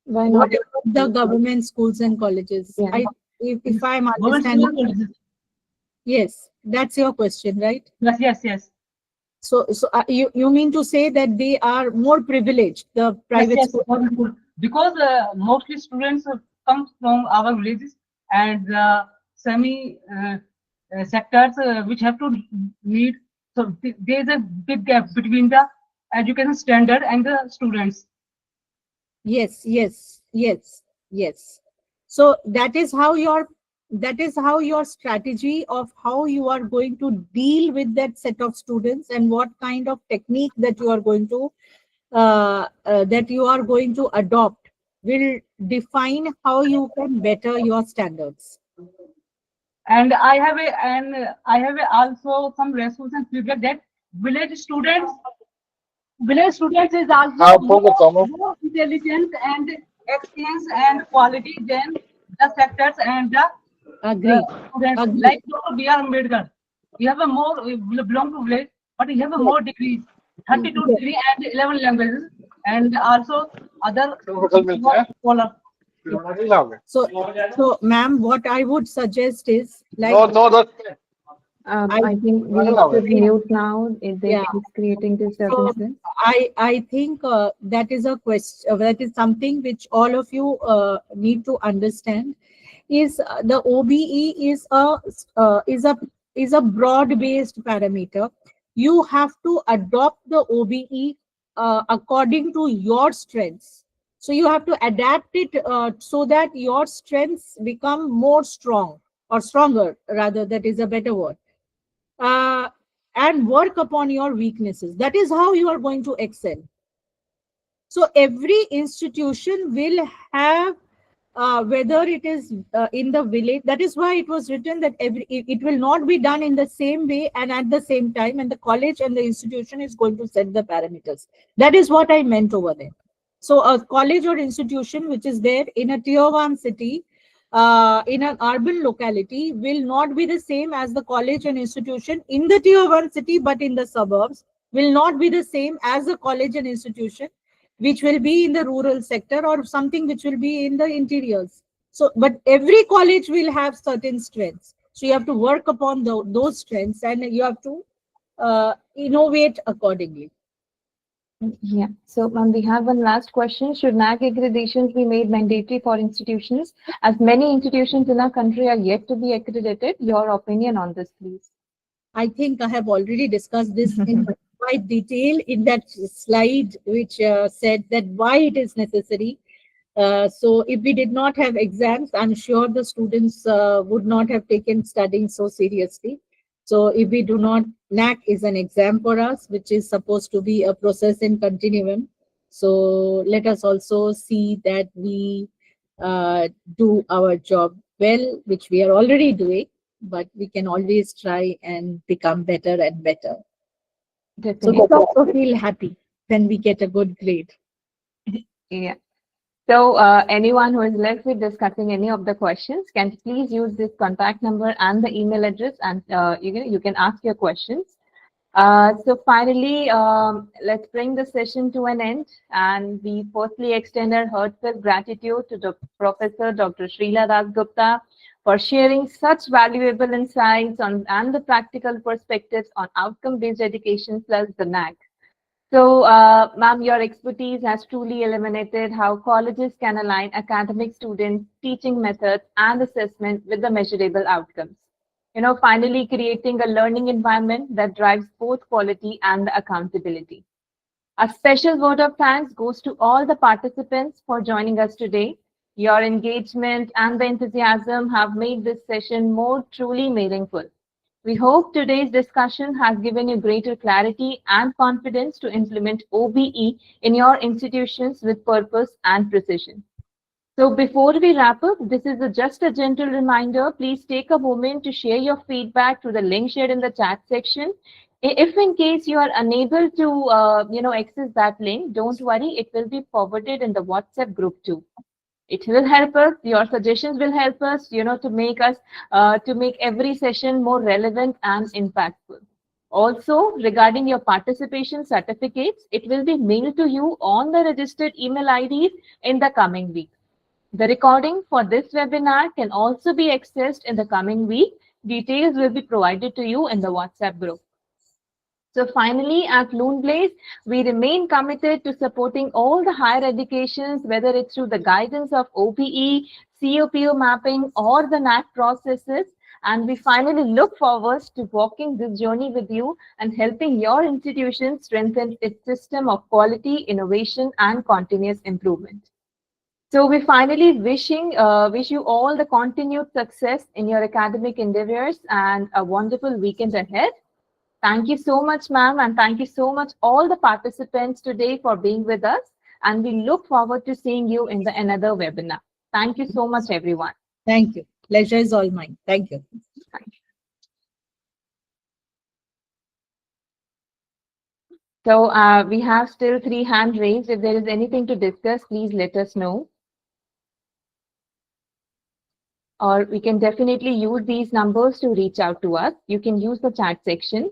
Speaker 1: Why
Speaker 2: what
Speaker 1: not?
Speaker 2: about the government schools and colleges?
Speaker 1: Yeah.
Speaker 2: If I'm
Speaker 6: Government school and
Speaker 2: understanding,
Speaker 6: colleges.
Speaker 2: yes, that's your question, right?
Speaker 6: Yes.
Speaker 2: So you mean to say that they are more privileged, the private
Speaker 6: Yes,
Speaker 2: schools?
Speaker 6: government school. Because mostly students come from our villages and semi sectors which have to need. So there is a big gap between the education standard and the students.
Speaker 2: Yes. So that is how your strategy of how you are going to deal with that set of students and what kind of technique that you are going to adopt will define how you can better your standards.
Speaker 6: And I have also some response and feedback that village students is also more intelligent and experience and quality than the sectors and the
Speaker 2: Agree.
Speaker 6: students.
Speaker 2: Agree.
Speaker 6: Like Dr. B.R. Ambedkar, we have a more we belong to village, but we have a more degrees, 32
Speaker 2: Yes.
Speaker 6: degree and 11 languages, and also other scholars.
Speaker 2: So ma'am, what I would suggest is like
Speaker 1: I think we should mute now.
Speaker 2: Yeah.
Speaker 1: It's creating disturbances.
Speaker 2: I think that is a question. That is something which all of you need to understand. Is the OBE is a broad-based parameter. You have to adopt the OBE according to your strengths. So you have to adapt it so that your strengths become more strong or stronger, rather. That is a better word. And work upon your weaknesses. That is how you are going to excel. So every institution will have, whether it is in the village, that is why it was written that it will not be done in the same way and at the same time, and the college and the institution is going to set the parameters. That is what I meant over there. So a college or institution which is there in a tier 1 city, in an urban locality, will not be the same as the college and institution in the tier 1 city, but in the suburbs will not be the same as the college and institution which will be in the rural sector or something which will be in the interiors. So, but every college will have certain strengths. So you have to work upon those strengths and you have to innovate accordingly.
Speaker 1: Yeah. So, we have one last question. Should NAAC accreditations be made mandatory for institutions? As many institutions in our country are yet to be accredited, your opinion on this, please.
Speaker 2: I think I have already discussed this in quite detail in that slide, which said that why it is necessary. So if we did not have exams, I'm sure the students would not have taken studying so seriously. So if we do not, NAAC is an exam for us, which is supposed to be a process in continuum. So let us also see that we do our job well, which we are already doing, but we can always try and become better and better. So
Speaker 1: Definitely.
Speaker 2: we also feel happy when we get a good grade.
Speaker 1: Yeah. So anyone who is left with discussing any of the questions can please use this contact number and the email address, and you can ask your questions. So finally, let's bring the session to an end, and we firstly extend our heartfelt gratitude to the Professor Dr. Srila Dasgupta for sharing such valuable insights on and the practical perspectives on outcome-based education plus the NAAC. So, ma'am, your expertise has truly illuminated how colleges can align academic students, teaching methods, and assessment with the measurable outcomes. Finally creating a learning environment that drives both quality and the accountability. A special word of thanks goes to all the participants for joining us today. Your engagement and the enthusiasm have made this session more truly meaningful. We hope today's discussion has given you greater clarity and confidence to implement OBE in your institutions with purpose and precision. So before we wrap up, this is just a gentle reminder. Please take a moment to share your feedback through the link shared in the chat section. If in case you are unable to access that link, don't worry, it will be forwarded in the WhatsApp group too. It will help us. Your suggestions will help us, to make every session more relevant and impactful. Also, regarding your participation certificates, it will be mailed to you on the registered email IDs in the coming week. The recording for this webinar can also be accessed in the coming week. Details will be provided to you in the WhatsApp group. So finally, at Luneblaze, we remain committed to supporting all the higher educations, whether it's through the guidance of OBE, COPO mapping, or the NAAC processes. And we finally look forward to walking this journey with you and helping your institution strengthen its system of quality, innovation, and continuous improvement. So we finally wish you all the continued success in your academic endeavors and a wonderful weekend ahead. Thank you so much, ma'am, and thank you so much all the participants today for being with us. And we look forward to seeing you in another webinar. Thank you so much, everyone.
Speaker 2: Thank you. Pleasure is all mine. Thank you.
Speaker 1: Thank you. So we have still 3 hands raised. If there is anything to discuss, please let us know. Or we can definitely use these numbers to reach out to us. You can use the chat section.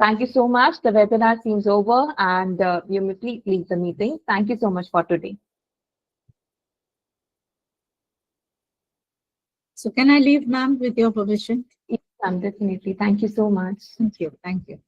Speaker 1: Thank you so much. The webinar seems over, and you may please leave the meeting. Thank you so much for today.
Speaker 2: So can I leave, ma'am, with your permission?
Speaker 1: Yes, ma'am, definitely. Thank you so much.
Speaker 2: Thank you. Thank you.